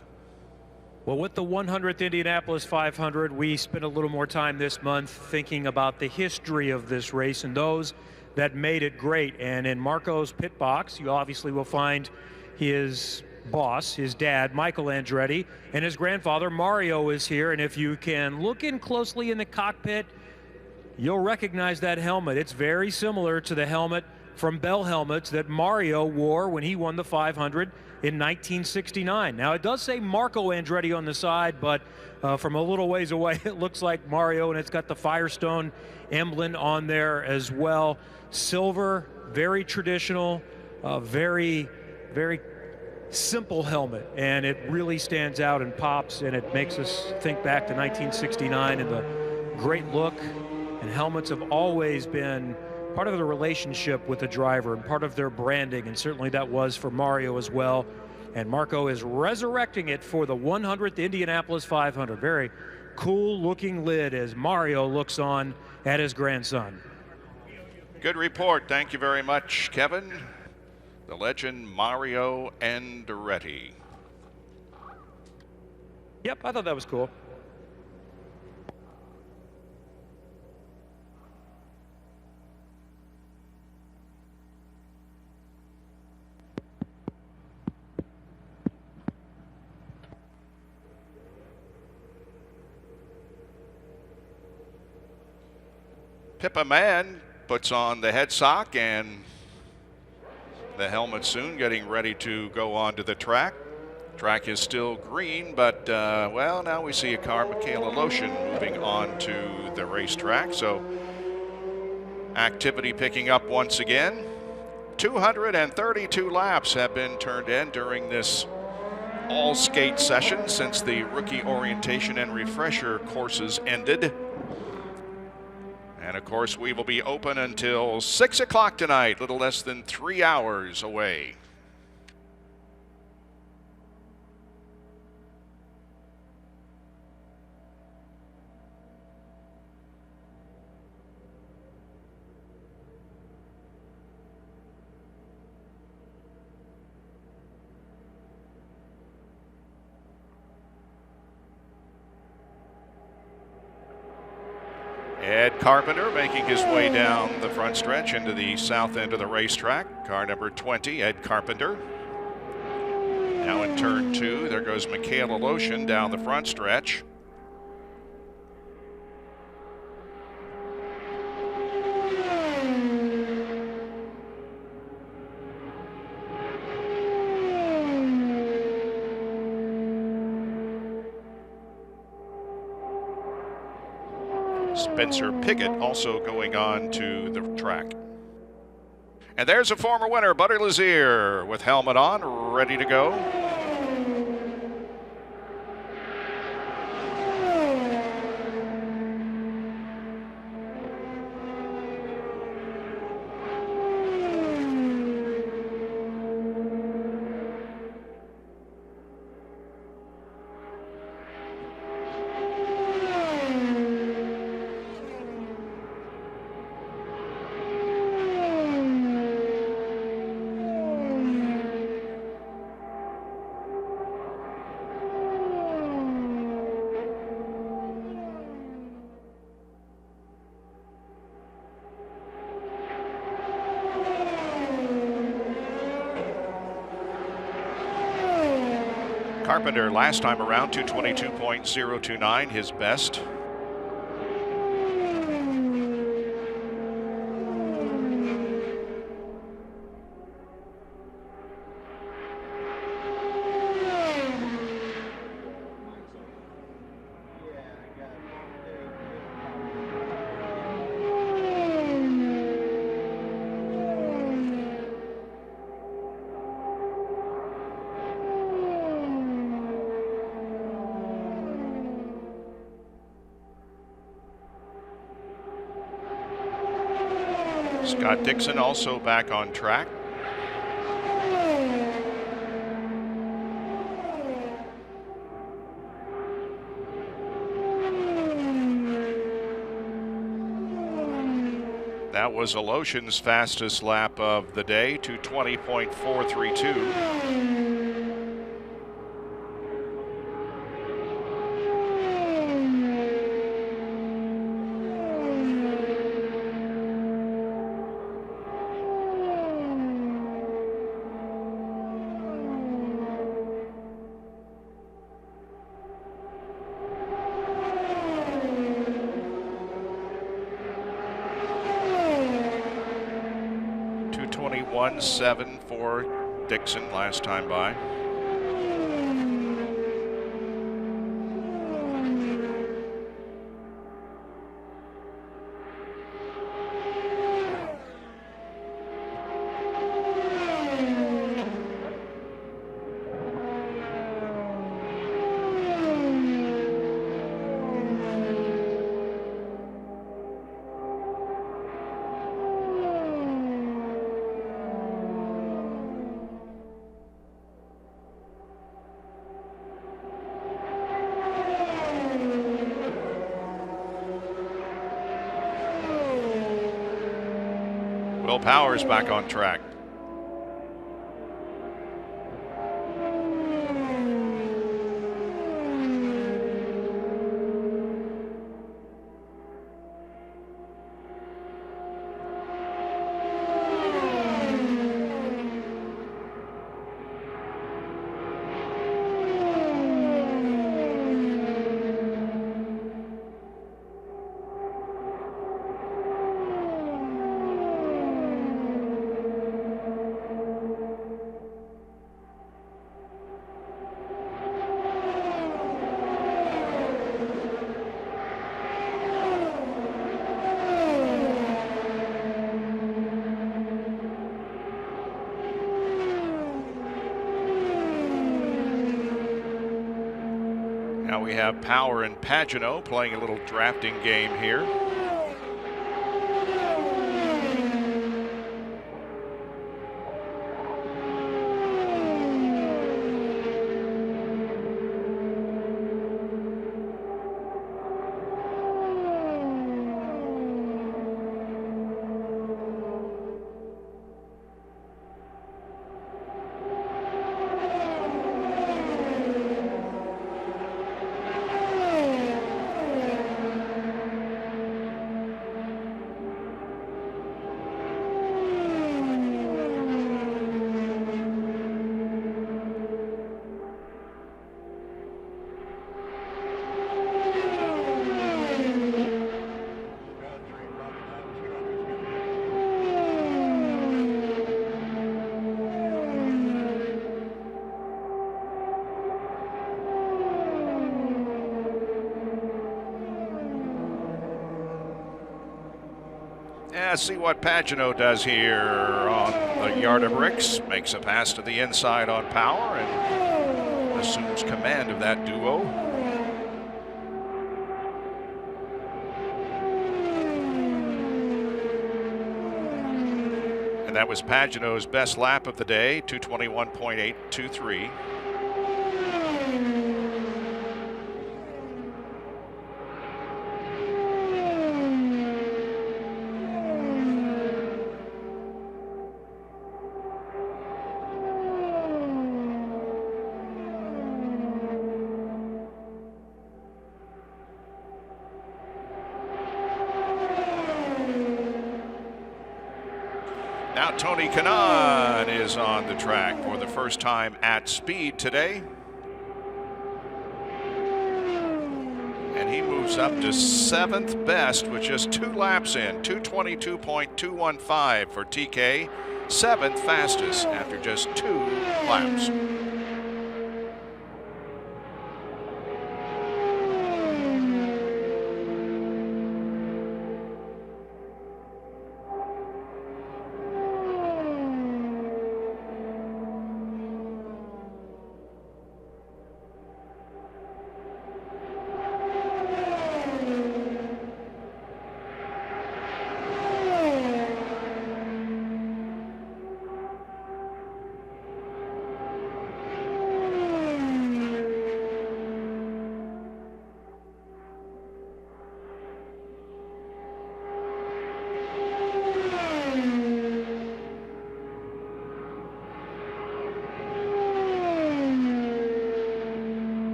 Well, with the 100th Indianapolis 500, we spent a little more time this month thinking about the history of this race and those that made it great. And in Marco's pit box, you obviously will find his boss, his dad, Michael Andretti, and his grandfather, Mario, is here. And if you can look in closely in the cockpit, you'll recognize that helmet. It's very similar to the helmet from Bell Helmets that Mario wore when he won the 500 in 1969. Now, it does say Marco Andretti on the side, but from a little ways away, it looks like Mario, and it's got the Firestone emblem on there as well. Silver, very traditional, very, very simple helmet, and it really stands out and pops, and it makes us think back to 1969 and the great look. And helmets have always been part of the relationship with the driver and part of their branding, and certainly that was for Mario as well. And Marco is resurrecting it for the 100th Indianapolis 500. Very cool looking lid as Mario looks on at his grandson. Good report. Thank you very much, Kevin. The legend Mario Andretti. Yep, I thought that was cool. Pippa Mann puts on the head sock and the helmet soon, getting ready to go onto the track. Track is still green, but, well, now we see a car, Michaela Lotion, moving on to the racetrack. So activity picking up once again. 232 laps have been turned in during this all-skate session since the rookie orientation and refresher courses ended. And of course, we will be open until 6 o'clock tonight, little less than 3 hours away. Ed Carpenter making his way down the front stretch into the south end of the racetrack. Car number 20, Ed Carpenter. Now in turn 2, there goes Michaela Lotion down the front stretch. Spencer Piggott also going on to the track. And there's a former winner, Buddy Lazier, with helmet on, ready to go. Carpenter last time around, 222.029, his best. Scott Dixon also back on track. That was Alotian's fastest lap of the day, 220.432. .7 for Dixon last time by. Will Powers back on track. Now we have Power and Pagano playing a little drafting game here. See what Pagano does here on the yard of bricks. Makes a pass to the inside on Power and assumes command of that duo. And that was Pagano's best lap of the day, 221.823. Now Tony Kanaan is on the track for the first time at speed today. And he moves up to 7th best with just 2 laps in. 222.215 for TK. 7th fastest after just 2 laps.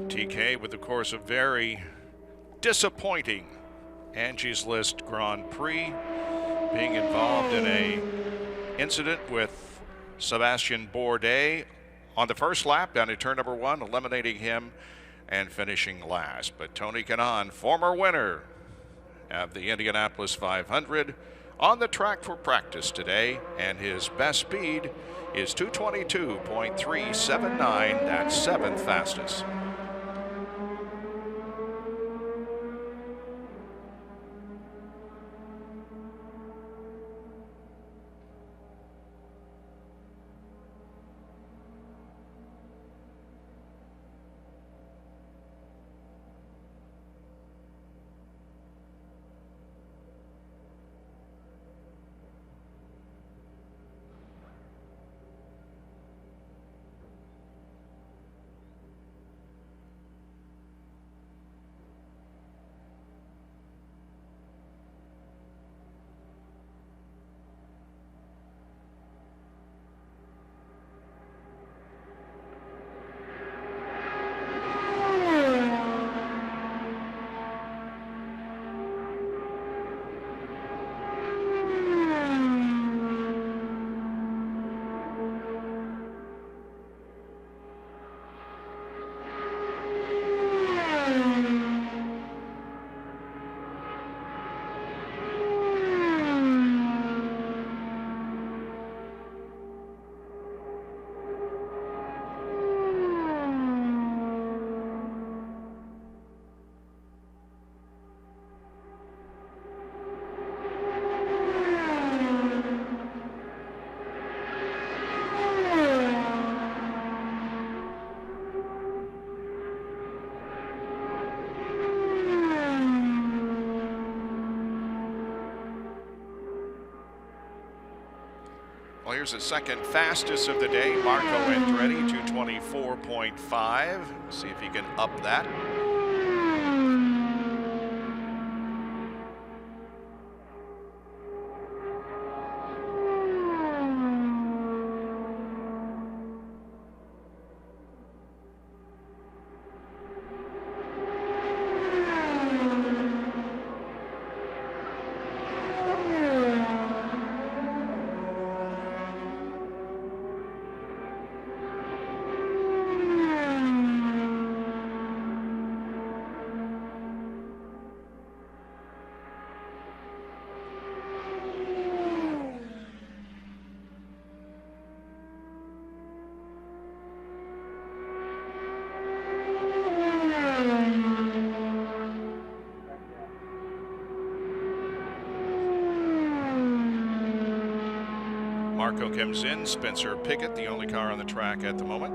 TK with, of course, a very disappointing Angie's List Grand Prix, being involved in a incident with Sebastian Bourdais on the first lap down to turn number 1, eliminating him and finishing last. But Tony Kanaan, former winner of the Indianapolis 500, on the track for practice today, and his best speed is 222.379. That's 7th fastest. Well, here's the second fastest of the day, Marco Andretti, 224.5. See if he can up that. Marco comes in, Spencer Pigot, the only car on the track at the moment.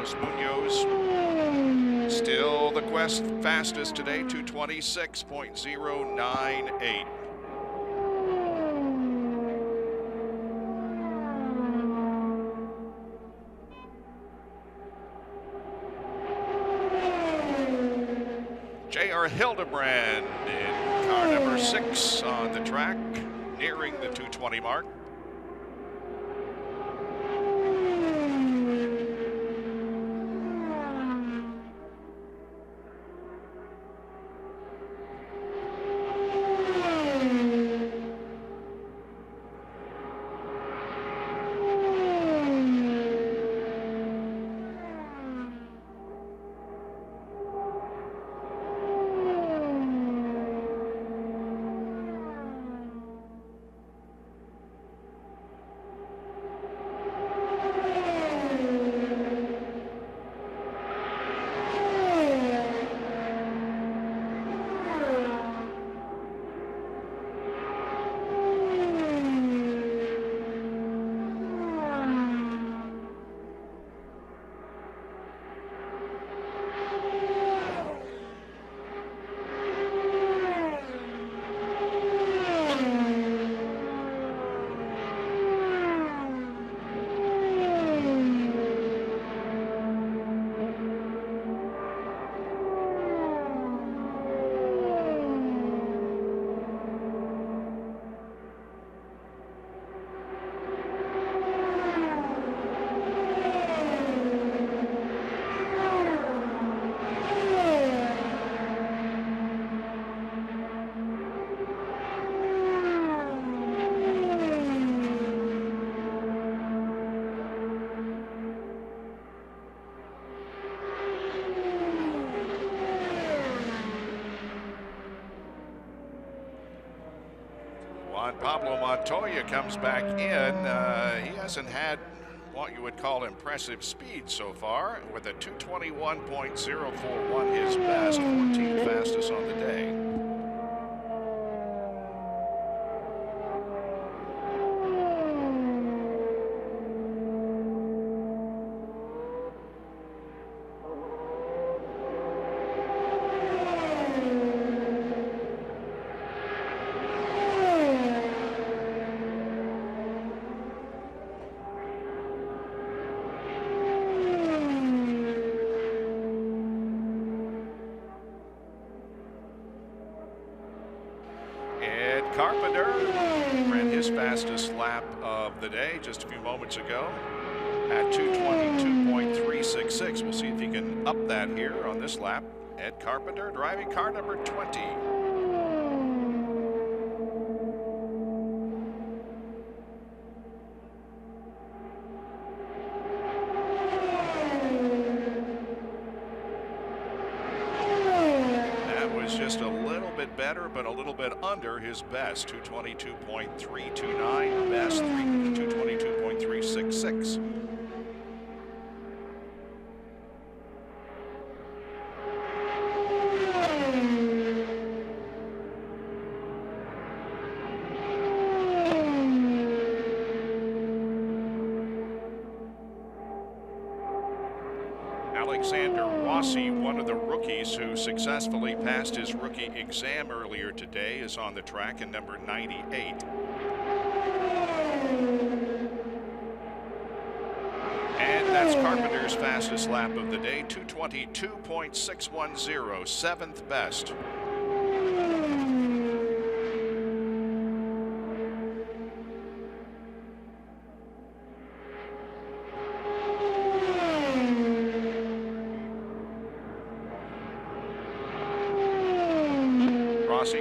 Carlos Munoz, still the Quest fastest today, 226.098. J.R. Hildebrand in car number 6 on the track, nearing the 220 mark. Juan Pablo Montoya comes back in. He hasn't had what you would call impressive speed so far, with a 221.041 his best, 14th fastest on the day. Carpenter ran his fastest lap of the day just a few moments ago at 222.366. We'll see if he can up that here on this lap. Ed Carpenter driving car number 20. Just a little bit better, but a little bit under his best, 222.329, best 222.366. Alexander Rossi, one of the rookies who successfully passed his rookie exam earlier today, is on the track in number 98. And that's Carpenter's fastest lap of the day, 222.610, 7th best.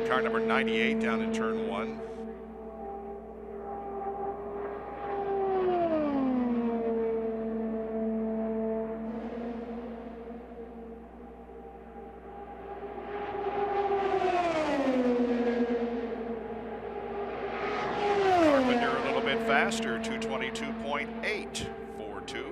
Car number 98 down in turn 1. Carpenter a little bit faster, 222.842.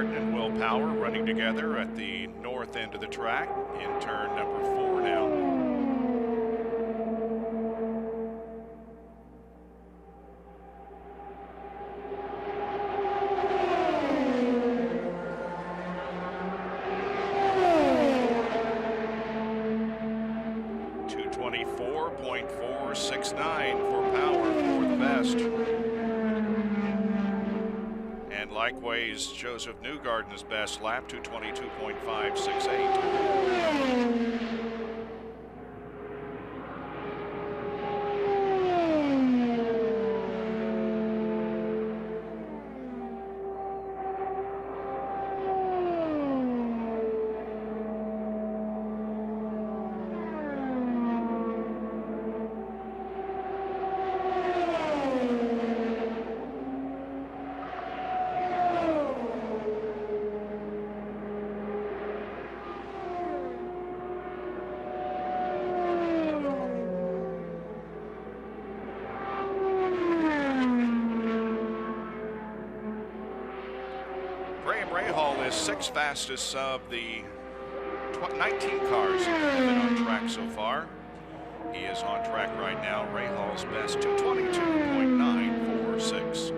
Newgarden and Will Power running together at the north end of the track in turn number 4 now. .469 for Power for the best. And likewise, Joseph Newgarden's best lap, 222.568. Sixth fastest of the 19 cars that have been on track so far. He is on track right now. Rahall's best 222.946.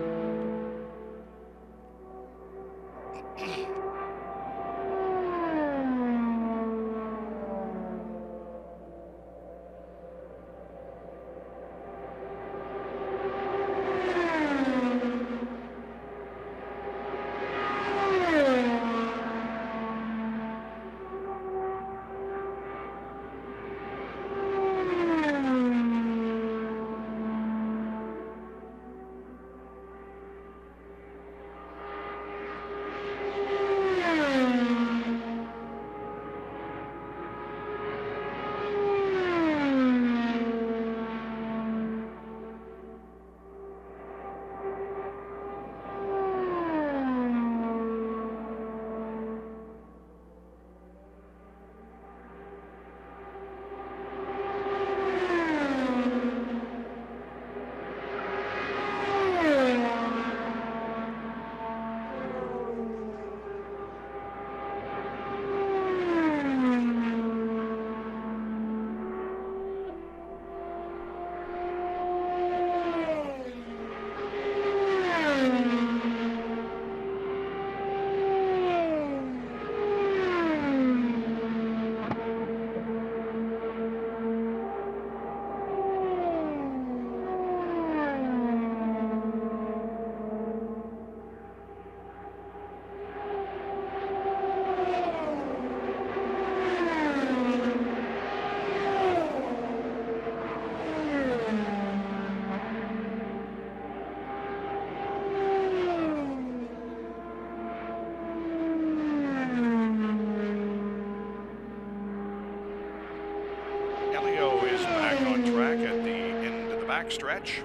Stretch.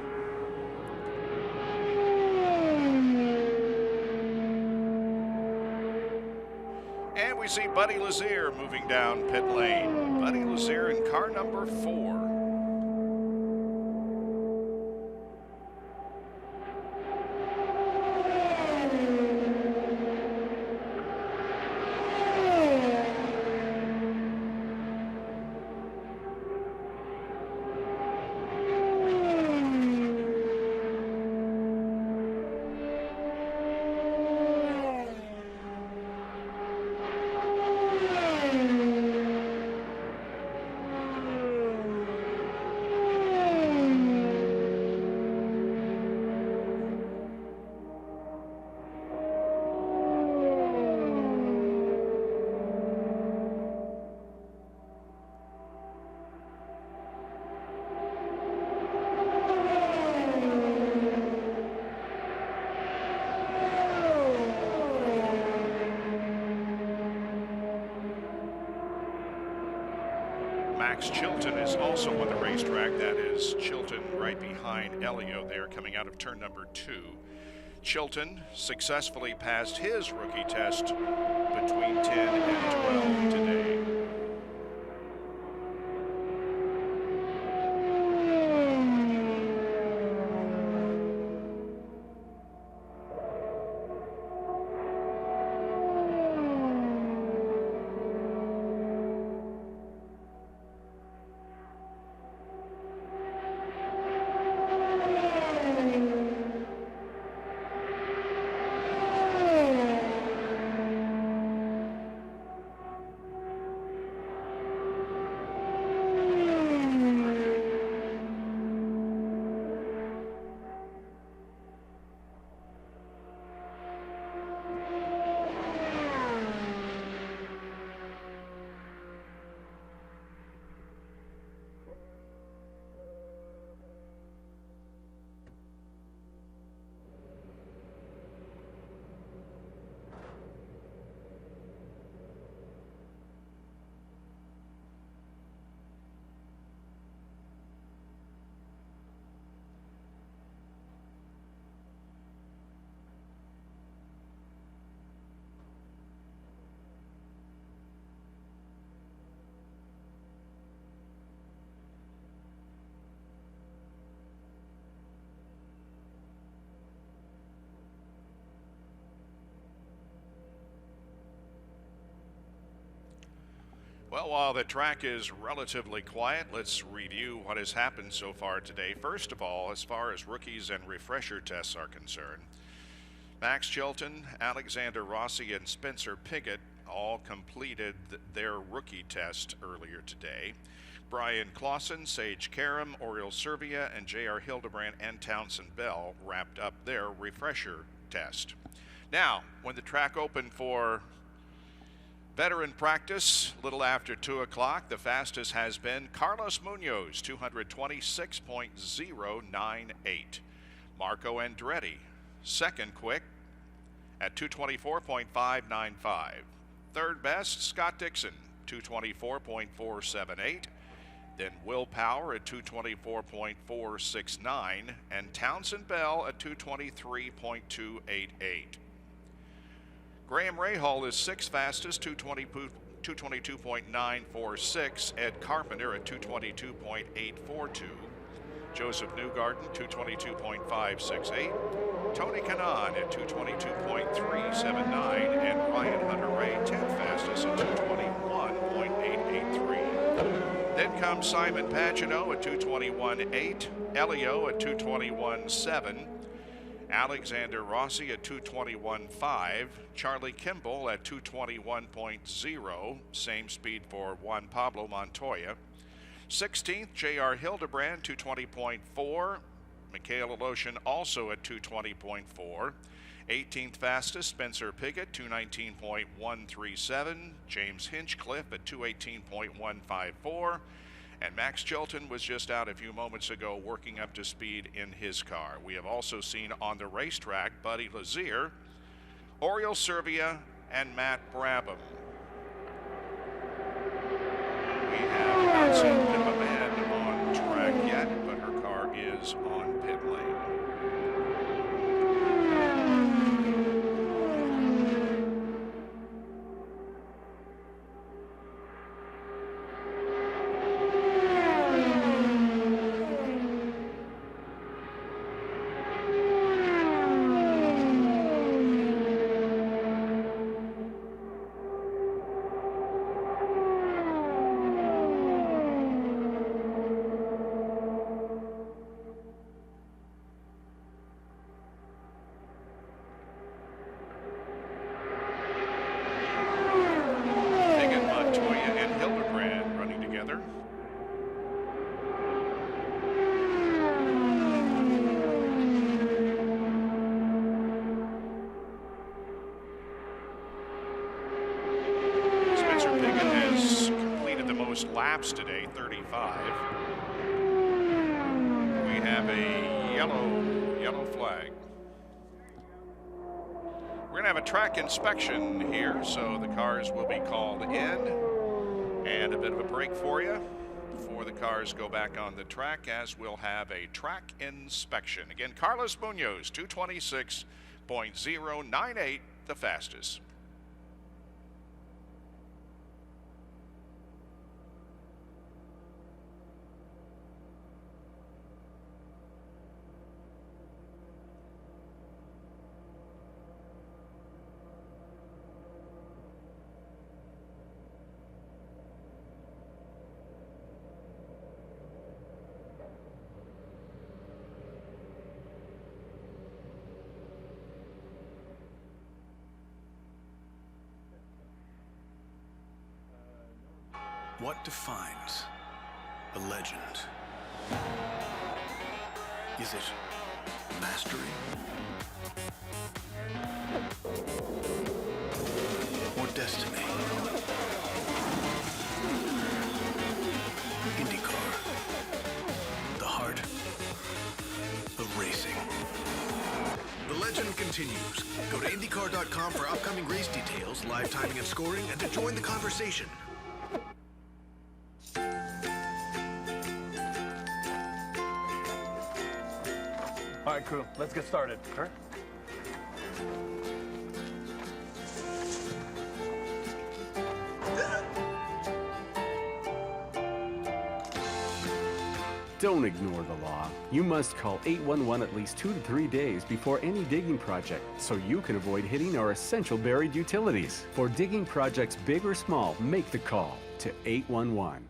And we see Buddy Lazier moving down pit lane. Buddy Lazier in car number 4. Max Chilton is also on the racetrack. That is Chilton right behind Elio there coming out of turn number 2. Chilton successfully passed his rookie test between 10 and 12 today. Well, while the track is relatively quiet, let's review what has happened so far today. First of all, as far as rookies and refresher tests are concerned, Max Chilton, Alexander Rossi, and Spencer Pigot all completed their rookie test earlier today. Brian Clausen, Sage Karam, Oriol Servia, and J.R. Hildebrand and Townsend Bell wrapped up their refresher test. Now, when the track opened for veteran practice, a little after 2 o'clock, the fastest has been Carlos Munoz, 226.098. Marco Andretti, second quick at 224.595. Third best, Scott Dixon, 224.478. Then Will Power at 224.469. And Townsend Bell at 223.288. Graham Rahal is sixth fastest, 222.946. Ed Carpenter at 222.842. Joseph Newgarden, 222.568. Tony Kanaan at 222.379. And Ryan Hunter-Ray, 10th fastest at 221.883. Then comes Simon Pagino at 221.8. Elio at 221.7. Alexander Rossi at 221.5, Charlie Kimball at 221.0, same speed for Juan Pablo Montoya. 16th, J.R. Hildebrand, 220.4, Mikhail Aloshin also at 220.4. 18th fastest, Spencer Pigot, 219.137, James Hinchcliffe at 218.154. And Max Chilton was just out a few moments ago working up to speed in his car. We have also seen on the racetrack Buddy Lazier, Oriol Servia, and Matt Brabham. We have not seen Pippa Mann on track yet, but her car is on pit lane. Laps today, 35. We have a yellow flag. We're going to have a track inspection here, so the cars will be called in, and a bit of a break for you before the cars go back on the track, as we'll have a track inspection. Again, Carlos Munoz, 226.098, the fastest. What defines a legend? Is it mastery? Or destiny? IndyCar. The heart of racing. The legend continues. Go to IndyCar.com for upcoming race details, live timing and scoring, and to join the conversation. All right, crew, let's get started. Sure. Don't ignore the law. You must call 811 at least 2 to 3 days before any digging project, so you can avoid hitting our essential buried utilities. For digging projects big or small, make the call. to 811.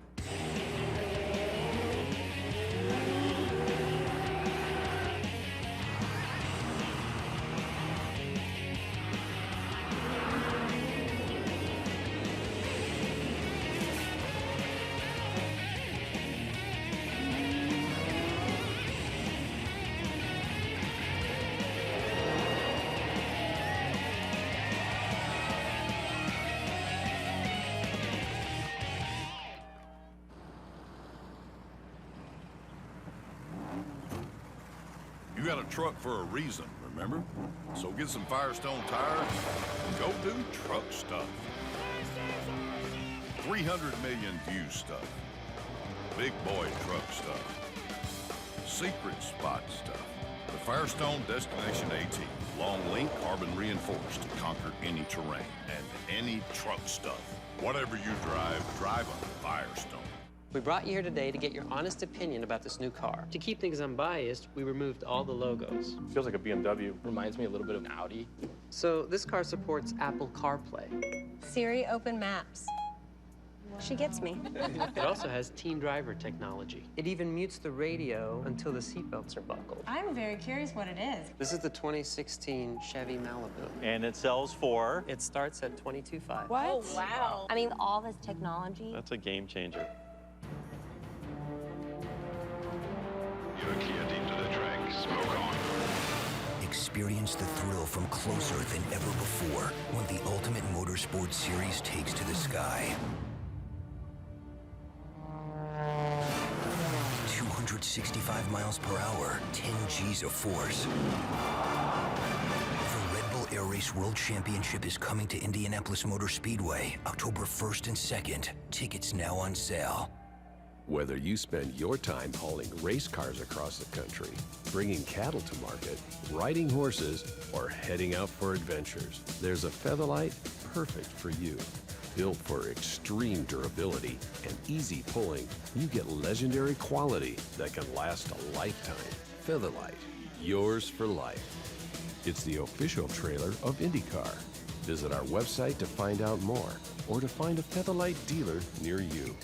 You got a truck for a reason, remember? So get some Firestone tires and go do truck stuff. 300 million view stuff. Big boy truck stuff. Secret spot stuff. The Firestone Destination AT. Long link, carbon reinforced to conquer any terrain and any truck stuff. Whatever you drive, drive a Firestone. We brought you here today to get your honest opinion about this new car. To keep things unbiased, we removed all the logos. Feels like a BMW. Reminds me a little bit of an Audi. So this car supports Apple CarPlay. Siri, open maps. She gets me. It also has Team Driver technology. It even mutes the radio until the seatbelts are buckled. I'm very curious what it is. This is the 2016 Chevy Malibu. And it sells for? It starts at $22,500. What? Oh, wow. I mean, all this technology. That's a game changer. You're clear deep to the track. Smoke on. Experience the thrill from closer than ever before when the Ultimate Motorsports Series takes to the sky. 265 miles per hour, 10 G's of force. The Red Bull Air Race World Championship is coming to Indianapolis Motor Speedway, October 1st and 2nd. Tickets now on sale. Whether you spend your time hauling race cars across the country, bringing cattle to market, riding horses, or heading out for adventures, there's a Featherlight perfect for you. Built for extreme durability and easy pulling, you get legendary quality that can last a lifetime. Featherlight, yours for life. It's the official trailer of IndyCar. Visit our website to find out more or to find a Featherlight dealer near you.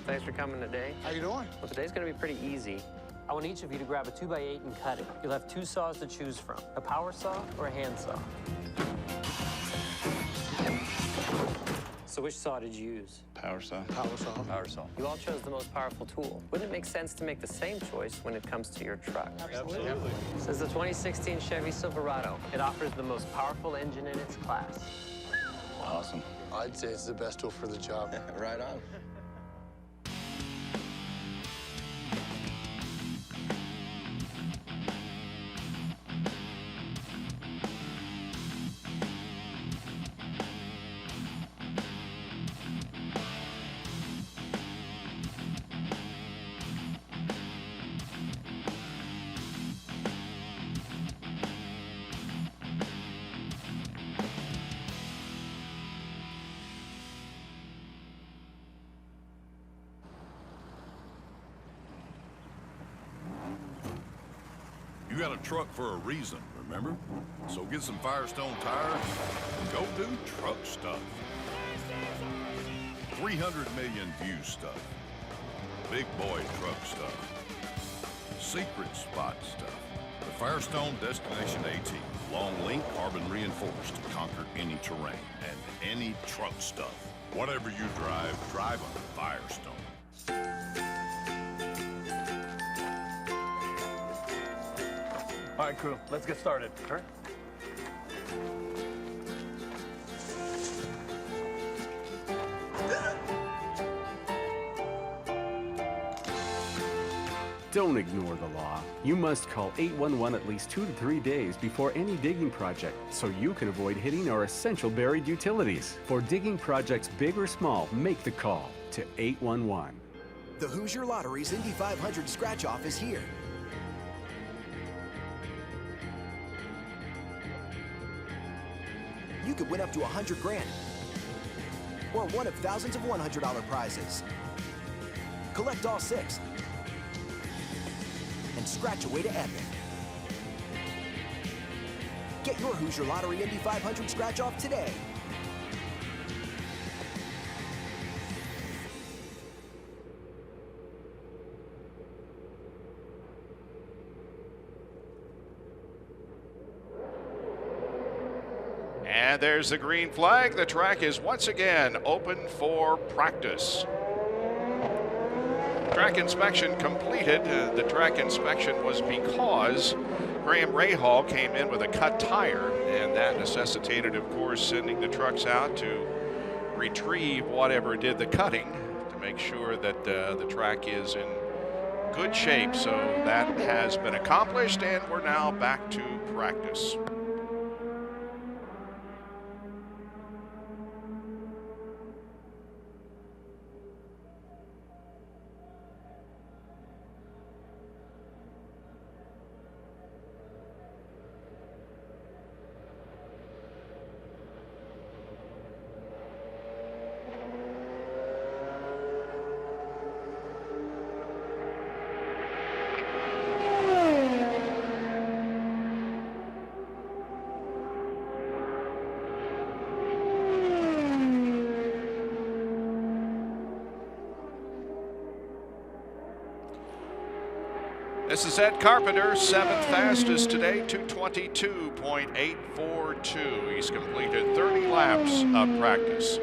Thanks for coming today. How you doing? Well, today's gonna be pretty easy. I want each of you to grab a 2x8 and cut it. You'll have 2 saws to choose from, a power saw or a hand saw. So which saw did you use? Power saw. Power saw. Power saw. You all chose the most powerful tool. Wouldn't it make sense to make the same choice when it comes to your truck? Absolutely. This is the 2016 Chevy Silverado. It offers the most powerful engine in its class. Awesome. I'd say it's the best tool for the job. Right on. You got a truck for a reason, remember? So get some Firestone tires and go do truck stuff. 300 million view stuff. Big boy truck stuff. Secret spot stuff. The Firestone Destination AT. Long link, carbon reinforced to conquer any terrain and any truck stuff. Whatever you drive, drive on Firestone. All right, crew, let's get started. Sure. Don't ignore the law. You must call 811 at least 2 to 3 days before any digging project so you can avoid hitting our essential buried utilities. For digging projects big or small, make the call to 811. The Hoosier Lottery's Indy 500 scratch-off is here. You could win up to 100 grand, or one of thousands of $100 prizes. Collect all 6, and scratch away to epic. Get your Hoosier Lottery Indy 500 scratch-off today. And there's the green flag. The track is once again open for practice. Track inspection completed. The track inspection was because Graham Rahal came in with a cut tire, and that necessitated, of course, sending the trucks out to retrieve whatever did the cutting to make sure that the track is in good shape. So that has been accomplished, and we're now back to practice. This is Ed Carpenter, 7th fastest today, 2:22.842. He's completed 30 laps of practice.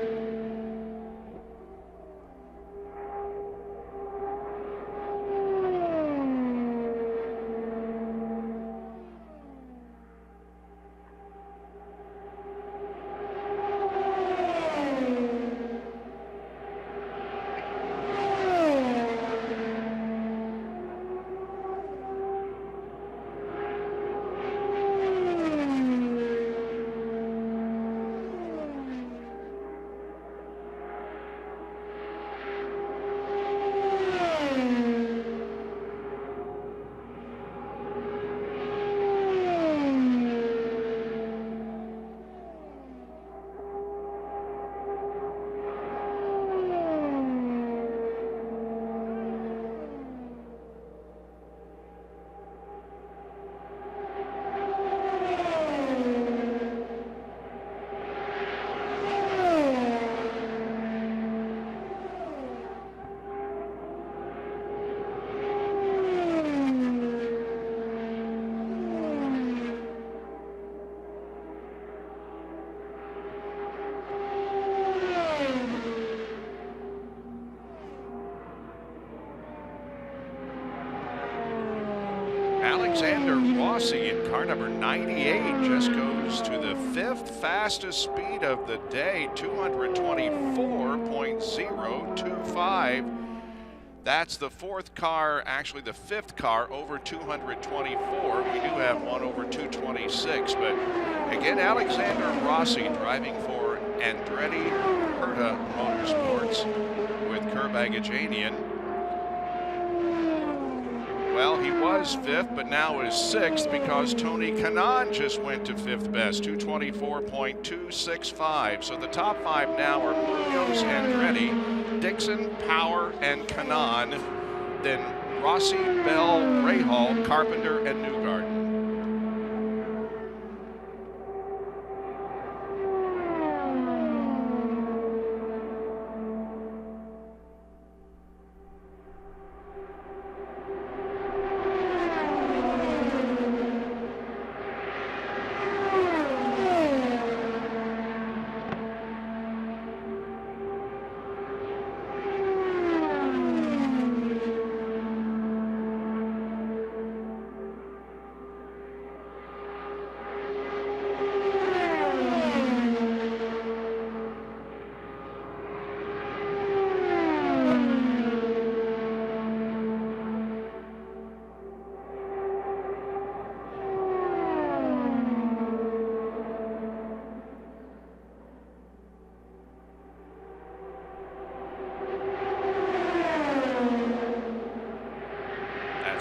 Alexander Rossi in car number 98 just goes to the 5th fastest speed of the day, 224.025. That's the 4th car, actually the 5th car over 224. We do have one over 226, but again, Alexander Rossi driving for Andretti Herta Motorsports with Curb Agajanian. Well, he was 5th, but now is 6th because Tony Kanaan just went to 5th best, 224.265. So the top 5 now are Munoz, Andretti, Dixon, Power, and Kanaan. Then Rossi, Bell, Rahal, Carpenter, and Newgarden.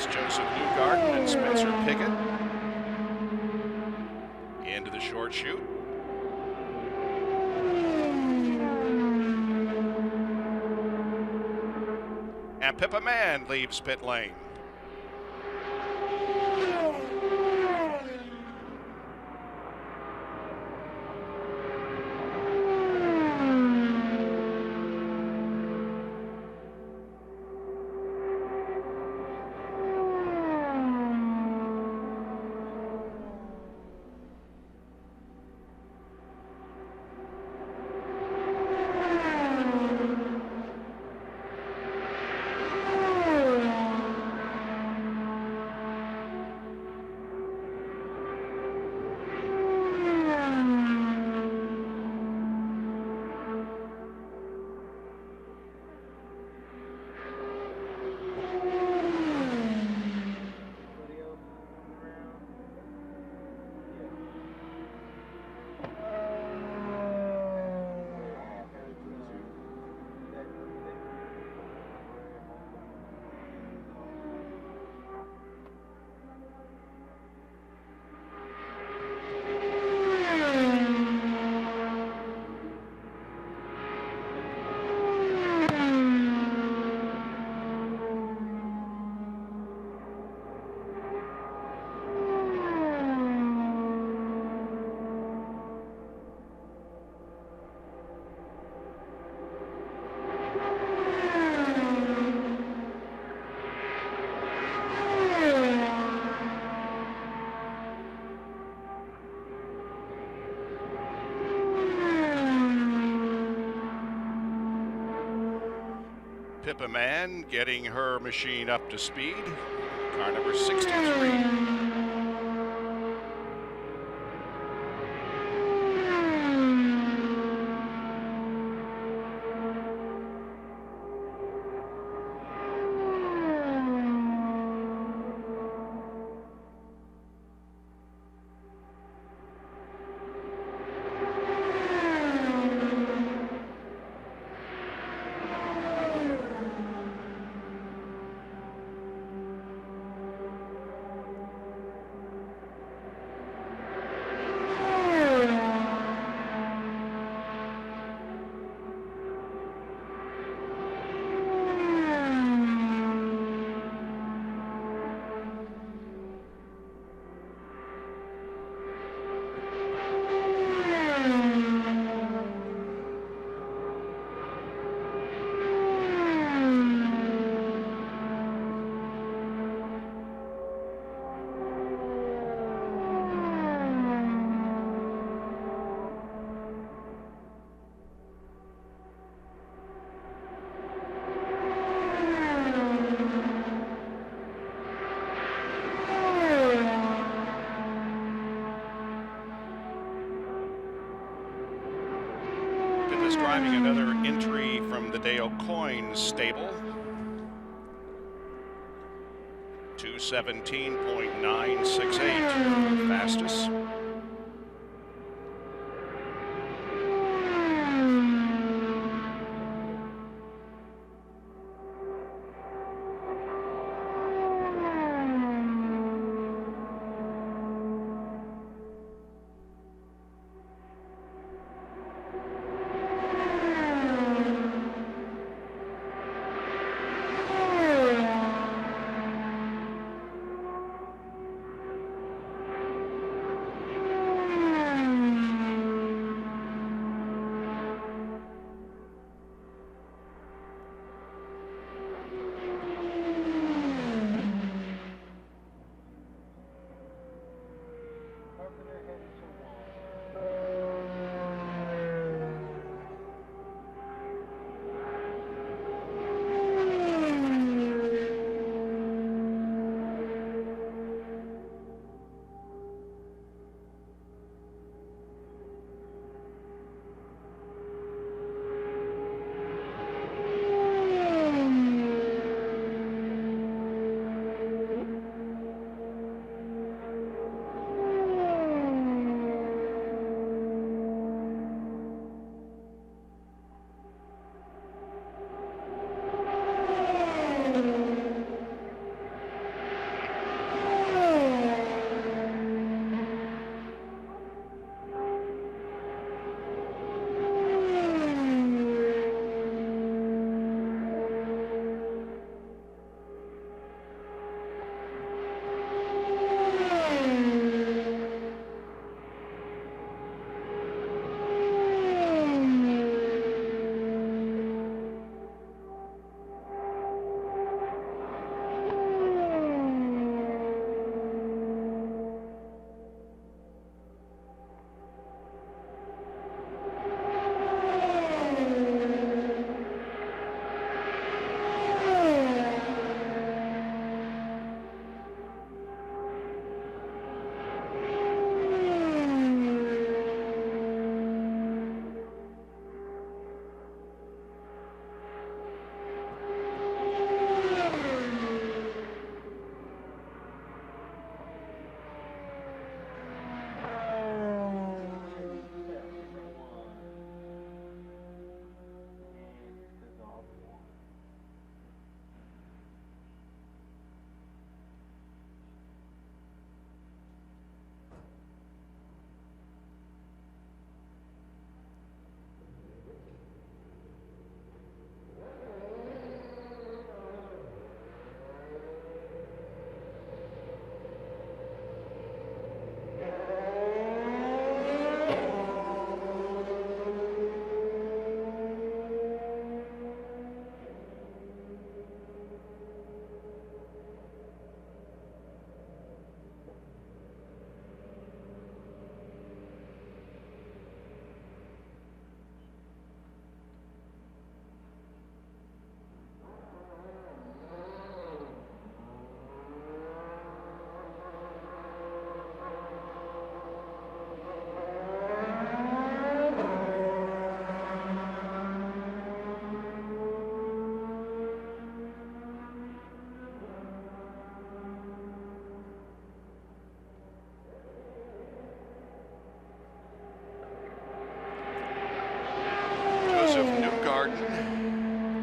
Joseph Newgarden and Spencer Pigot into the short chute. And Pippa Mann leaves pit lane. Pippa Mann getting her machine up to speed. Car number 63. Captain is driving another entry from the Dale Coyne stable. 2:17.968 fastest.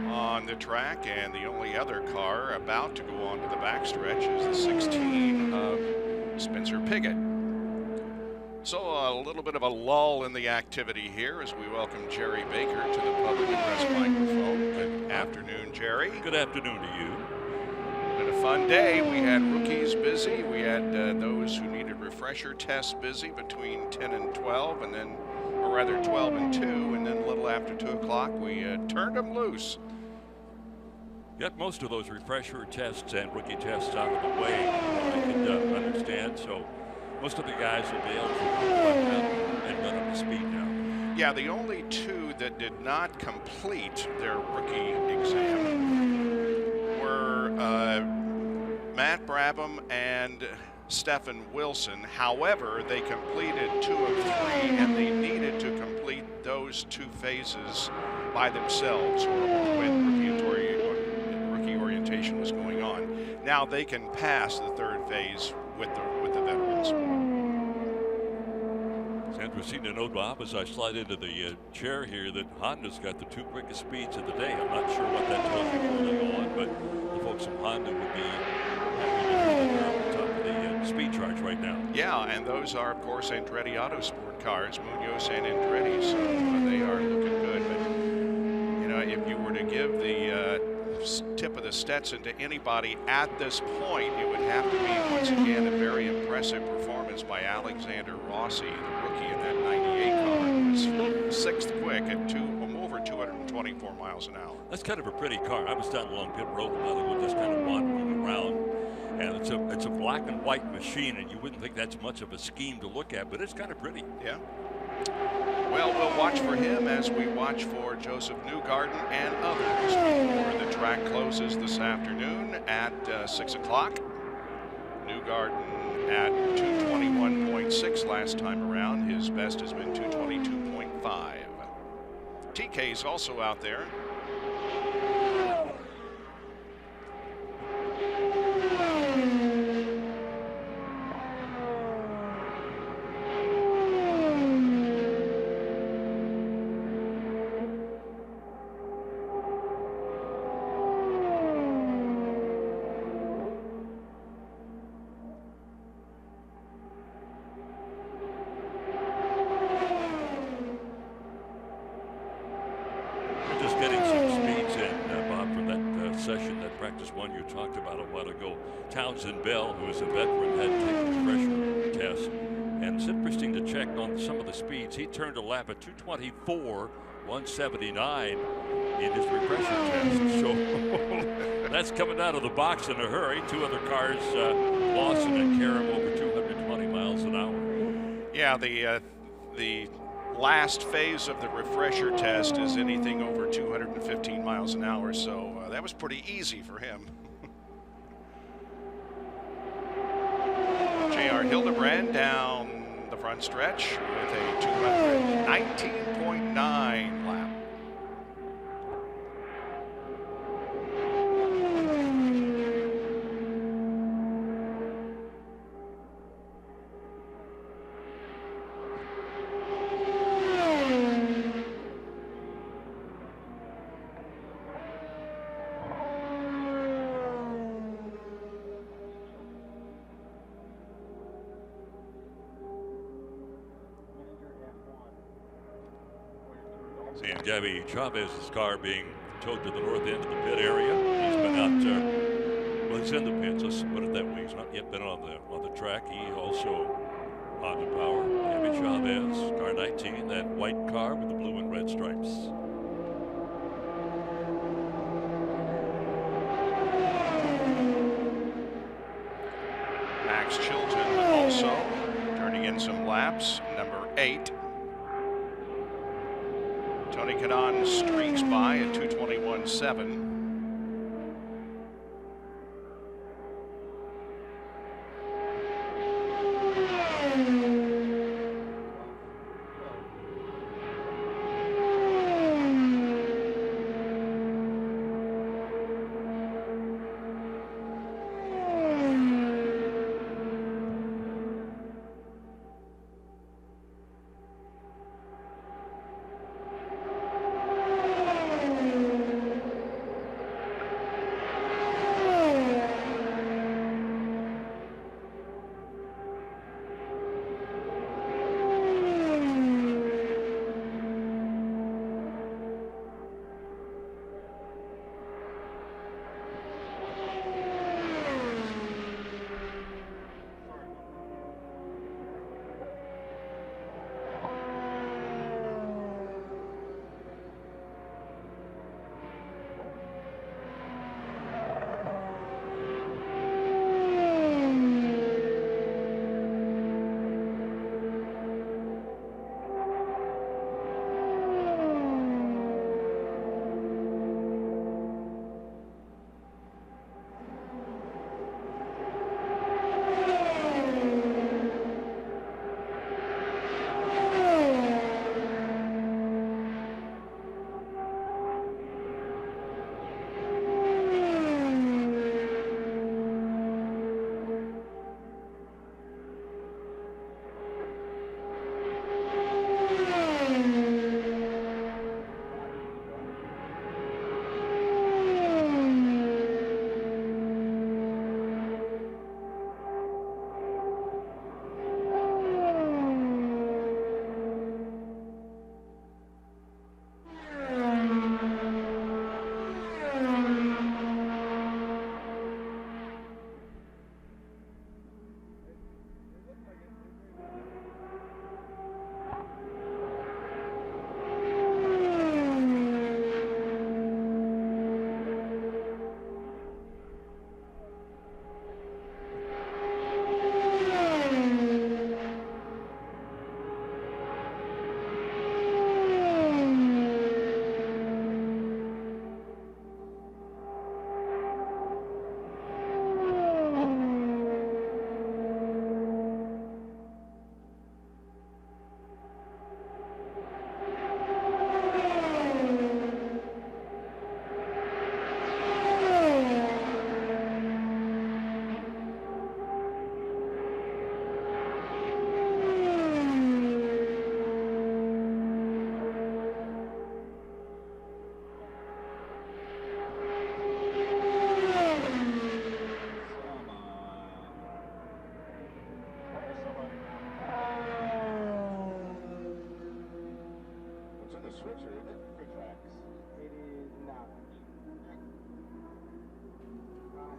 On the track, and the only other car about to go onto the backstretch is the 16 of Spencer Pigot. So a little bit of a lull in the activity here as we welcome Jerry Baker to the public address microphone. Good afternoon, Jerry. Good afternoon to you. Been a fun day. We had rookies busy. We had those who needed refresher tests busy between 10 and 12, and then, or rather 12 and 2, and then a little after 2 o'clock, we turned them loose. Get most of those refresher tests and rookie tests out of the way, I can understand. So most of the guys will be able to and run up to speed now. Yeah, the only two that did not complete their rookie exam were Matt Brabham and Stephen Wilson. However, they completed 2 of 3, and they needed to complete those those two phases by themselves, or when rookie orientation was going on. Now they can pass the third phase with the veterans. Sandra, seeing to note, Bob, as I slide into the chair here, that Honda's got the two quickest speeds of the day. I'm not sure what that tells you early on, but the folks from Honda would be happy to know that they're up the top of the speed charge right now. Yeah, and those are, of course, Andretti Autosport cars, Munoz and Andretti, so they are looking good. But, you know, if you were to give the tip of the Stetson to anybody at this point, it would have to be, once again, a very impressive performance by Alexander Rossi, the rookie in that 98 car, who was 6th quick at over 224 miles an hour. That's kind of a pretty car. I was down along pit road in Hollywood, just kind of wandering around. And it's a black and white machine, and you wouldn't think that's much of a scheme to look at, but it's kind of pretty. Yeah. Well, we'll watch for him as we watch for Joseph Newgarden and others before the track closes this afternoon at 6 o'clock. Newgarden at 221.6 last time around. His best has been 222.5. TK's also out there. One you talked about a while ago. Townsend Bell, who is a veteran, had taken the refresher test, and it's interesting to check on some of the speeds. He turned a lap at 224, 179 in his refresher test. So that's coming out of the box in a hurry. Two other cars, Lawson and Karam, over 220 miles an hour. Yeah, the last phase of the refresher test is anything over 215 miles an hour, so that was pretty easy for him. J.R. Hildebrand down the front stretch with a 219.9 lap. Seeing Gabby Chavez's car being towed to the north end of the pit area. He's been out, well, he's in the pits, let's put it that way. He's not yet been on the track. He also Honda Power. Gabby Chavez, car 19, that white car with the blue and red stripes. Max Chilton also turning in some laps, number 8. Tony Kanaan streaks by at 221.7.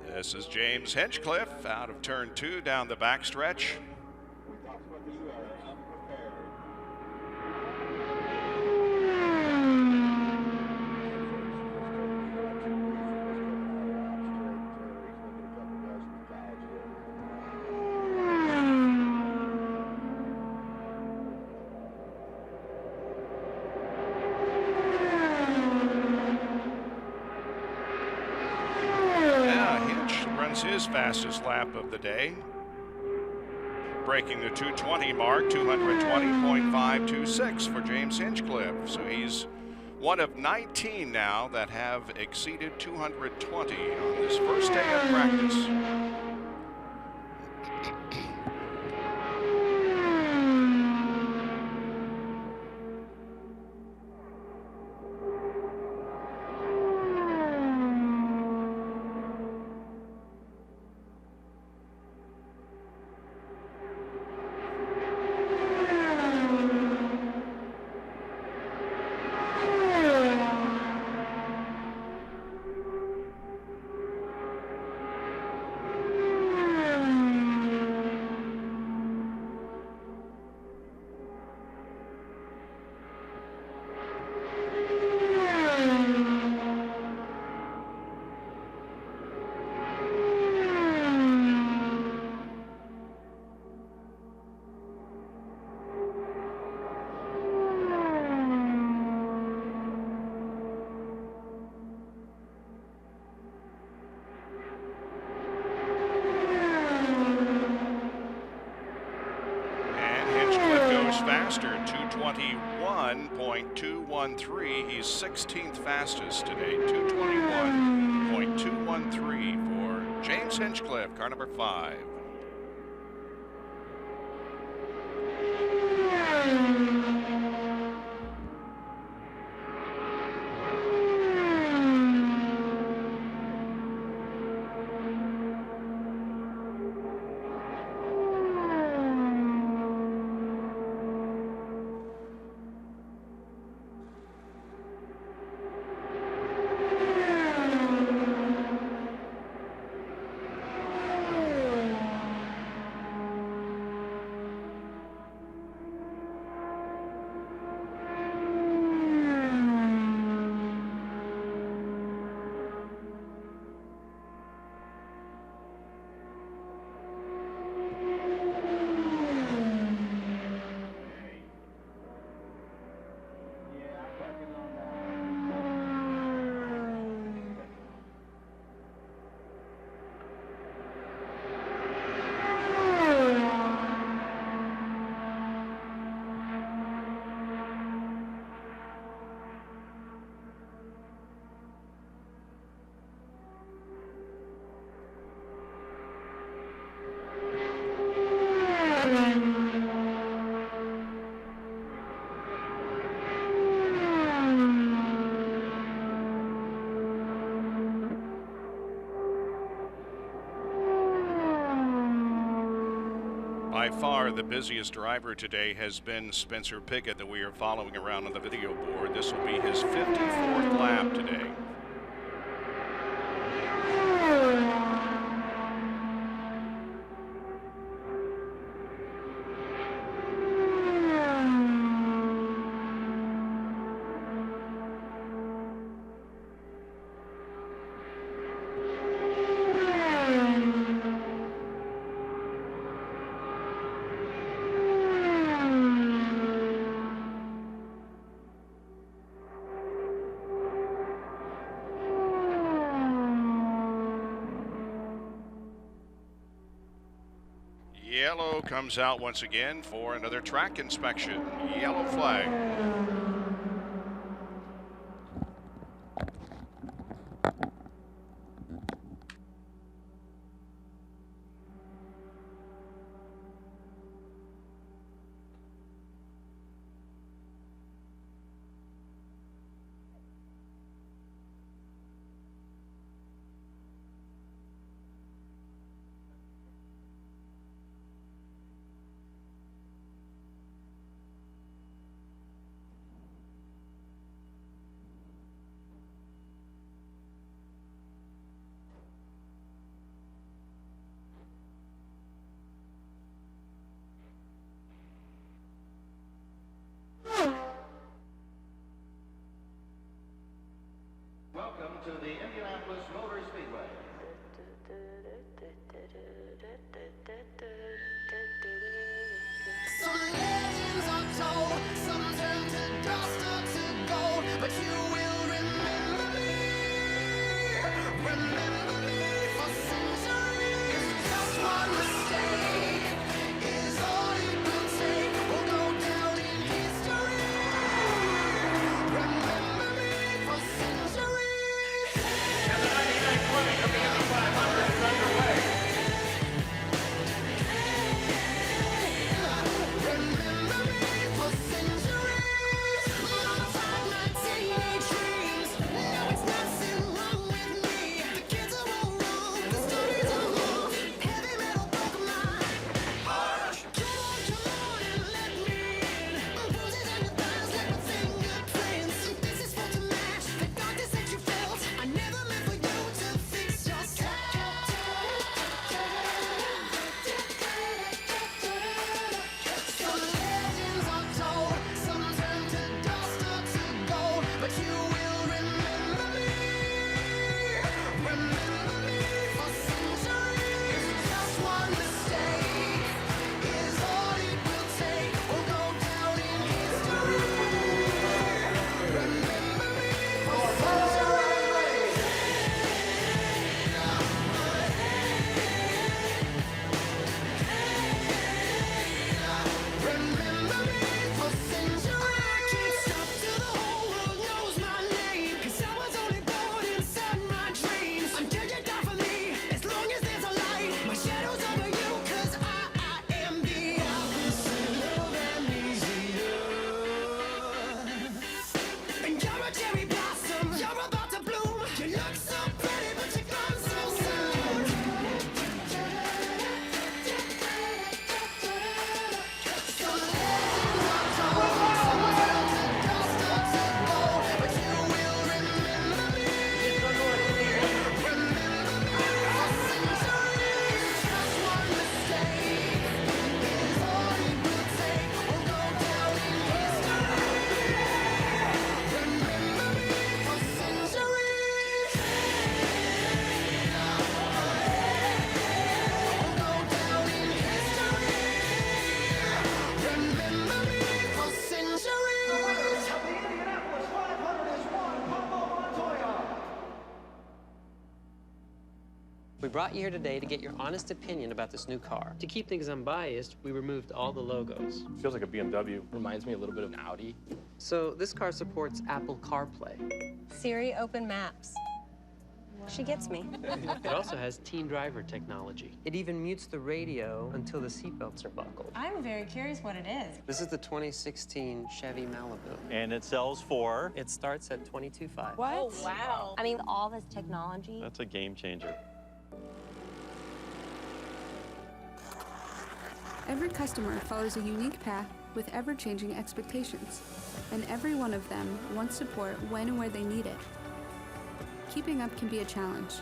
This is James Hinchcliffe out of turn 2 down the backstretch. His fastest lap of the day, breaking the 220 mark, 220.526 for James Hinchcliffe. So he's one of 19 now that have exceeded 220 on this first day of practice. Faster, 221.213. He's 16th fastest today, 221.213 for James Hinchcliffe, car number 5. By far the busiest driver today has been Spencer Pigot that we are following around on the video board. This will be his 54th lap today. Yellow comes out once again for another track inspection. Yellow flag. We brought you here today to get your honest opinion about this new car. To keep things unbiased, we removed all the logos. Feels like a BMW. Reminds me a little bit of an Audi. So this car supports Apple CarPlay. Siri, open maps. She gets me. It also has teen driver technology. It even mutes the radio until the seatbelts are buckled. I'm very curious what it is. This is the 2016 Chevy Malibu. And it sells for? It starts at $22,500. What? Oh, wow. I mean, all this technology. That's a game changer. Every customer follows a unique path with ever-changing expectations, and every one of them wants support when and where they need it. Keeping up can be a challenge.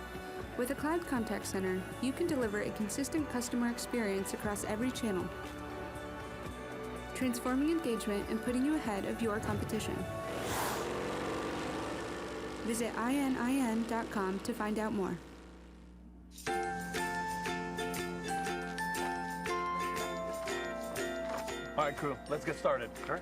With a cloud contact center, you can deliver a consistent customer experience across every channel, transforming engagement and putting you ahead of your competition. Visit ININ.com to find out more. All right, crew, let's get started. Sure.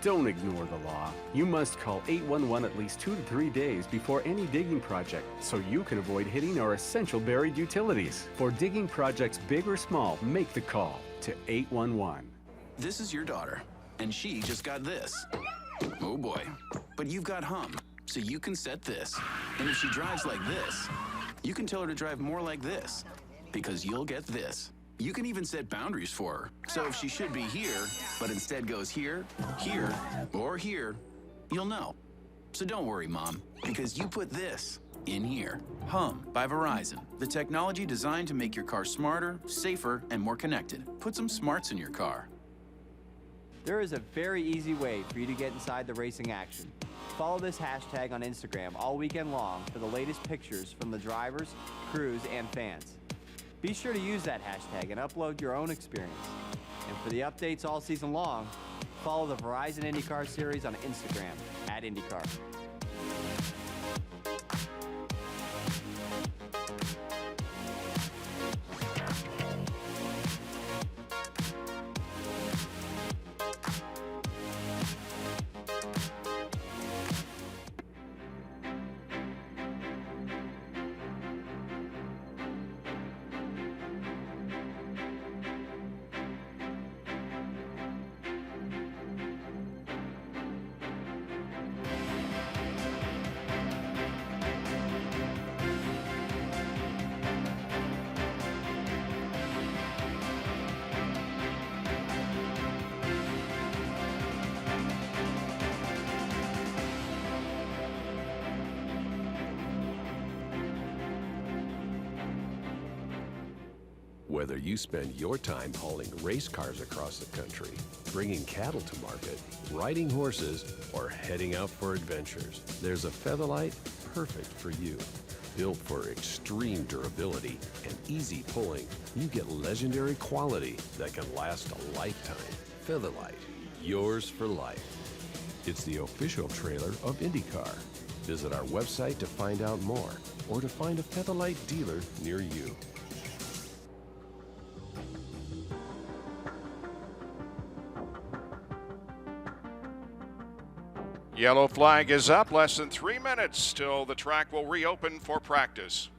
Don't ignore the law. You must call 811 at least 2 to 3 days before any digging project so you can avoid hitting our essential buried utilities. For digging projects big or small, make the call to 811. This is your daughter, and she just got this. Oh boy. But you've got Hum, so you can set this. And if she drives like this, you can tell her to drive more like this, because you'll get this. You can even set boundaries for her. So if she should be here, but instead goes here, here, or here, you'll know. So don't worry, Mom, because you put this in here. Hum by Verizon, the technology designed to make your car smarter, safer, and more connected. Put some smarts in your car. There is a very easy way for you to get inside the racing action. Follow this hashtag on Instagram all weekend long for the latest pictures from the drivers, crews, and fans. Be sure to use that hashtag and upload your own experience. And for the updates all season long, follow the Verizon IndyCar series on Instagram @IndyCar. Whether you spend your time hauling race cars across the country, bringing cattle to market, riding horses, or heading out for adventures, there's a Featherlight perfect for you. Built for extreme durability and easy pulling, you get legendary quality that can last a lifetime. Featherlight, yours for life. It's the official trailer of IndyCar. Visit our website to find out more or to find a Featherlight dealer near you. Yellow flag is up. Less than 3 minutes till the track will reopen for practice.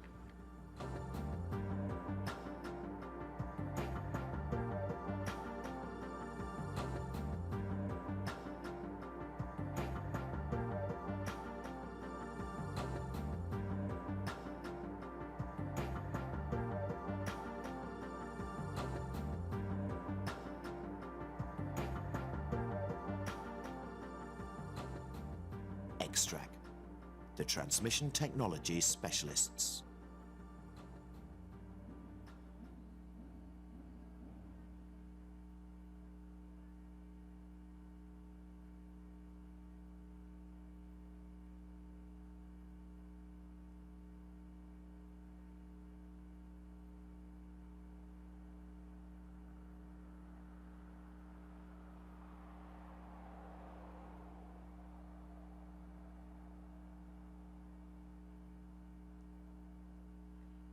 Extract, the transmission technology specialists.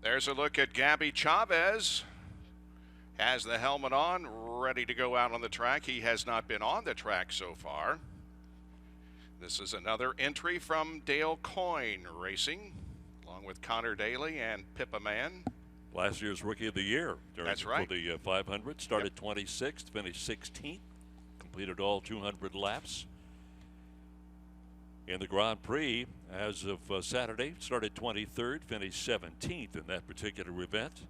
There's a look at Gabby Chavez. Has the helmet on, ready to go out on the track. He has not been on the track so far. This is another entry from Dale Coyne Racing, along with Connor Daly and Pippa Mann. Last year's Rookie of the Year. That's right. For the 500. Started 26th, finished 16th, completed all 200 laps. In the Grand Prix, as of Saturday, started 23rd, finished 17th in that particular event.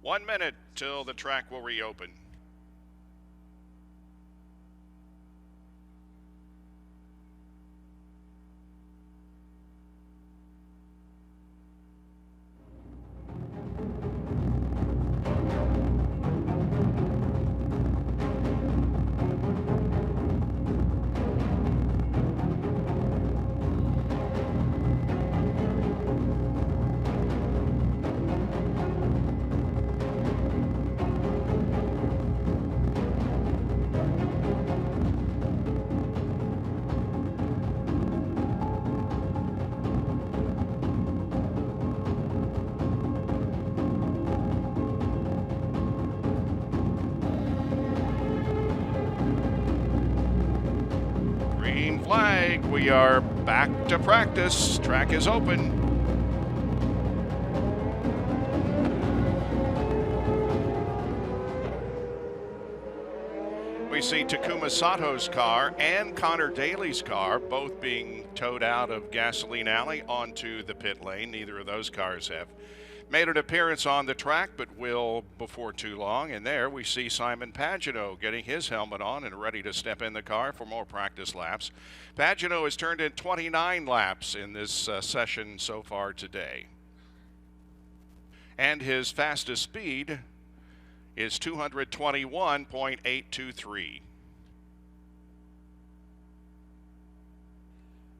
One minute till the track will reopen. Green flag, we are back to practice. Track is open. We see Takuma Sato's car and Connor Daly's car both being towed out of Gasoline Alley onto the pit lane. Neither of those cars have made an appearance on the track, but will before too long. And there we see Simon Pagenaud getting his helmet on and ready to step in the car for more practice laps. Pagenaud has turned in 29 laps in this session so far today. And his fastest speed is 221.823.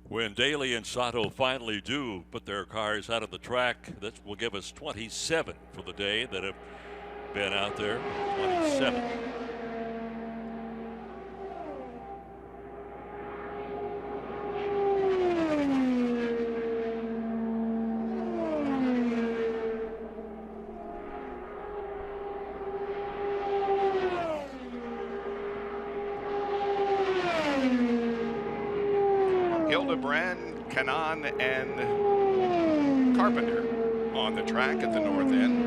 When Daly and Sato finally do put their cars out of the track, that will give us 27 for the day that have been out there. 27. Hildebrand, Cannon, and Carpenter on the track at the north end.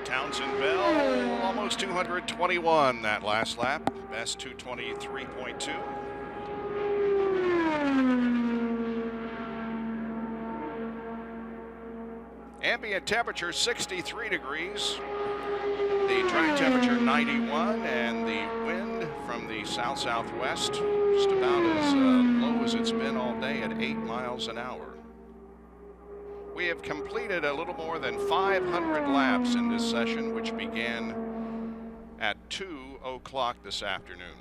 Townsend Bell, almost 221 that last lap. Best 223.2. Ambient temperature 63 degrees. The track temperature 91, and the wind from the south-southwest just about as low as it's been all day at 8 miles an hour. We have completed a little more than 500 laps in this session, which began at 2 o'clock this afternoon.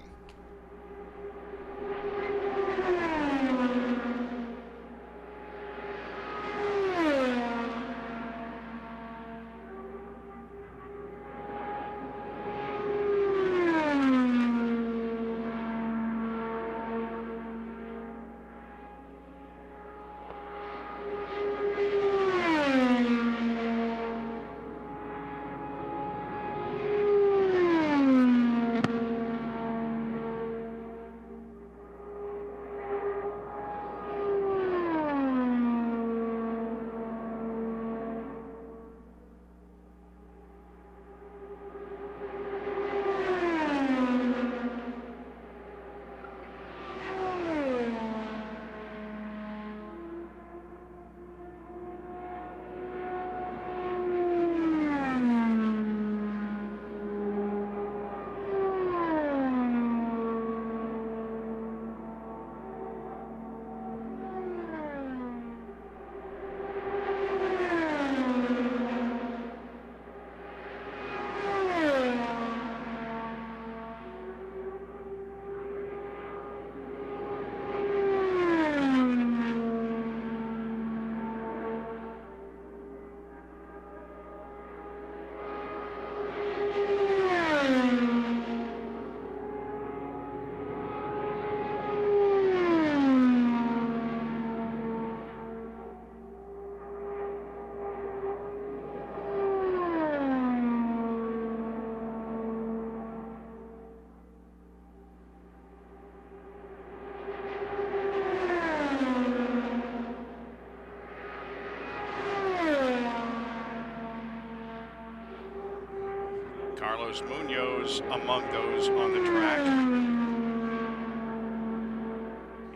Carlos Munoz among those on the track.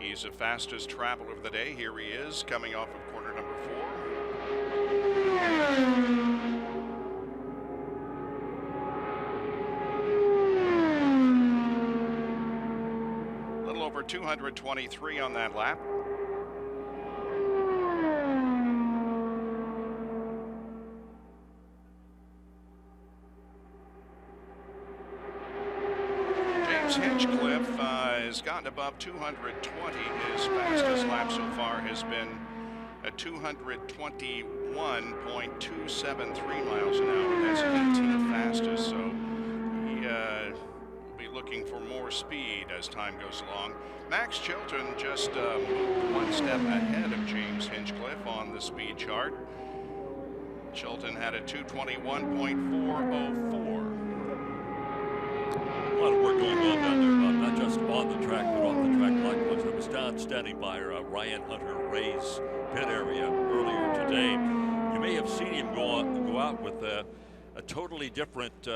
He's the fastest traveler of the day. Here he is, coming off of corner number 4. A little over 223 on that lap. Hinchcliffe has gotten above 220. His fastest lap so far has been a 221.273 miles an hour. That's 18th fastest, so he will be looking for more speed as time goes along. Max Chilton just moved one step ahead of James Hinchcliffe on the speed chart. Chilton had a 221.404. lot of work going on down there, Bob, not just on the track, but off the track likewise. I was down standing by Ryan Hunter Ray's pit area earlier today. You may have seen him go out with a totally different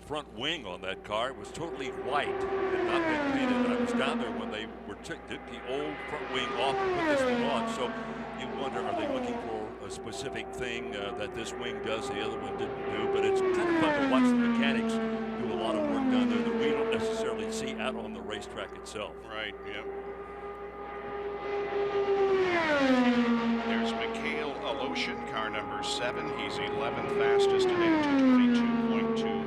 front wing on that car. It was totally white and not been painted. I was down there when they took the old front wing off and put this one on. So you wonder, are they looking for a specific thing that this wing does the other one didn't do? But it's kind of fun to watch the mechanics do a lot of work down there that we don't necessarily see out on the racetrack itself. Right, yep. There's Mikhail Aloshin, car number 7. He's 11th fastest today, 222.2.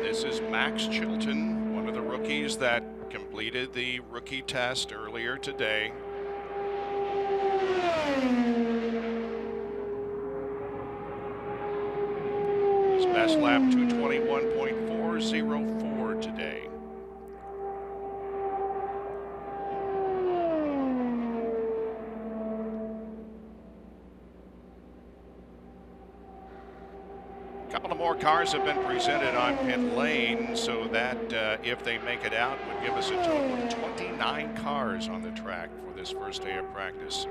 This is Max Chilton, one of the rookies that completed the rookie test earlier today. His best lap 221.404 today. A couple of more cars have been presented on pit lane, so that if they make it out would give us a total of 29 cars on the track for this first day of practice.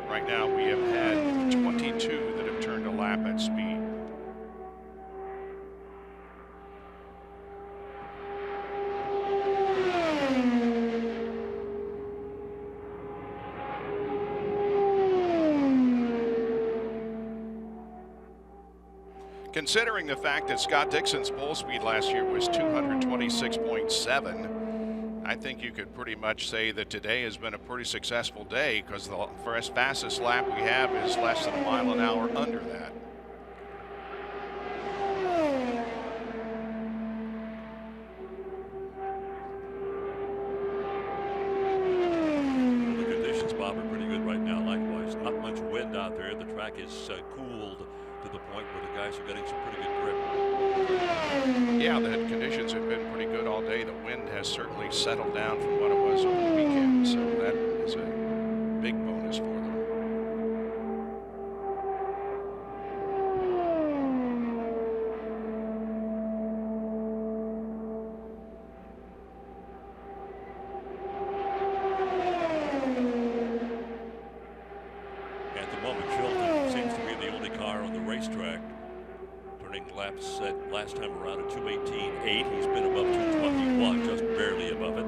Right now we have had 22 that have turned a lap at speed. Considering the fact that Scott Dixon's pole speed last year was 226.7, I think you could pretty much say that today has been a pretty successful day, because the fastest lap we have is less than a mile an hour under that. The conditions, Bob, are pretty good right now. Likewise, not much wind out there. The track is cooled to the point where the guys are getting some pretty good grip. Yeah, the conditions have been pretty good all day. The wind has certainly settled down from what it was over the weekend, so that is a big bonus for them. At the moment, Chilton seems to be the only car on the racetrack turning laps at last time around at 2:18.8. He's been above 2:21, just barely above it.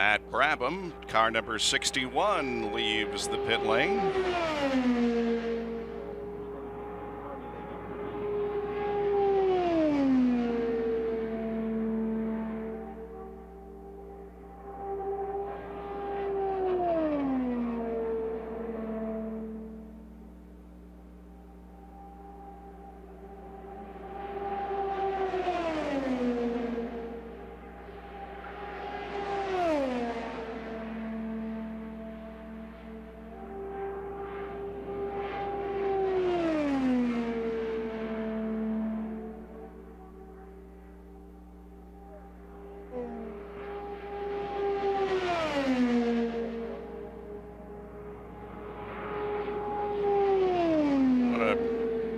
Matt Brabham, car number 61, leaves the pit lane.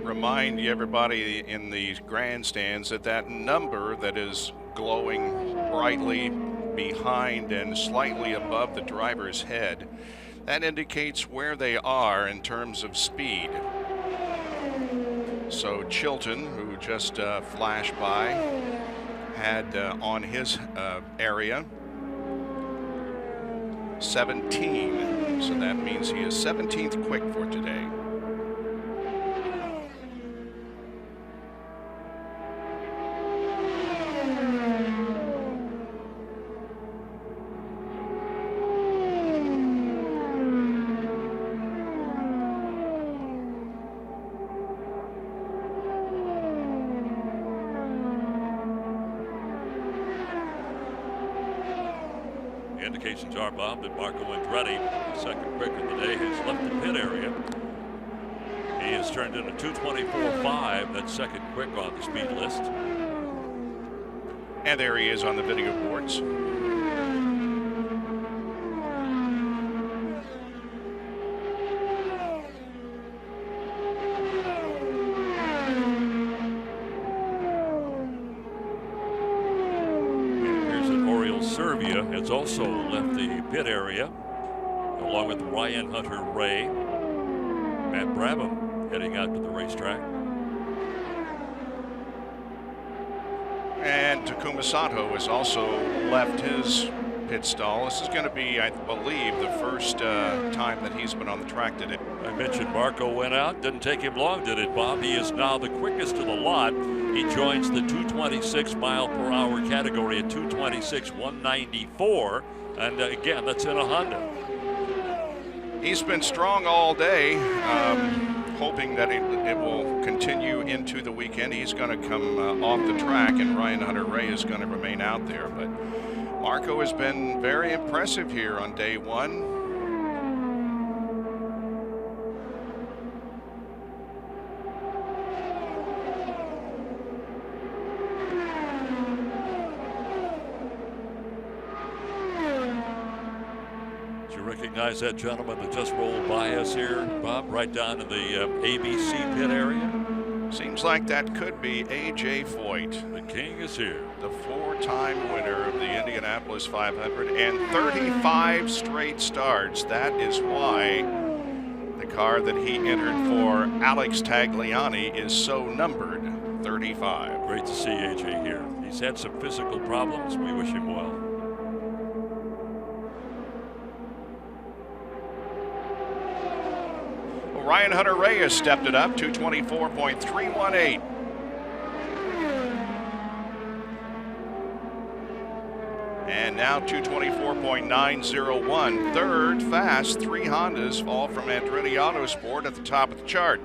Remind everybody in the grandstands that that number that is glowing brightly behind and slightly above the driver's head, that indicates where they are in terms of speed. So Chilton, who just flashed by, had on his area 17, so that means he is 17th quick for today. Indications are, Bob, that Marco Andretti, the second quick of the day, has left the pit area. He has turned in a 2:24.5, that's second quick on the speed list. And there he is on the video boards. Has also left the pit area, along with Ryan Hunter-Reay. Matt Brabham heading out to the racetrack. And Takuma Sato has also left his pit stall. This is going to be, I believe, the first time that he's been on the track today. I mentioned Marco went out. Didn't take him long, did it, Bob? He is now the quickest of the lot. He joins the 226 mile per hour category at 226.194. And again, that's in a Honda. He's been strong all day, hoping that it will continue into the weekend. He's going to come off the track, and Ryan Hunter-Reay is going to remain out there. But Marco has been very impressive here on day one. Recognize that gentleman that just rolled by us here, Bob, right down in the ABC pit area? Seems like that could be A.J. Foyt. The king is here. The four-time winner of the Indianapolis 500 and 35 straight starts. That is why the car that he entered for Alex Tagliani is so numbered, 35. Great to see A.J. here. He's had some physical problems. We wish him well. Ryan Hunter-Reay has stepped it up, 224.318. And now 224.901. Third fast, 3 Hondas fall from Andretti Autosport at the top of the chart.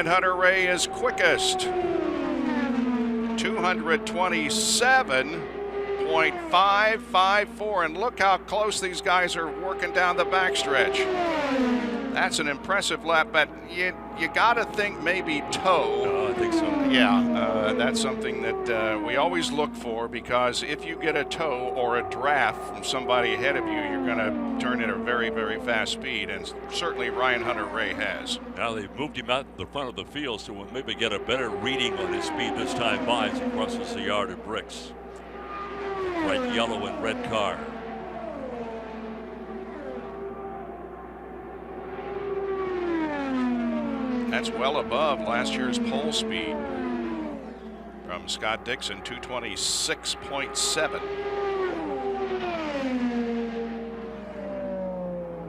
Hunter-Reay is quickest, 227.554, and look how close these guys are working down the backstretch. That's an impressive lap, but you got to think maybe toe. No, I think so. Yeah, that's something that we always look for, because if you get a tow or a draft from somebody ahead of you, you're going to turn at a very, very fast speed, and certainly Ryan Hunter-Reay has. Now they've moved him out the front of the field, so we'll maybe get a better reading on his speed this time by as he crosses the yard of bricks. Bright yellow and red car. That's well above last year's pole speed from Scott Dixon, 226.7.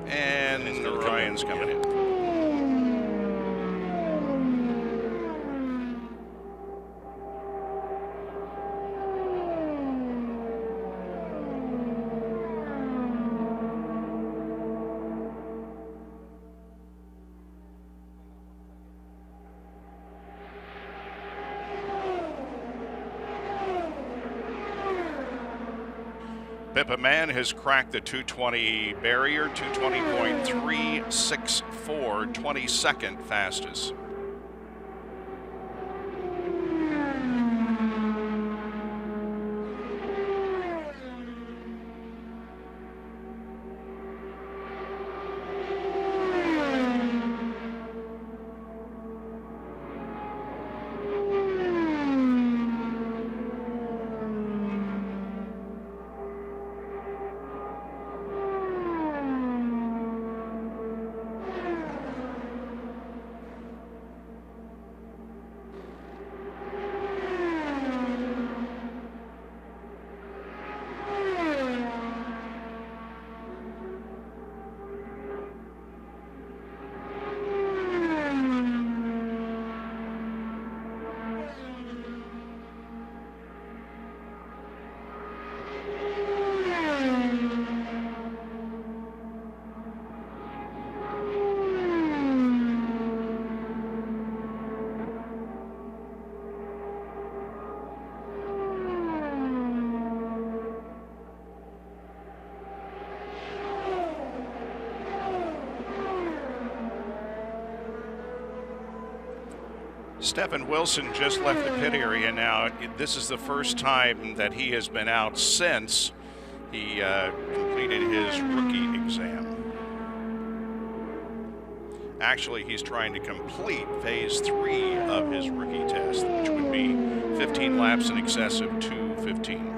And Ryan's coming in. Pippa Mann has cracked the 220 barrier, 220.364, 22nd fastest. Stephen Wilson just left the pit area now. This is the first time that he has been out since he completed his rookie exam. Actually, he's trying to complete phase 3 of his rookie test, which would be 15 laps in excess of 2:15.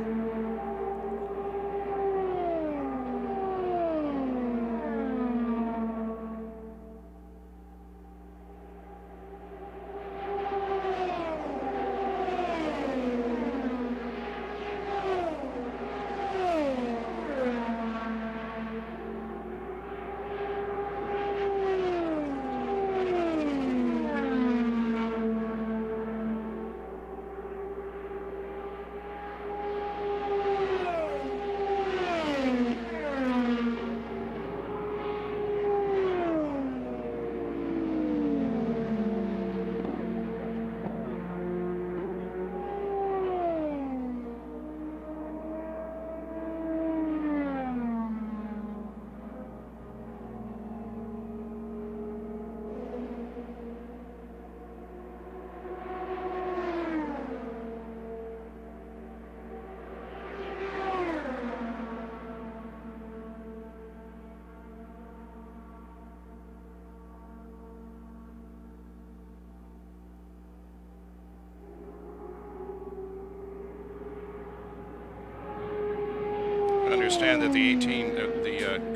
Understand that the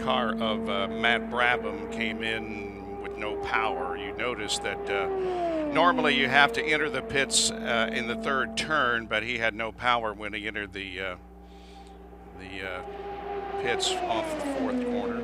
car of Matt Brabham came in with no power. You notice that normally you have to enter the pits in the third turn, but he had no power when he entered the pits off the fourth corner.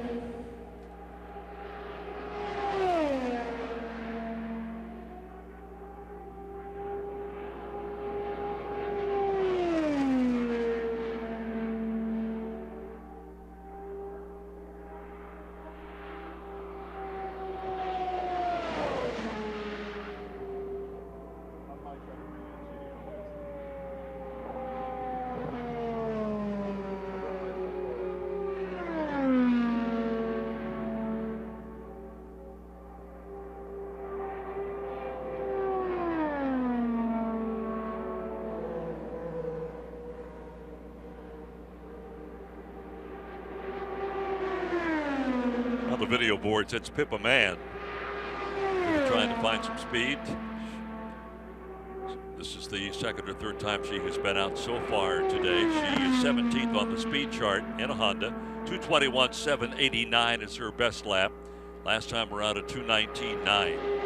the video boards. It's Pippa Mann. We're trying to find some speed. This is the second or third time she has been out so far today. She is 17th on the speed chart in a Honda. 221.789 is her best lap. Last time we're out at 219.9.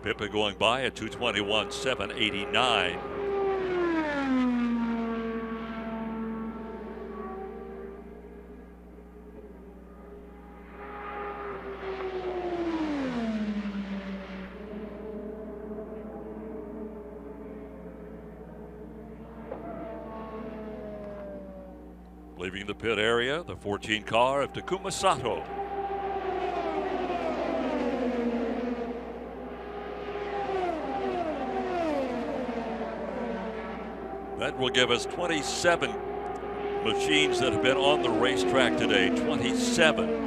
Pippa going by at 221.789. Leaving the pit area, the 14 car of Takuma Sato. That will give us 27 machines that have been on the racetrack today. 27.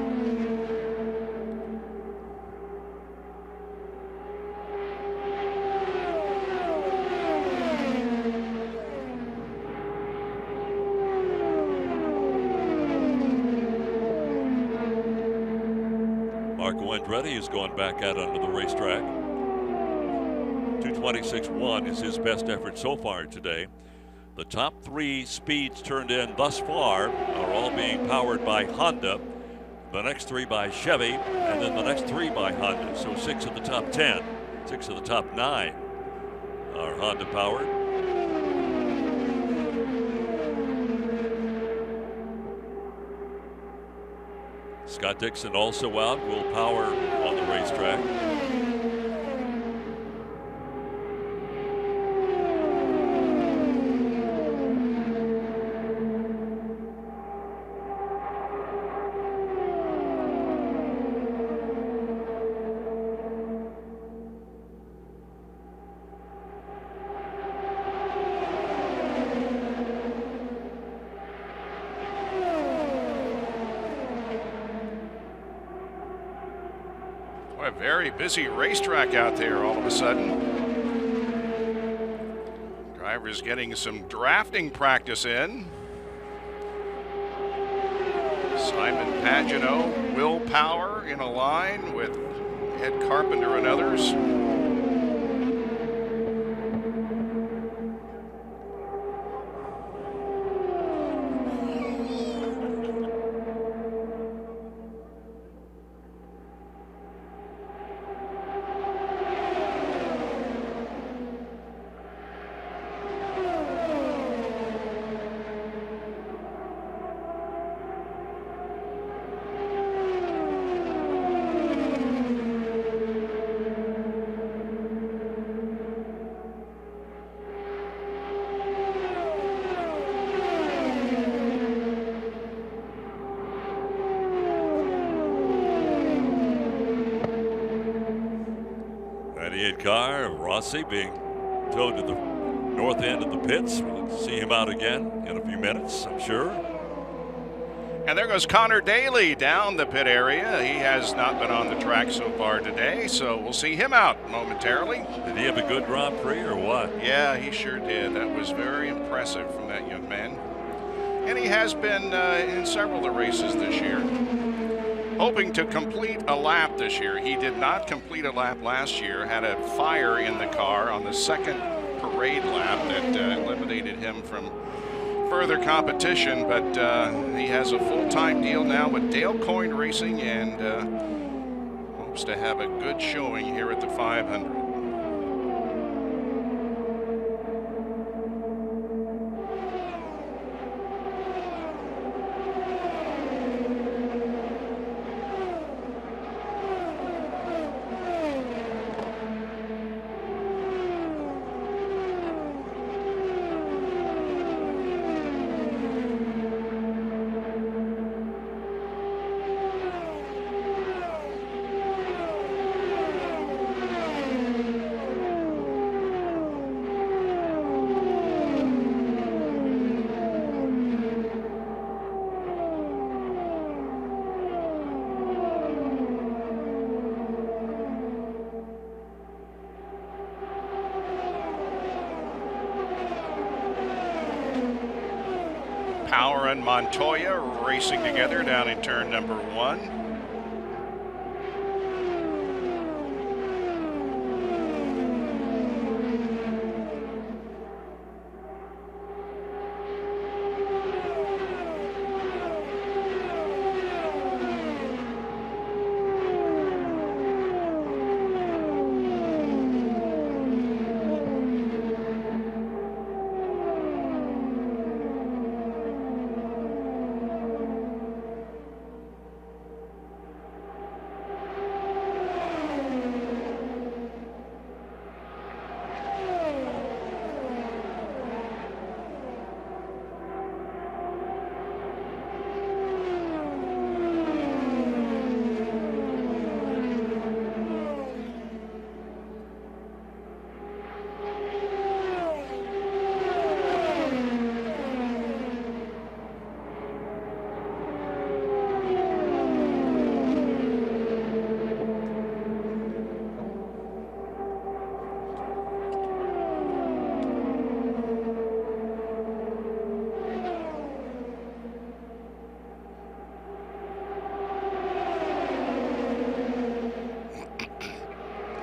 Marco Andretti is going back out onto the racetrack. 226.1 is his best effort so far today. The top three speeds turned in thus far are all being powered by Honda. The next three by Chevy, and then the next three by Honda. So 6 of the top 10, 6 of the top 9 are Honda powered. Scott Dixon also out, will power on the racetrack. A very busy racetrack out there all of a sudden. Drivers getting some drafting practice in. Simon Pagano, Will Power in a line with Ed Carpenter and others. Car of Rossi being towed to the north end of the pits. We'll see him out again in a few minutes, I'm sure. And there goes Connor Daly down the pit area. He has not been on the track so far today, so we'll see him out momentarily. Did he have a good Grand Prix or what? Yeah, he sure did. That was very impressive from that young man. And he has been in several of the races this year. Hoping to complete a lap this year. He did not complete a lap last year, had a fire in the car on the second parade lap that eliminated him from further competition, but he has a full-time deal now with Dale Coyne Racing and hopes to have a good showing here at the 500. and Montoya racing together down in turn number 1.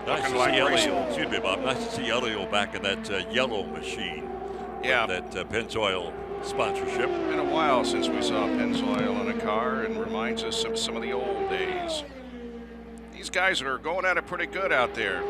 Nice to see Elio, excuse me, Bob. Nice to see Elio back in that yellow machine. Yeah. That Pennzoil sponsorship. Been a while since we saw Pennzoil in a car, and reminds us of some of the old days. These guys are going at it pretty good out there.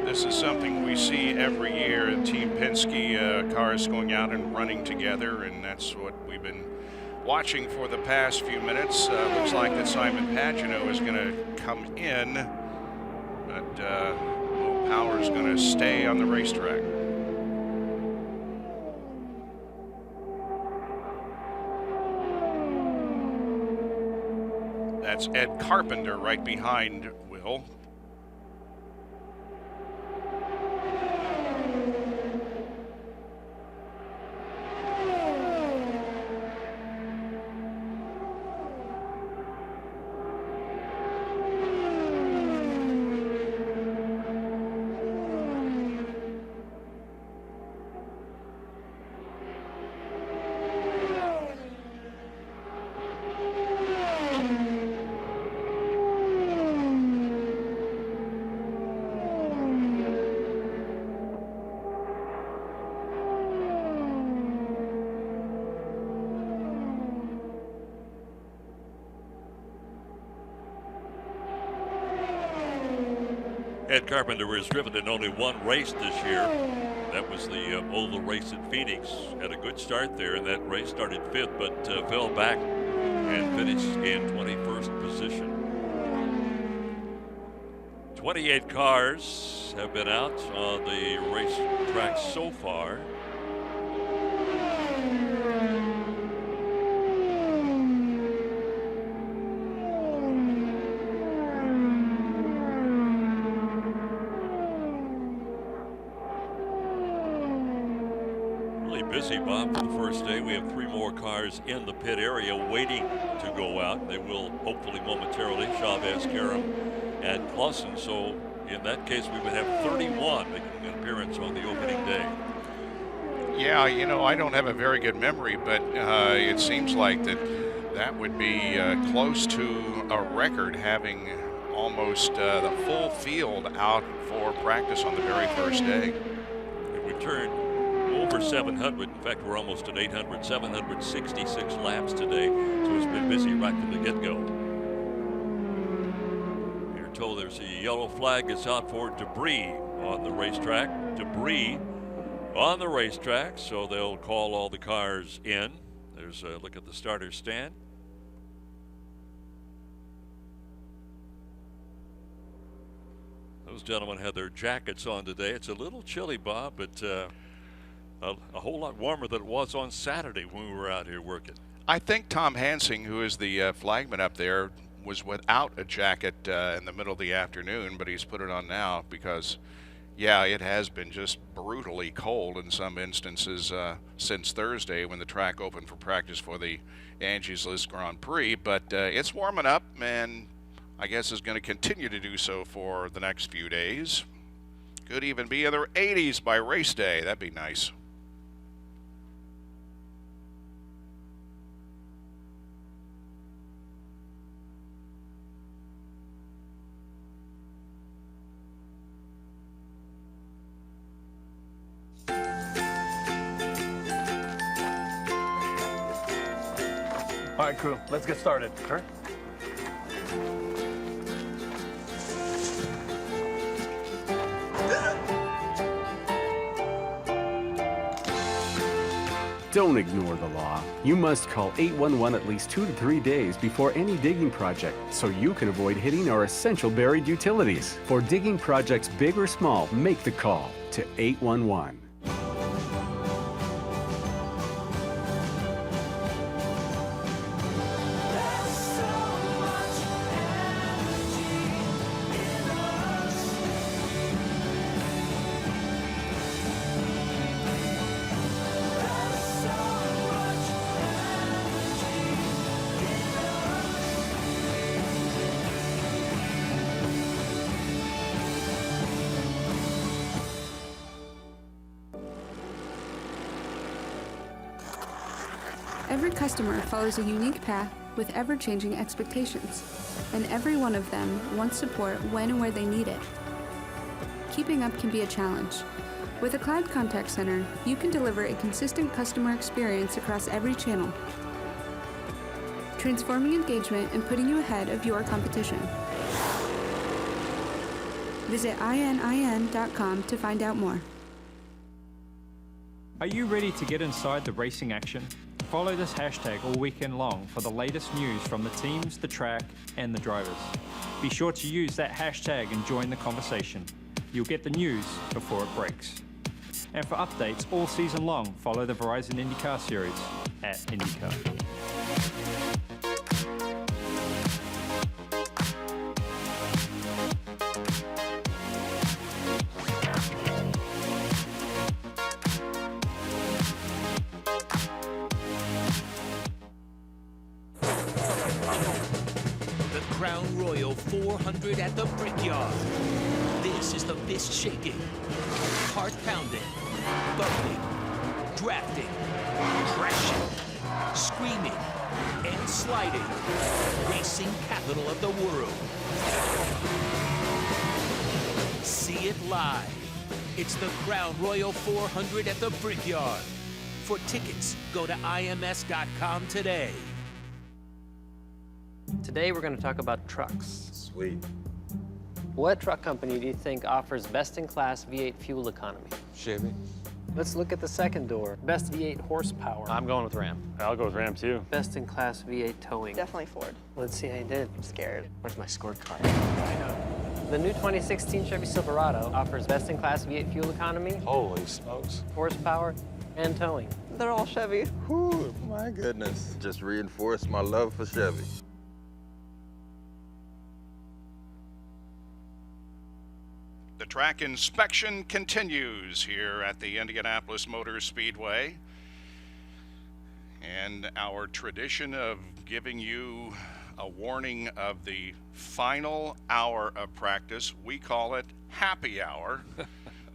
This is something we see every year, Team Penske cars going out and running together, and that's what we've been watching for the past few minutes. Looks like that Simon Pagenaud is going to come in, but Will Power is going to stay on the racetrack. That's Ed Carpenter right behind Will. Ed Carpenter has driven in only one race this year. That was the oval race at Phoenix. Had a good start there, and that race started 5th, but fell back and finished in 21st position. 28 cars have been out on the racetrack so far. Really busy, Bob, for the first day. We have 3 more cars in the pit area waiting to go out. They will hopefully momentarily. Chavez, Karam, and Clausen. So in that case, we would have 31 making an appearance on the opening day. Yeah, you know, I don't have a very good memory, but it seems like that would be close to a record, having almost the full field out for practice on the very first day. We turned over 700. In fact, we're almost at 800, 766 laps today. So it's been busy right from the get-go. You're told there's a yellow flag that's out for debris on the racetrack. Debris on the racetrack, so they'll call all the cars in. There's a look at the starter stand. Those gentlemen had their jackets on today. It's a little chilly, Bob, but a whole lot warmer than it was on Saturday when we were out here working. I think Tom Hansing, who is the flagman up there, was without a jacket in the middle of the afternoon, but he's put it on now because, yeah, it has been just brutally cold in some instances since Thursday when the track opened for practice for the Angie's List Grand Prix. But it's warming up, and I guess is going to continue to do so for the next few days. Could even be in the 80s by race day. That'd be nice. All right, crew, let's get started. Sure. Don't ignore the law. You must call 811 at least 2 to 3 days before any digging project so you can avoid hitting our essential buried utilities. For digging projects big or small, make the call to 811. Every customer follows a unique path with ever-changing expectations, and every one of them wants support when and where they need it. Keeping up can be a challenge. With a cloud contact center, you can deliver a consistent customer experience across every channel, transforming engagement and putting you ahead of your competition. Visit inin.com to find out more. Are you ready to get inside the racing action? Follow this hashtag all weekend long for the latest news from the teams, the track, and the drivers. Be sure to use that hashtag and join the conversation. You'll get the news before it breaks. And for updates all season long, follow the Verizon IndyCar series at IndyCar. Crown Royal 400 at the Brickyard. This is the fist-shaking, heart-pounding, bumping, drafting, crashing, screaming, and sliding racing capital of the world. See it live. It's the Crown Royal 400 at the Brickyard. For tickets, go to ims.com today. Today we're going to talk about trucks. Sweet. What truck company do you think offers best-in-class V8 fuel economy? Chevy. Let's look at the second door. Best V8 horsepower. I'm going with Ram. I'll go with Ram too. Best-in-class V8 towing. Definitely Ford. Let's see how you did. I'm scared. Where's my scorecard? I know. The new 2016 Chevy Silverado offers best-in-class V8 fuel economy, Holy smokes. horsepower, and towing. They're all Chevy. Whew, my goodness. Just reinforced my love for Chevy. The track inspection continues here at the Indianapolis Motor Speedway. And our tradition of giving you a warning of the final hour of practice, we call it happy hour.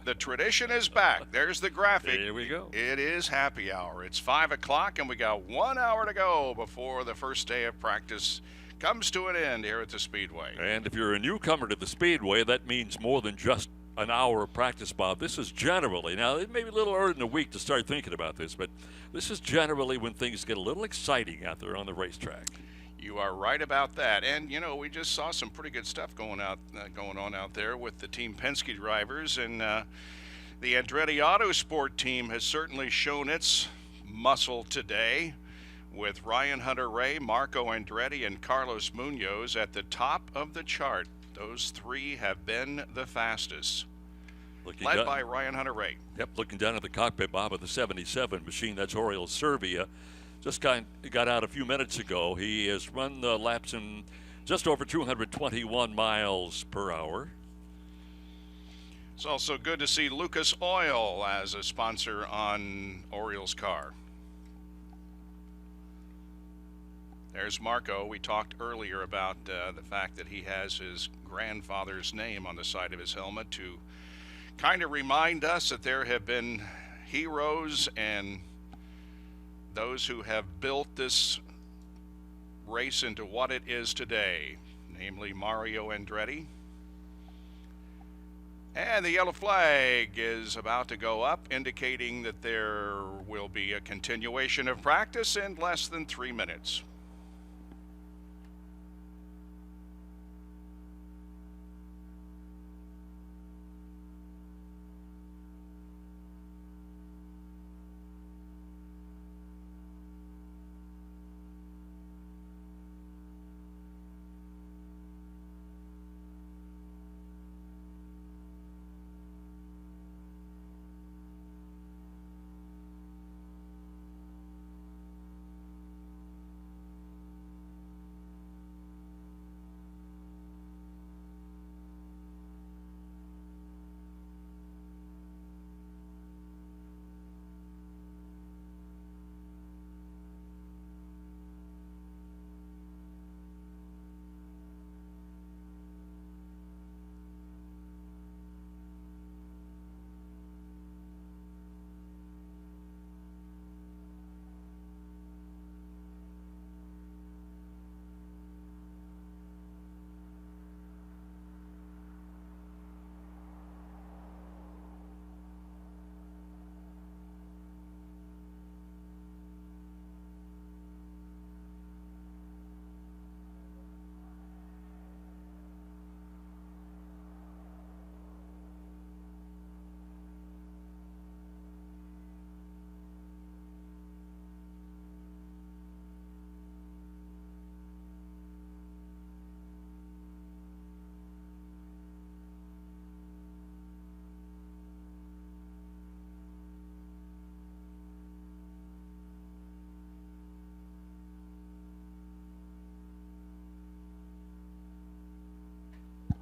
The tradition is back. There's the graphic. Here we go. It is happy hour. It's 5 o'clock, and we got 1 hour to go before the first day of practice comes to an end here at the Speedway. And if you're a newcomer to the Speedway, that means more than just an hour of practice, Bob. This is generally, now it may be a little early in the week to start thinking about this, but this is generally when things get a little exciting out there on the racetrack. You are right about that. And, you know, we just saw some pretty good stuff going on out there with the Team Penske drivers. And the Andretti Autosport team has certainly shown its muscle today with Ryan Hunter-Reay, Marco Andretti, and Carlos Munoz at the top of the chart. Those three have been the fastest. Led by Ryan Hunter-Reay. Yep, looking down at the cockpit, Bob, of the 77 machine. That's Oriol Servia. Just got out a few minutes ago. He has run the laps in just over 221 miles per hour. It's also good to see Lucas Oil as a sponsor on Oriol's car. There's Marco. We talked earlier about the fact that he has his grandfather's name on the side of his helmet to kind of remind us that there have been heroes and those who have built this race into what it is today, namely Mario Andretti. And the yellow flag is about to go up, indicating that there will be a continuation of practice in less than 3 minutes.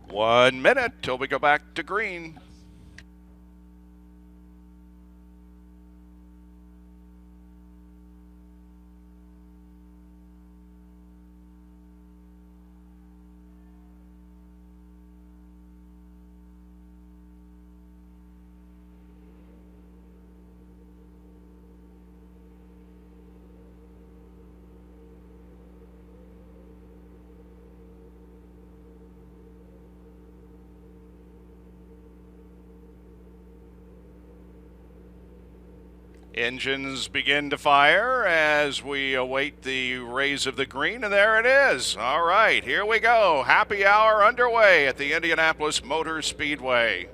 One minute till we go back to green. Engines begin to fire as we await the raise of the green, and there it is. All right, here we go. Happy hour underway at the Indianapolis Motor Speedway.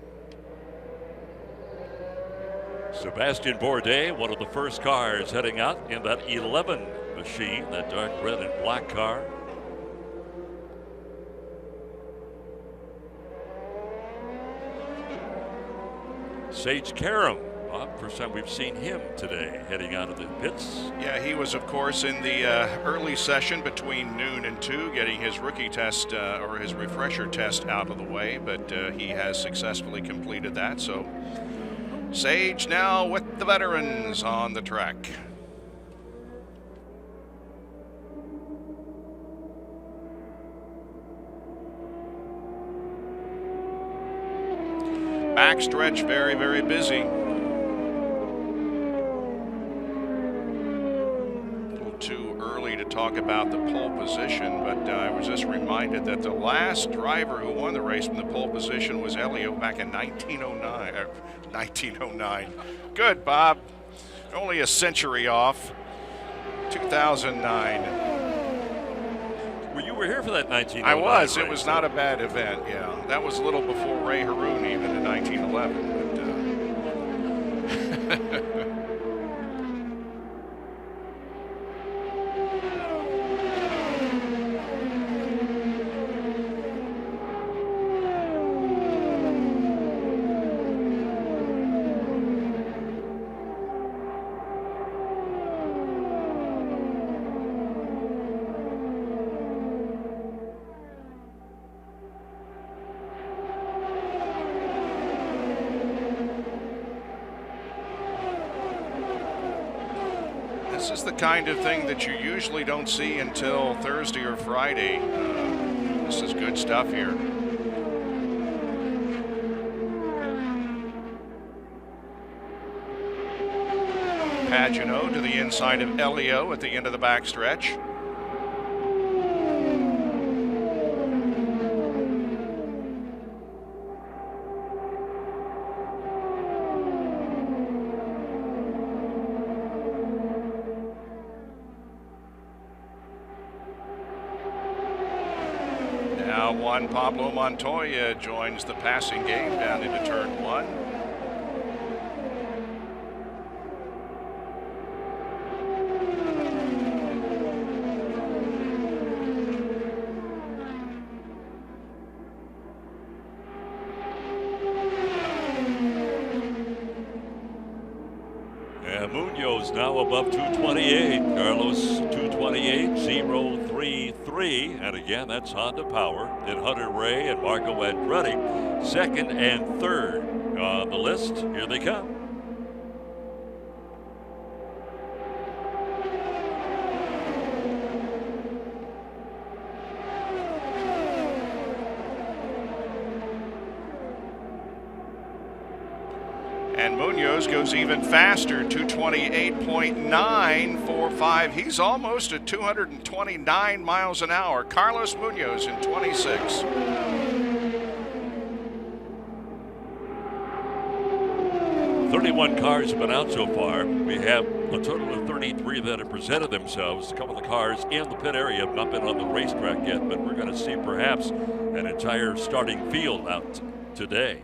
Sebastian Bourdais, one of the first cars heading out in that 11 machine, that dark red and black car. Sage Karam. First time we've seen him today heading out of the pits. Yeah, he was, of course, in the early session between noon and 2, getting his rookie test or his refresher test out of the way, but he has successfully completed that. So Sage now with the veterans on the track. Backstretch very, very busy. Too early to talk about the pole position, but I was just reminded that the last driver who won the race from the pole position was Elio back in 1909. Good, Bob. Only a century off. 2009. Well, you were here for that 1909 I was. race. It was not a bad event, yeah. That was a little before Ray Haroon even in 1911. But, this is the kind of thing that you usually don't see until Thursday or Friday. This is good stuff here. Pagano to the inside of Elio at the end of the backstretch. Juan Pablo Montoya joins the passing game down into turn 1. And Munoz now above 228. Carlos 228.033. And again, that's Honda Power. Then Hunter Ray and Marco Andretti, second and third on the list. Here they come. And Munoz goes even faster, 228.945. He's almost at 229 miles an hour. Carlos Munoz in 26. Cars have been out so far. We have a total of 33 that have presented themselves. A couple of the cars in the pit area have not been on the racetrack yet, but we're going to see perhaps an entire starting field out today.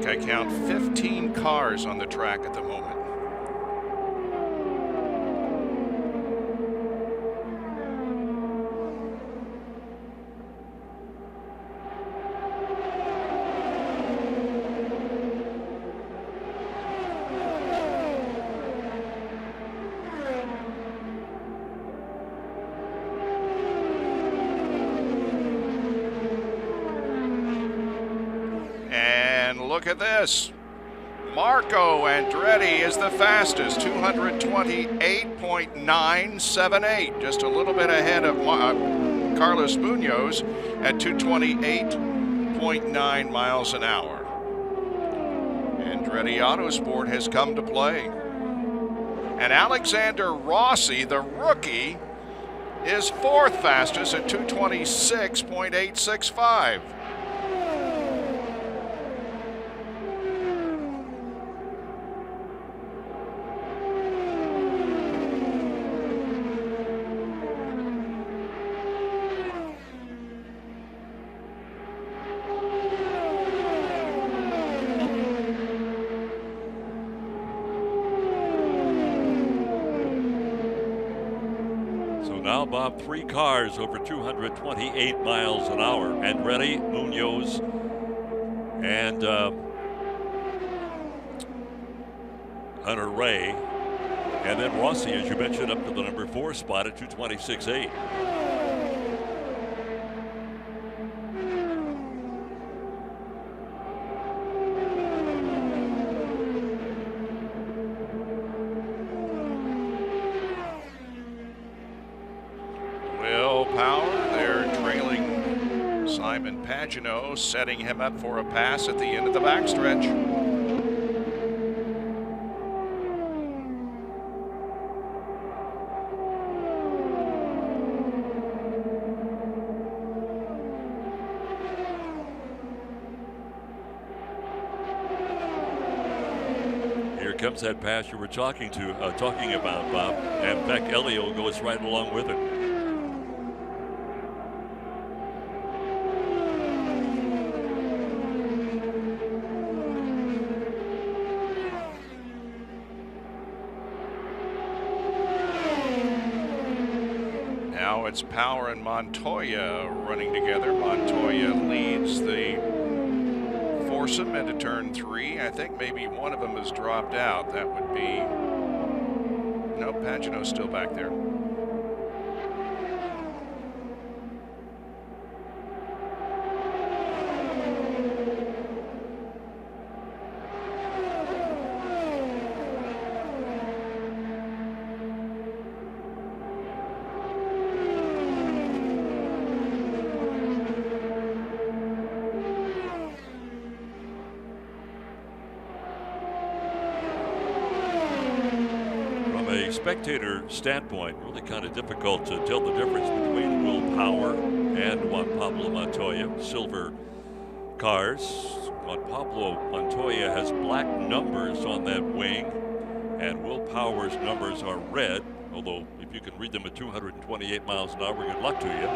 I count 15 cars on the track at the moment. Look at this. Marco Andretti is the fastest, 228.978, just a little bit ahead of Carlos Munoz at 228.9 miles an hour. Andretti Autosport has come to play. And Alexander Rossi, the rookie, is fourth fastest at 226.865. now, Bob, 3 cars over 228 miles an hour. Andretti, Munoz, and Hunter Ray. And then Rossi, as you mentioned, up to the number 4 spot at 226.8. Pagano setting him up for a pass at the end of the backstretch. Here comes that pass you were talking about, Bob. And in fact, Elio goes right along with it. It's Power and Montoya running together. Montoya leads the foursome into turn 3. I think maybe one of them has dropped out. That would be... No, Pagano's still back there. Spectator standpoint, really kind of difficult to tell the difference between Will Power and Juan Pablo Montoya. Silver cars. Juan Pablo Montoya has black numbers on that wing, and Will Power's numbers are red, although if you can read them at 228 miles an hour, good luck to you.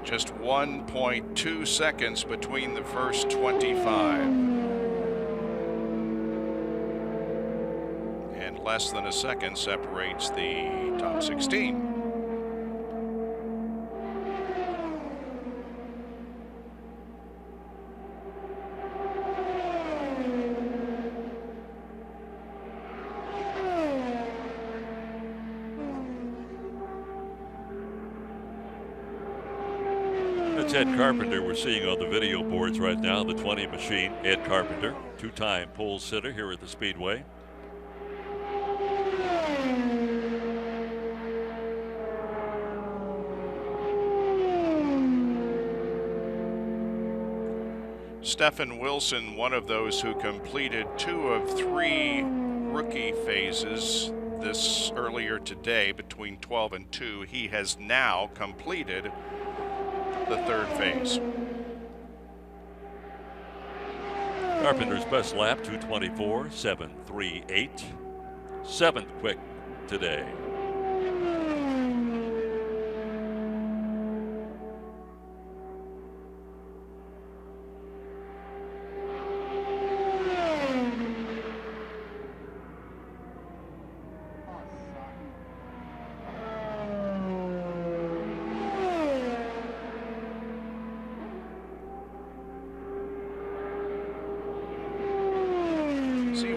Just 1.2 seconds between the first 25. And less than a second separates the top 16. Ed Carpenter we're seeing on the video boards right now, the 20 machine. Ed Carpenter, 2-time pole sitter here at the Speedway. Stephen Wilson, one of those who completed 2 of 3 rookie phases this earlier today between 12 and 2. He has now completed the 3rd phase. Carpenter's best lap, 2:24.738. 7th quick today.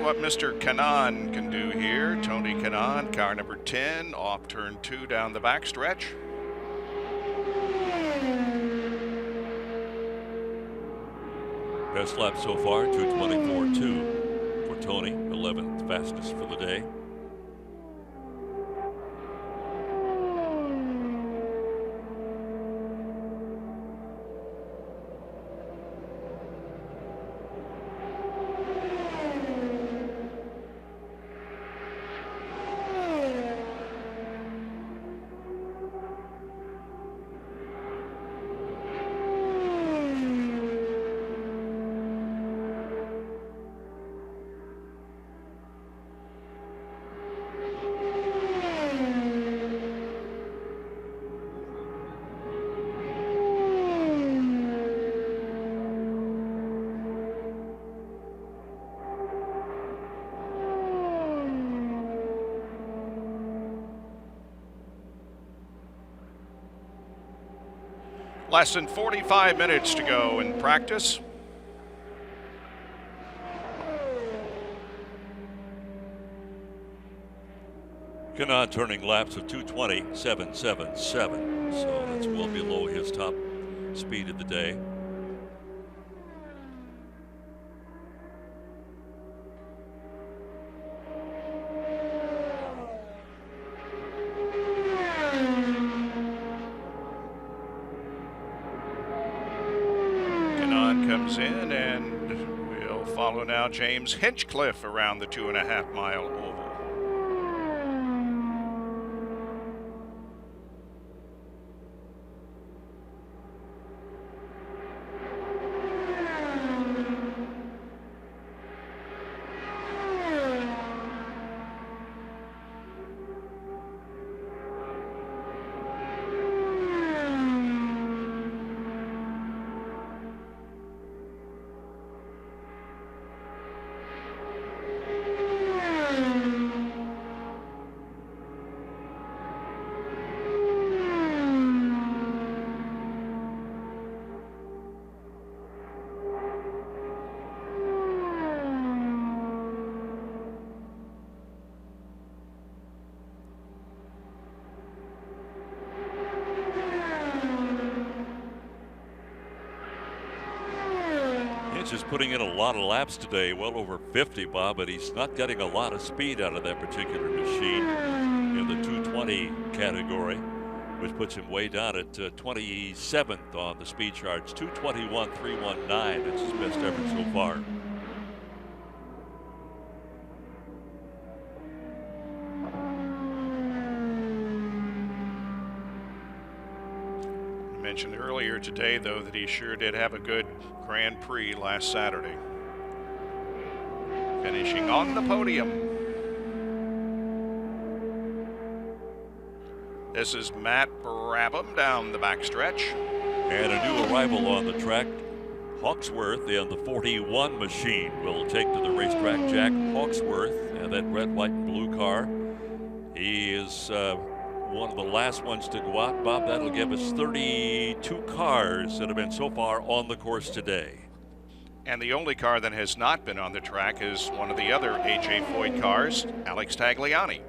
What Mr. Kanaan can do here. Tony Kanaan, car number 10, off turn 2 down the backstretch. Best lap so far, 2:24.2 for Tony, 11th fastest for the day. Less than 45 minutes to go in practice. Kanaan turning laps of 2:20.777, so that's well below his top speed of the day. Kanaan comes in, and we'll follow now James Hinchcliffe around the 2.5-mile oval. Is putting in a lot of laps today, well over 50, Bob, but he's not getting a lot of speed out of that particular machine in the 220 category, which puts him way down at 27th on the speed charts. 2:21.319. That's his best effort so far. Mentioned earlier today, though, that he sure did have a good Grand Prix last Saturday, finishing on the podium. This is Matt Brabham down the backstretch. And a new arrival on the track, Hawksworth in the 41 machine will take to the racetrack Jack Hawksworth and that red, white, and blue car. He is one of the last ones to go out. Bob, that'll give us 32 cars that have been so far on the course today. And the only car that has not been on the track is one of the other A.J. Foyt cars, Alex Tagliani.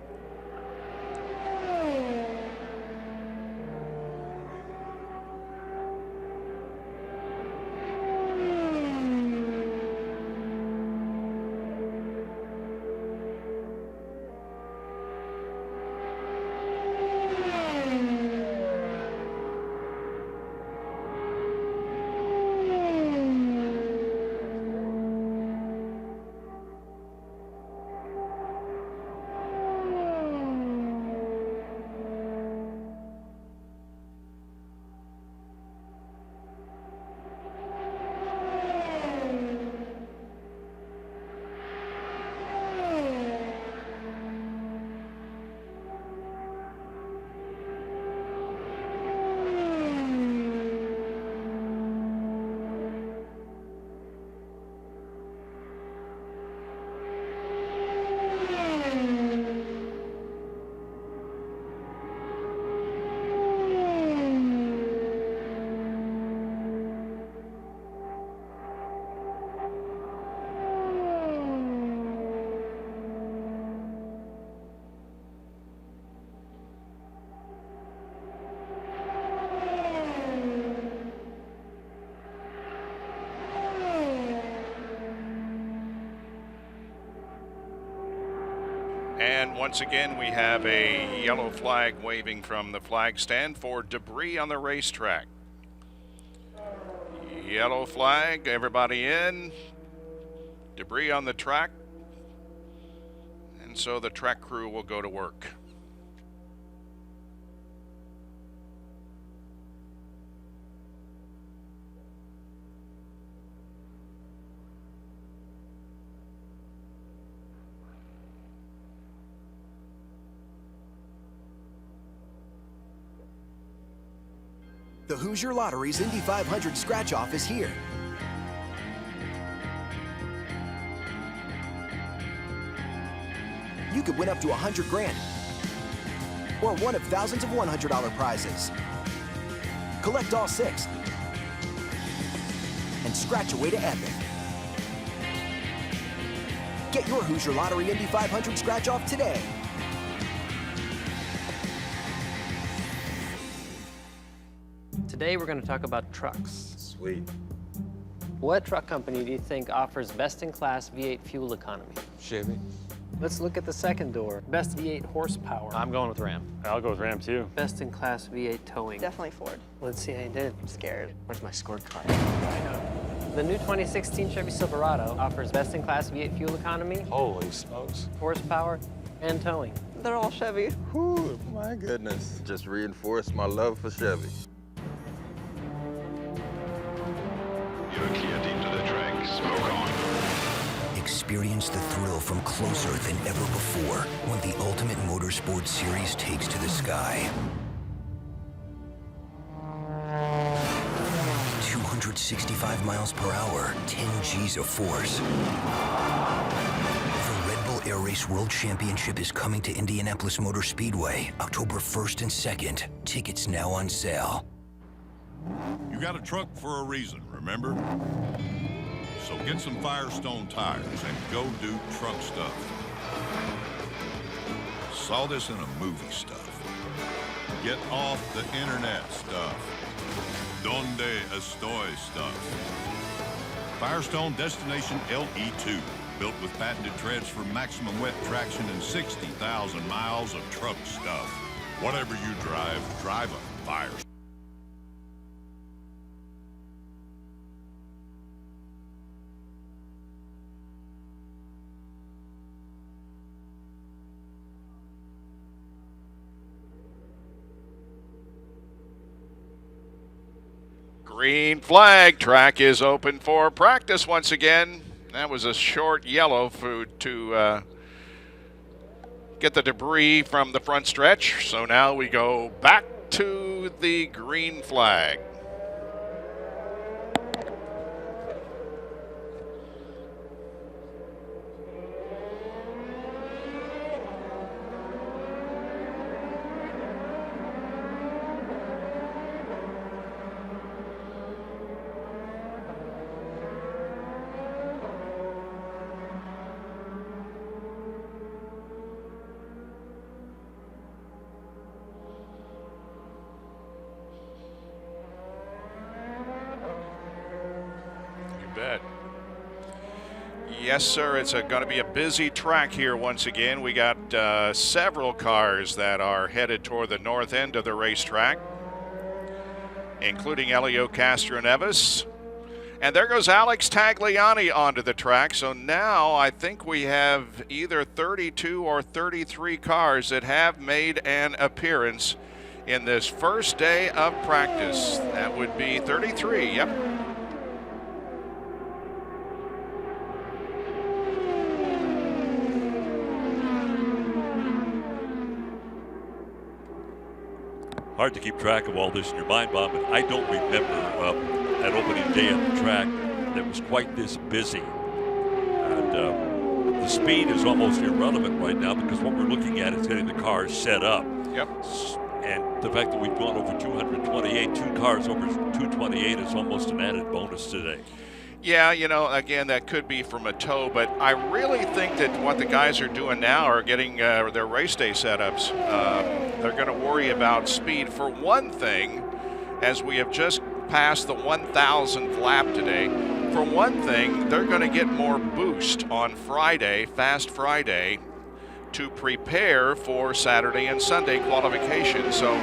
And once again, we have a yellow flag waving from the flag stand for debris on the racetrack. Yellow flag, everybody in. Debris on the track. And so the track crew will go to work. The Hoosier Lottery's Indy 500 scratch-off is here. You could win up to $100 grand or one of thousands of $100 prizes. Collect all 6 and scratch away to epic. Get your Hoosier Lottery Indy 500 scratch off today. Today we're going to talk about trucks. Sweet. What truck company do you think offers best-in-class V8 fuel economy? Chevy. Let's look at the second door. Best V8 horsepower. I'm going with Ram. I'll go with Ram too. Best-in-class V8 towing. Definitely Ford. Let's see how you did. I'm scared. Where's my scorecard? I know. The new 2016 Chevy Silverado offers best-in-class V8 fuel economy, Holy smokes. horsepower, and towing. They're all Chevy. Whew, my goodness. Just reinforced my love for Chevy. You're cleared into the track. Smoke on. Experience the thrill from closer than ever before when the Ultimate Motorsports Series takes to the sky. 265 miles per hour, 10 G's of force. The Red Bull Air Race World Championship is coming to Indianapolis Motor Speedway, October 1st and 2nd. Tickets now on sale. You got a truck for a reason, remember? So get some Firestone tires and go do truck stuff. Saw this in a movie stuff. Get off the internet stuff. Donde estoy stuff. Firestone Destination LE2. Built with patented treads for maximum wet traction and 60,000 miles of truck stuff. Whatever you drive, drive a Firestone. Green flag. Track is open for practice once again. That was a short yellow food to get the debris from the front stretch. So now we go back to the green flag. Bet. Yes, sir. It's going to be a busy track here once again. We got several cars that are headed toward the north end of the racetrack, including Elio Castroneves. And there goes Alex Tagliani onto the track. So now I think we have either 32 or 33 cars that have made an appearance in this first day of practice. That would be 33, yep. Hard to keep track of all this in your mind, Bob, but I don't remember an opening day at the track that was quite this busy. And the speed is almost irrelevant right now because what we're looking at is getting the cars set up. Yep. And the fact that we've gone over 228, 2 cars over 228 is almost an added bonus today. Yeah, you know, again, that could be from a tow, but I really think that what the guys are doing now are getting their race day setups. They're going to worry about speed. For one thing, as we have just passed the 1,000th lap today, for one thing, they're going to get more boost on Friday, Fast Friday, to prepare for Saturday and Sunday qualification. So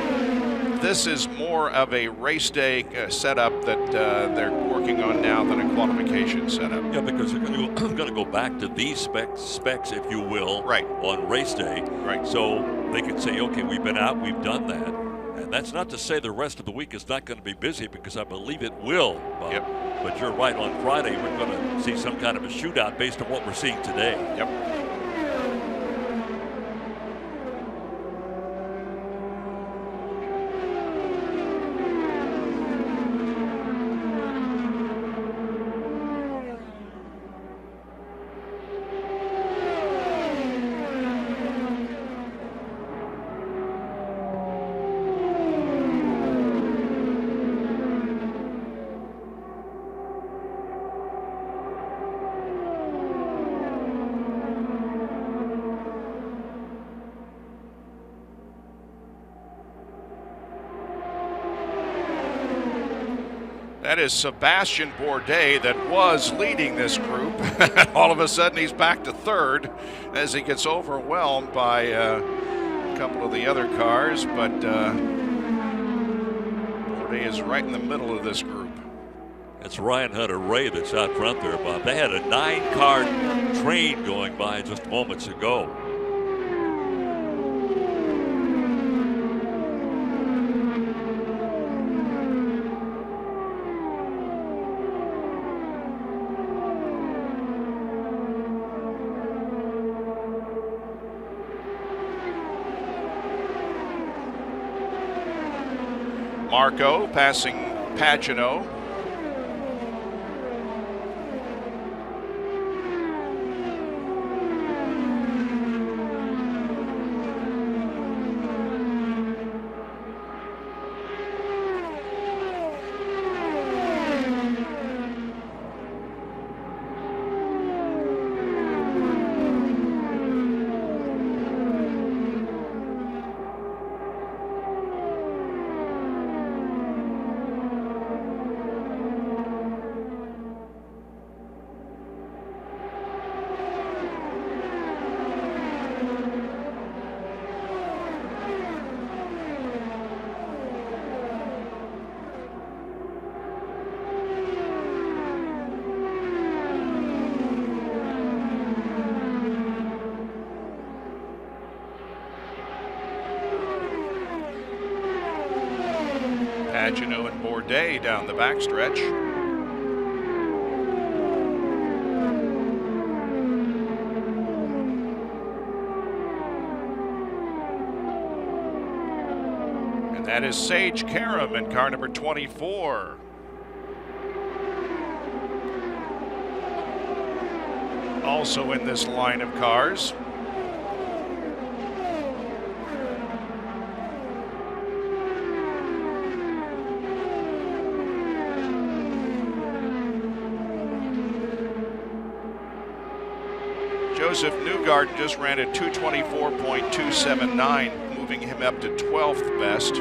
this is more of a race day setup that they're working on now than a qualification setup. Yeah, because they're going to go back to these specs, if you will, right, on race day. Right. So they can say, okay, we've been out, we've done that. And that's not to say the rest of the week is not going to be busy, because I believe it will, Bob. Yep. But you're right, on Friday we're going to see some kind of a shootout based on what we're seeing today. Yep. That is Sebastian Bourdais that was leading this group. All of a sudden he's back to third as he gets overwhelmed by a couple of the other cars, but Bourdais is right in the middle of this group. It's Ryan Hunter-Ray that's out front there, Bob. They had a 9-car train going by just moments ago. Marco passing Pagano. Pagano and Bourdais down the backstretch. And that is Sage Karam in car number 24. Also in this line of cars. Joseph Newgarden just ran a 224.279, moving him up to 12th best.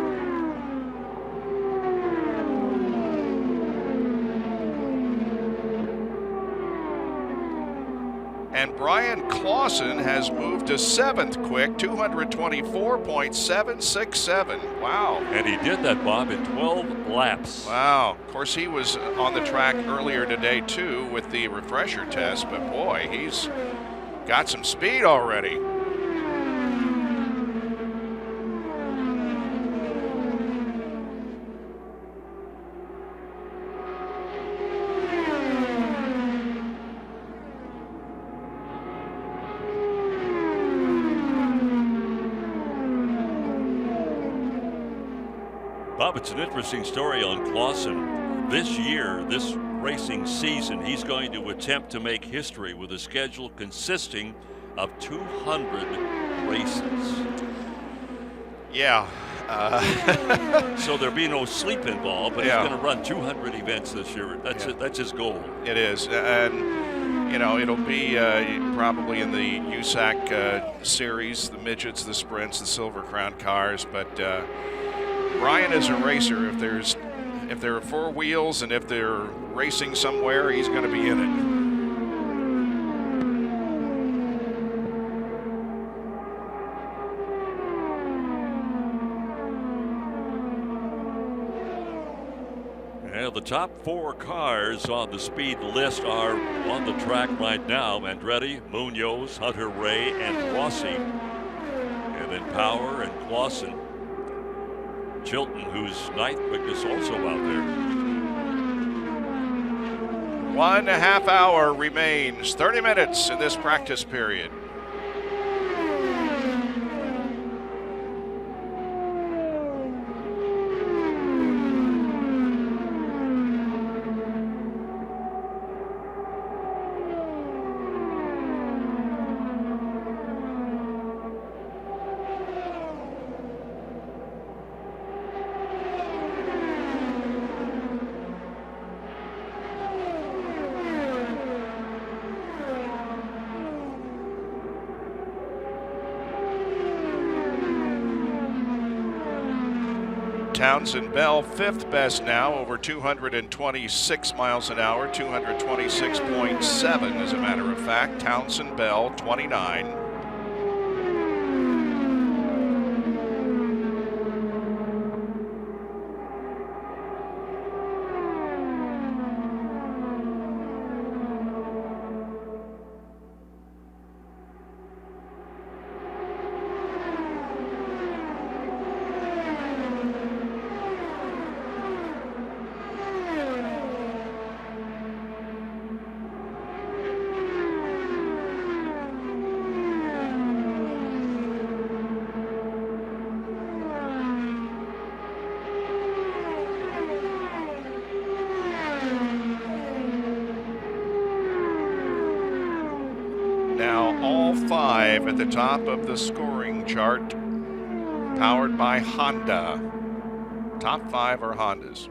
And Brian Clausen has moved to 7th quick, 224.767. Wow. And he did that, Bob, in 12 laps. Wow. Of course, he was on the track earlier today, too, with the refresher test, but boy, he's got some speed already. Bob, it's an interesting story on Clausen. This year, this racing season, he's going to attempt to make history with a schedule consisting of 200 races. Yeah. So there'll be no sleep involved, but Yeah. he's going to run 200 events this year. That's it. That's his goal. It is, and you know it'll be probably in the USAC series, the midgets, the sprints, the Silver Crown cars. But Brian is a racer. If there are four wheels and if they're racing somewhere, he's going to be in it. And the top four cars on the speed list are on the track right now. Andretti, Munoz, Hunter-Ray, and Rossi. And then Power and Clausen. Chilton, who's ninth quickest, also out there. 1.5 hours remains, 30 minutes in this practice period. Townsend Bell, 5th best now, over 226 miles an hour, 226.7 as a matter of fact. Townsend Bell, 29. Now all 5 at the top of the scoring chart, powered by Honda. Top 5 are Hondas.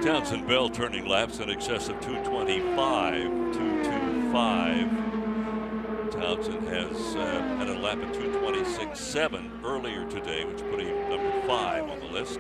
Townsend Bell turning laps in excess of 225, 225. Townsend has had a lap at 226.7 earlier today, which put him number 5 on the list.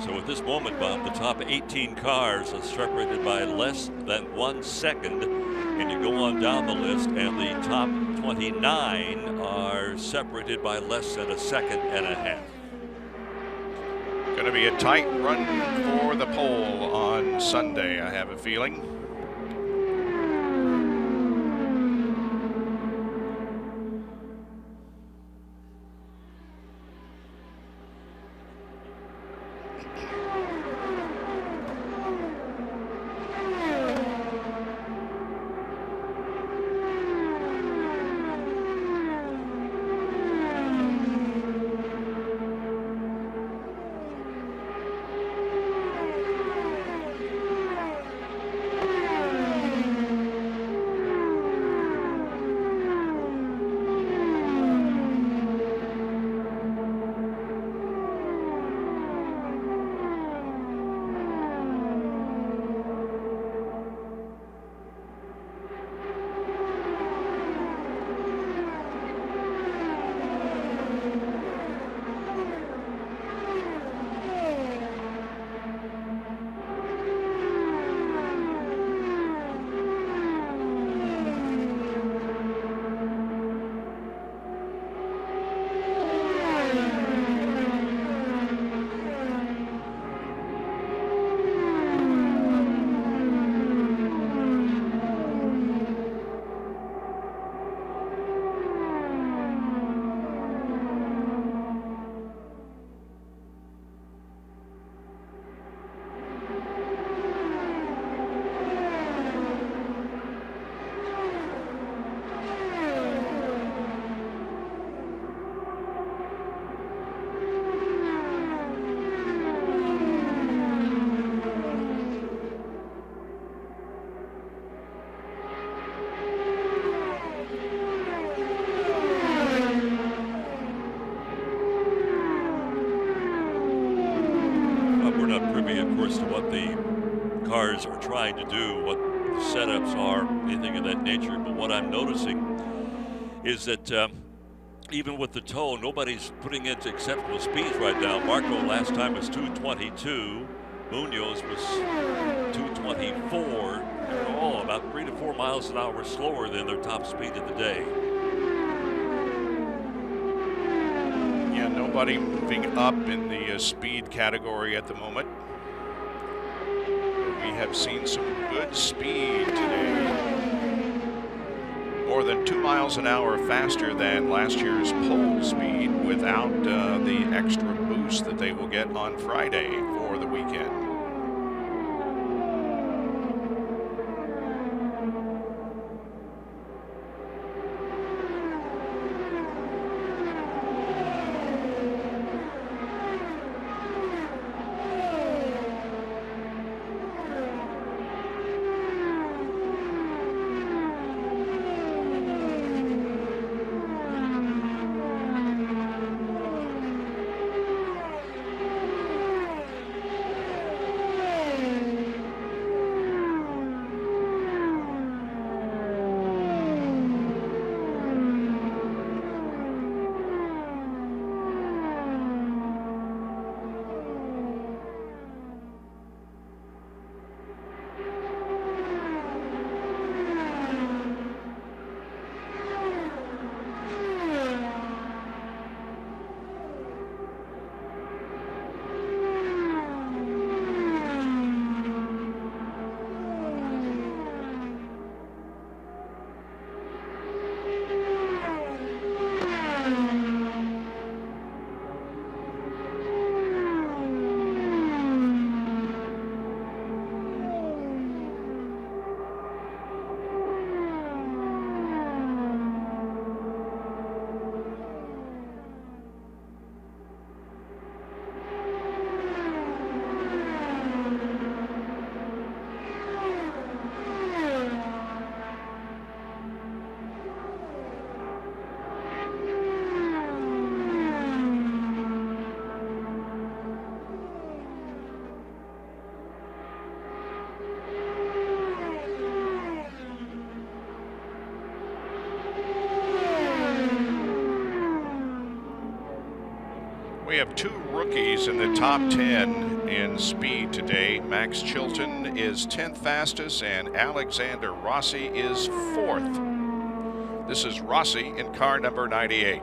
So at this moment, Bob, the top 18 cars are separated by less than 1 second, and you go on down the list, and the top 29 are separated by less than 1.5 seconds. Going to be a tight run for the pole on Sunday, I have a feeling. cars are trying to do, what the setups are, anything of that nature. But what I'm noticing is that even with the tow, nobody's putting into acceptable speeds right now. Marco last time was 222. Munoz was 224. They're all about 3 to 4 miles an hour slower than their top speed of the day. Yeah, nobody moving up in the speed category at the moment. We have seen some good speed today. More than 2 miles an hour faster than last year's pole speed without the extra boost that they will get on Friday for the weekend. We have 2 rookies in the top 10 in speed today. Max Chilton is 10th fastest and Alexander Rossi is 4th. This is Rossi in car number 98.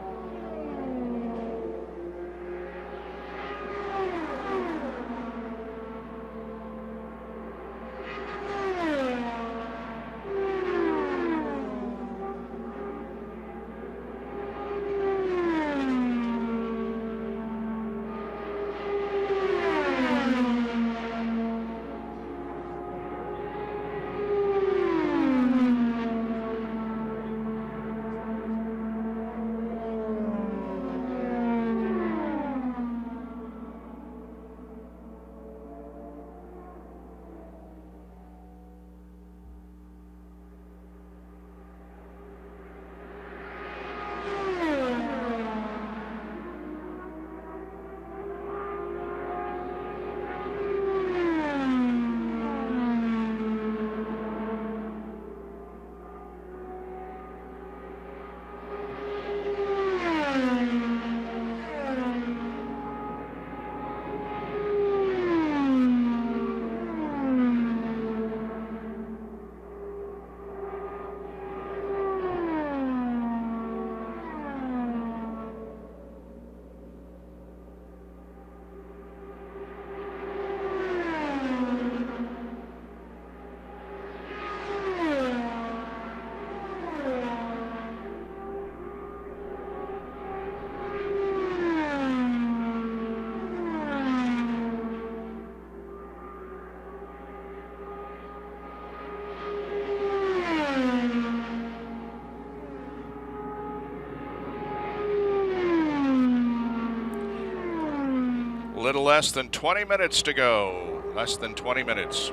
Little less than 20 minutes to go. Less than 20 minutes.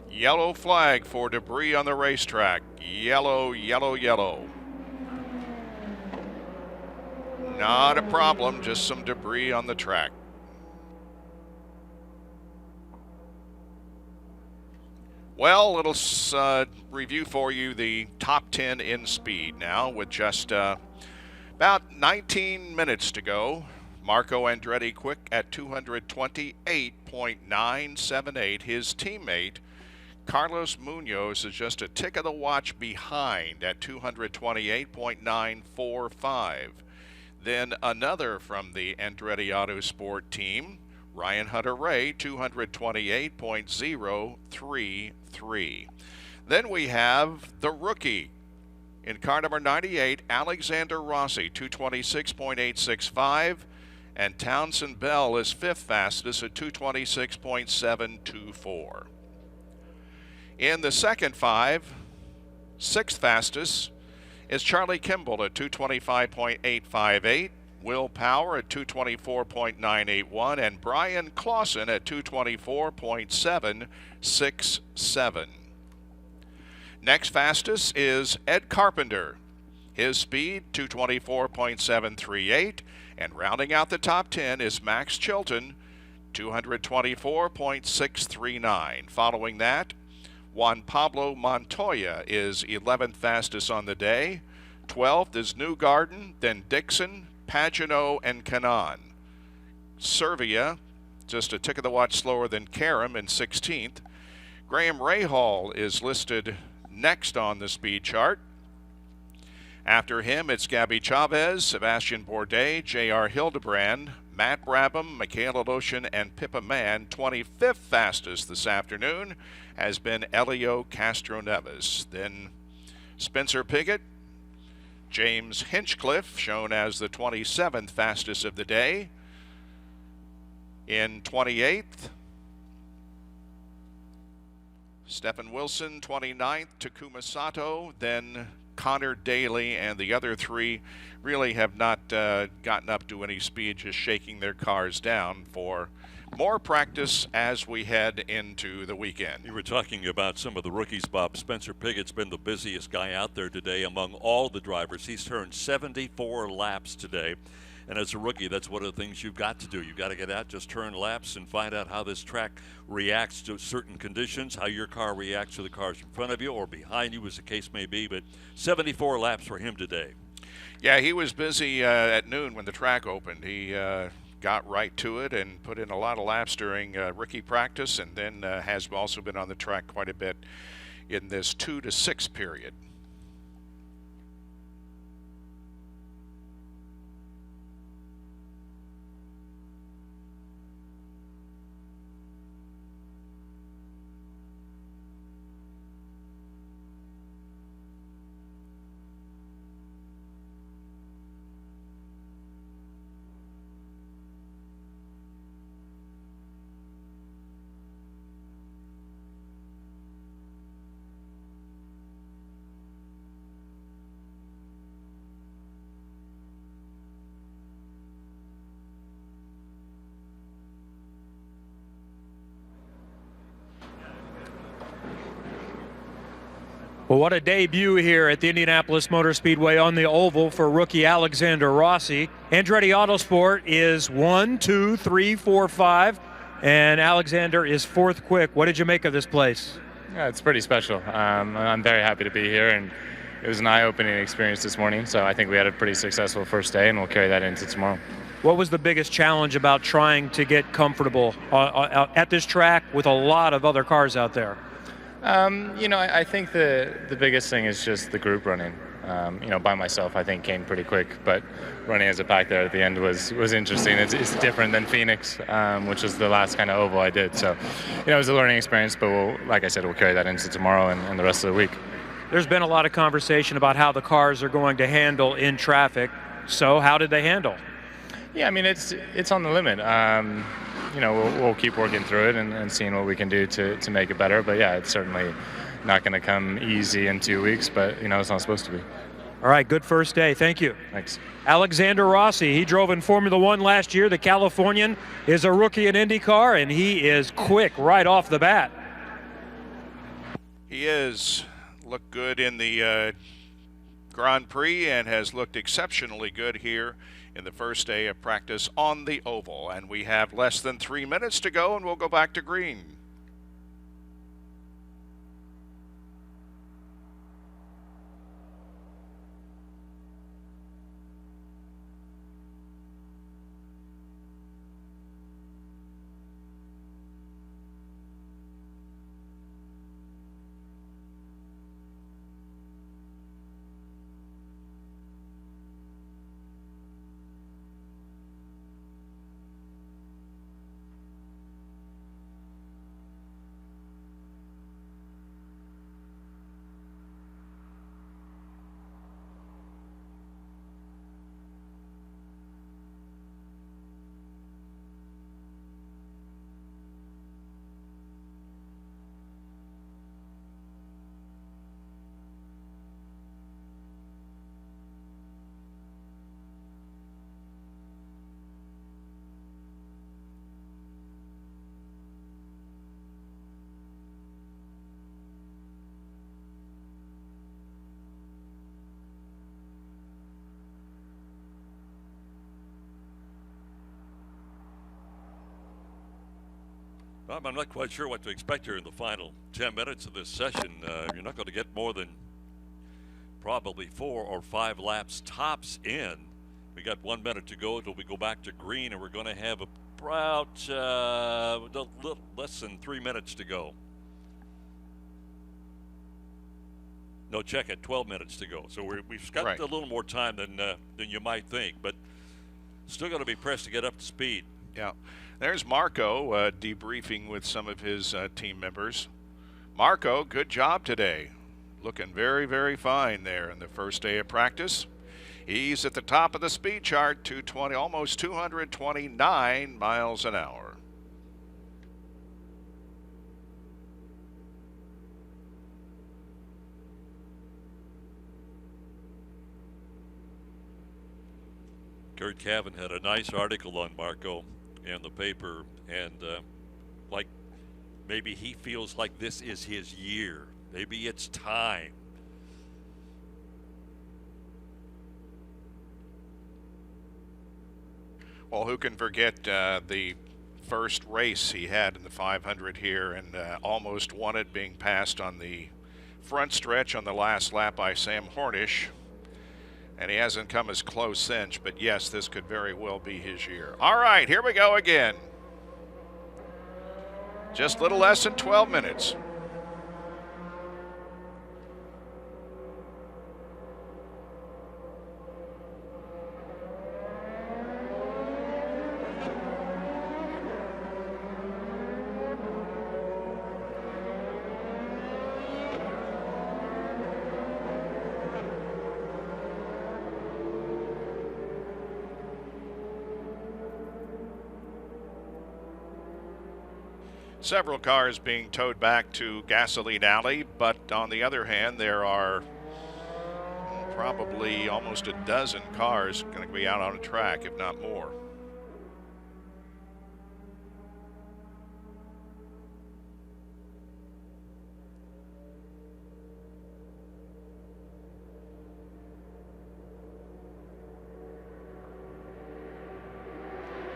Yellow flag for debris on the racetrack. Yellow, yellow, yellow. Not a problem, just some debris on the track. Well, let's review for you the top 10 in speed now with just about 19 minutes to go. Marco Andretti quick at 228.978. His teammate, Carlos Munoz, is just a tick of the watch behind at 228.945. Then another from the Andretti Autosport team, Ryan Hunter-Reay, 228.033. Then we have the rookie in car number 98, Alexander Rossi, 226.865. And Townsend Bell is fifth fastest at 226.724. In the second five, sixth fastest is Charlie Kimball at 225.858. Will Power at 224.981, and Brian Clausen at 224.767. Next fastest is Ed Carpenter. His speed, 224.738, and rounding out the top 10 is Max Chilton, 224.639. Following that, Juan Pablo Montoya is 11th fastest on the day. 12th is Newgarden, then Dixon, Pagenaud, and Kanaan. Servia, just a tick of the watch slower than Karam in 16th. Graham Rahal is listed next on the speed chart. After him, it's Gabby Chavez, Sebastian Bourdais, J.R. Hildebrand, Matt Brabham, Michaela Lotion, and Pippa Mann. 25th fastest this afternoon has been Elio Castroneves. Then Spencer Pigot, James Hinchcliffe, shown as the 27th fastest of the day. In 28th, Stephen Wilson, 29th, Takuma Sato, then Connor Daly, and the other three really have not gotten up to any speed, just shaking their cars down for more practice as we head into the weekend. You were talking about some of the rookies, Bob. Spencer Pigot's been the busiest guy out there today among all the drivers. He's turned 74 laps today. And as a rookie, that's one of the things you've got to do. You've got to get out, just turn laps, and find out how this track reacts to certain conditions, how your car reacts to the cars in front of you or behind you, as the case may be. But 74 laps for him today. Yeah, he was busy at noon when the track opened. He got right to it and put in a lot of laps during rookie practice, and then has also been on the track quite a bit in this 2 to 6 period. Well, what a debut here at the Indianapolis Motor Speedway on the oval for rookie Alexander Rossi. Andretti Autosport is 1, 2, 3, 4, 5, and Alexander is fourth quick. What did you make of this place? Yeah, it's pretty special. I'm very happy to be here, and it was an eye-opening experience this morning, so I think we had a pretty successful first day, and we'll carry that into tomorrow. What was the biggest challenge about trying to get comfortable at this track with a lot of other cars out there? I think the biggest thing is just the group running. By myself, I think came pretty quick, but running as a pack there at the end was interesting. It's different than Phoenix, which was the last kind of oval I did. So, it was a learning experience, but like I said, we'll carry that into tomorrow and the rest of the week. There's been a lot of conversation about how the cars are going to handle in traffic. So how did they handle? Yeah, it's on the limit. We'll keep working through it and seeing what we can do to make it better. But yeah, it's certainly not going to come easy in 2 weeks, but it's not supposed to be. All right, good first day. Thank you. Thanks. Alexander Rossi, he drove in Formula One last year. The Californian is a rookie in IndyCar, and he is quick right off the bat. He is. Looked good in the Grand Prix and has looked exceptionally good here in the first day of practice on the oval. And we have less than 3 minutes to go, and we'll go back to green. I'm not quite sure what to expect here in the final 10 minutes of this session. You're not going to get more than probably 4 or 5 laps tops in. We got 1 minute to go until we go back to green, and we're going to have about a little less than 3 minutes to go. No, check it, 12 minutes to go. So we've got a little more time than you might think, but still going to be pressed to get up to speed. Yeah. There's Marco debriefing with some of his team members. Marco, good job today. Looking very, very fine there in the first day of practice. He's at the top of the speed chart, 220, almost 229 miles an hour. Kurt Cavan had a nice article on Marco in the paper, and like maybe he feels like this is his year. Maybe it's time. Well, who can forget the first race he had in the 500 here and almost won it, being passed on the front stretch on the last lap by Sam Hornish. And he hasn't come as close since, but yes, this could very well be his year. All right, here we go again. Just a little less than 12 minutes. Several cars being towed back to Gasoline Alley, but on the other hand, there are probably almost a dozen cars going to be out on the track, if not more.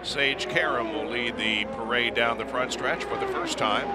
Sage Karam will lead the parade down the front stretch for the first time.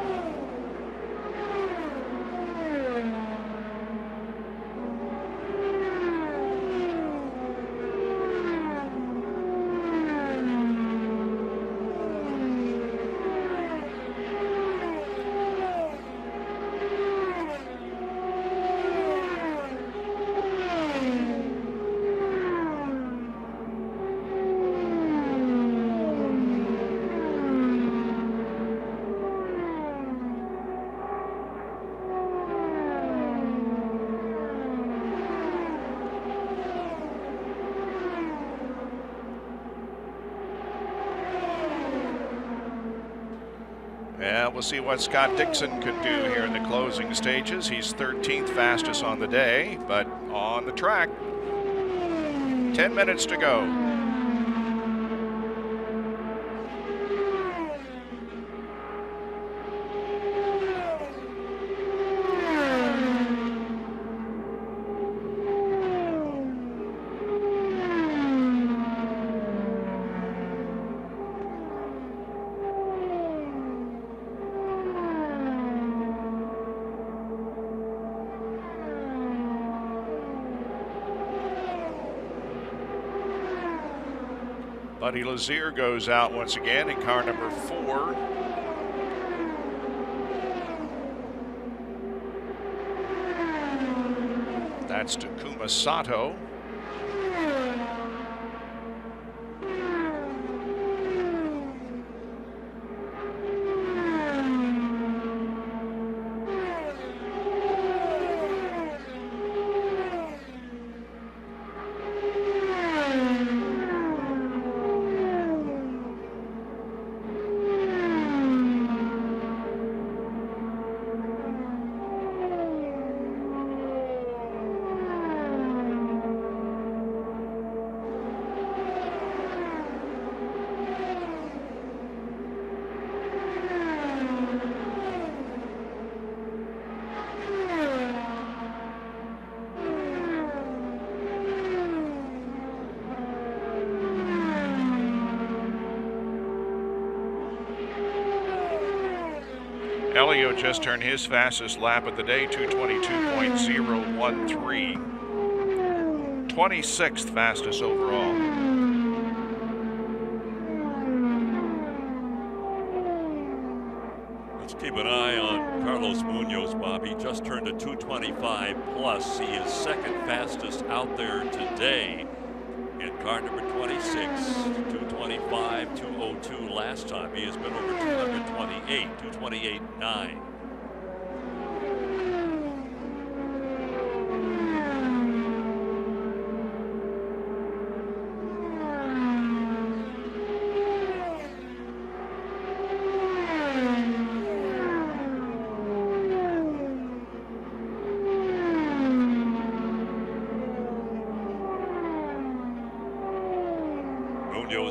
Yeah, we'll see what Scott Dixon could do here in the closing stages. He's 13th fastest on the day, but on the track. 10 minutes to go. Buddy Lazier goes out once again in car number 4. That's Takuma Sato. Elio just turned his fastest lap of the day, 222.013. 26th fastest overall. Let's keep an eye on Carlos Munoz, Bob. He just turned a 225 plus. He is second fastest out there today in car number 26. 225, 202 last time. He has been over 228, 228.9.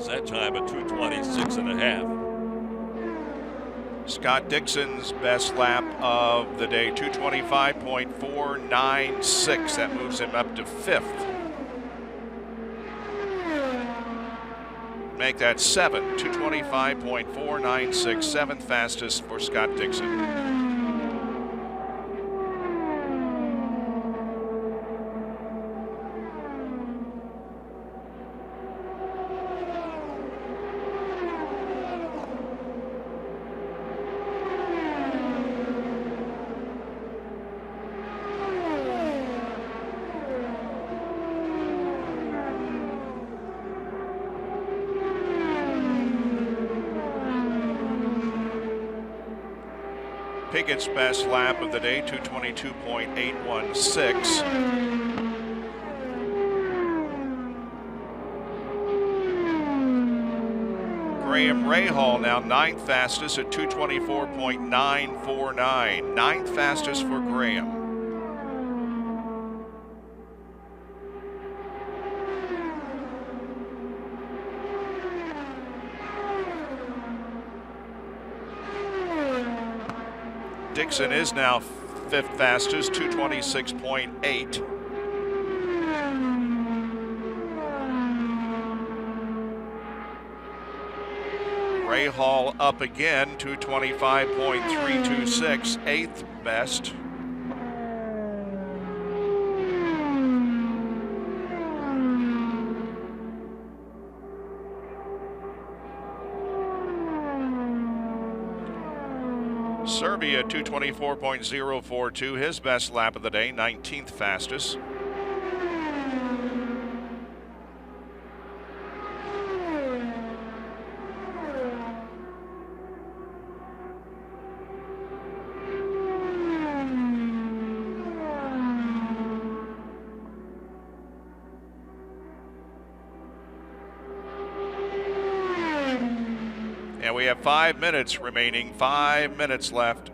That time at 226.5. Scott Dixon's best lap of the day, 225.496. That moves him up to 5th. Make that 225.496, 7th fastest for Scott Dixon. Pickett's best lap of the day, 222.816. Graham Rahal now 9th fastest at 224.949. 9th fastest for Graham. Dixon is now 5th fastest, 226.8. Rahal up again, 225.326, 8th best. Serbia 224.042, his best lap of the day, 19th fastest. And we have 5 minutes remaining, 5 minutes left.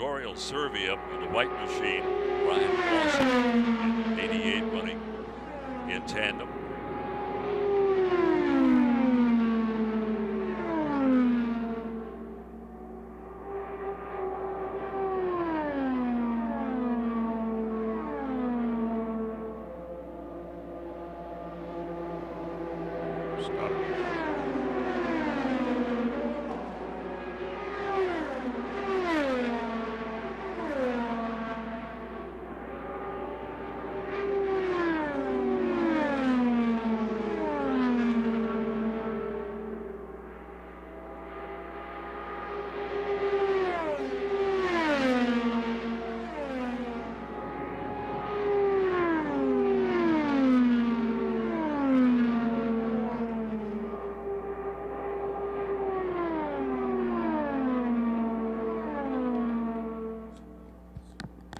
Oriel Servia in the white machine. Ryan Lawson, 88, running in tandem.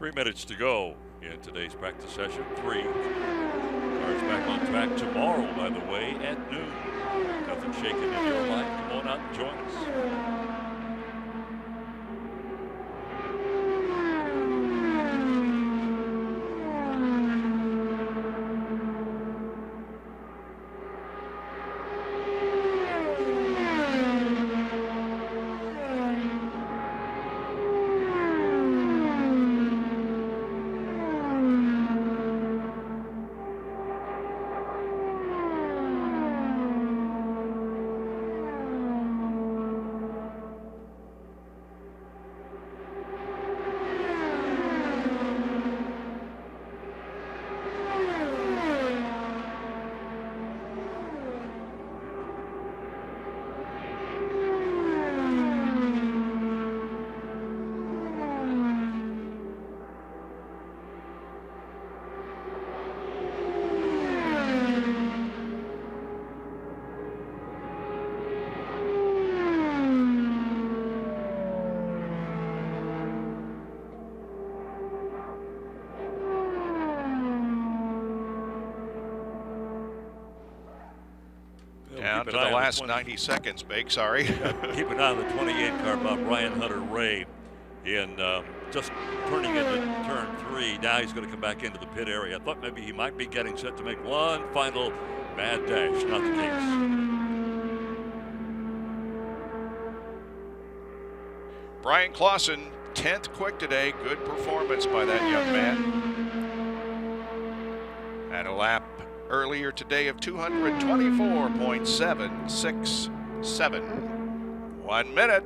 3 minutes to go in today's practice session. 3. Cars back on track tomorrow, by the way, at noon. Nothing shaking in your life. Come on out and join us. Down to the last 90 seconds, Bake, sorry. Keep an eye on the 28 car by Brian Hunter Ray in just turning into turn 3. Now he's going to come back into the pit area. I thought maybe he might be getting set to make one final mad dash. Not the case. Brian Clausen, 10th quick today. Good performance by that young man. Had a lap earlier today of 224.767. 1 minute.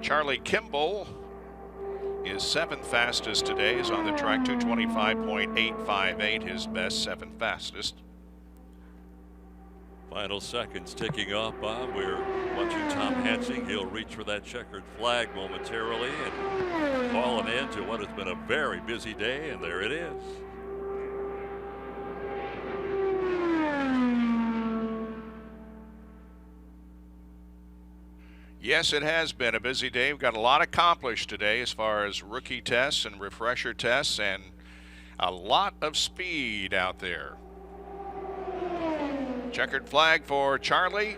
Charlie Kimball is 7th fastest today. Is on the track, 225.858, his best, 7th fastest. Final seconds ticking off, Bob. We're watching Tom Hansing. He'll reach for that checkered flag momentarily and call an end to what has been a very busy day, and there it is. Yes, it has been a busy day. We've got a lot accomplished today as far as rookie tests and refresher tests, and a lot of speed out there. Checkered flag for Charlie.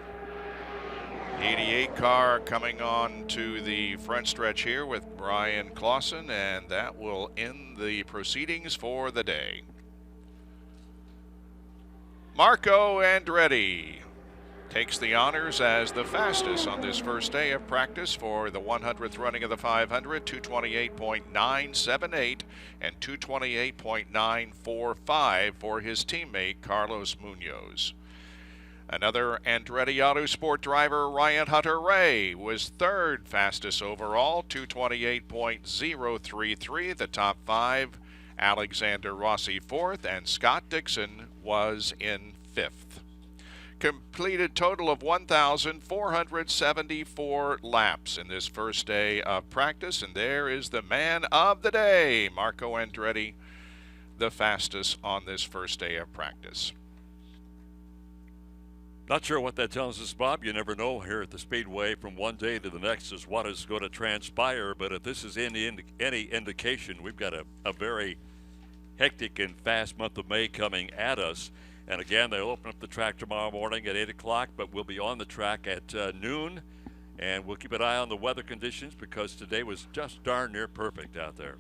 88 car coming on to the front stretch here with Brian Clausen, and that will end the proceedings for the day. Marco Andretti takes the honors as the fastest on this first day of practice for the 100th running of the 500, 228.978 and 228.945 for his teammate Carlos Munoz. Another Andretti Autosport driver, Ryan Hunter-Reay, was 3rd fastest overall, 228.033. The top 5, Alexander Rossi 4th, and Scott Dixon was in 5th. Completed total of 1,474 laps in this first day of practice, and there is the man of the day, Marco Andretti, the fastest on this first day of practice. Not sure what that tells us, Bob. You never know here at the Speedway from one day to the next is what is going to transpire, but if this is any indication, we've got a very hectic and fast month of May coming at us. And again, they'll open up the track tomorrow morning at 8 o'clock, but we'll be on the track at noon. And we'll keep an eye on the weather conditions because today was just darn near perfect out there.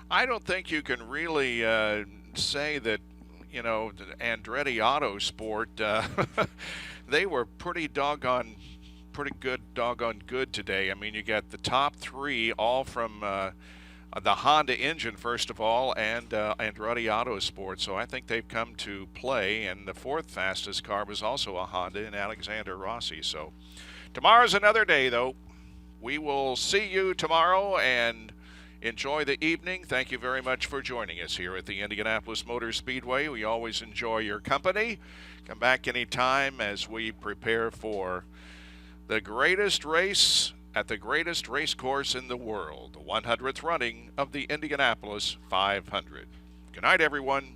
I don't think you can really say that, you know, the Andretti Autosport, they were pretty doggone good today. I mean, you got the top 3 all from the Honda engine, first of all, and Andretti Autosport. So I think they've come to play. And the fourth fastest car was also a Honda in Alexander Rossi. So tomorrow's another day, though. We will see you tomorrow, and enjoy the evening. Thank you very much for joining us here at the Indianapolis Motor Speedway. We always enjoy your company. Come back anytime as we prepare for the greatest race at the greatest race course in the world, the 100th running of the Indianapolis 500. Good night, everyone.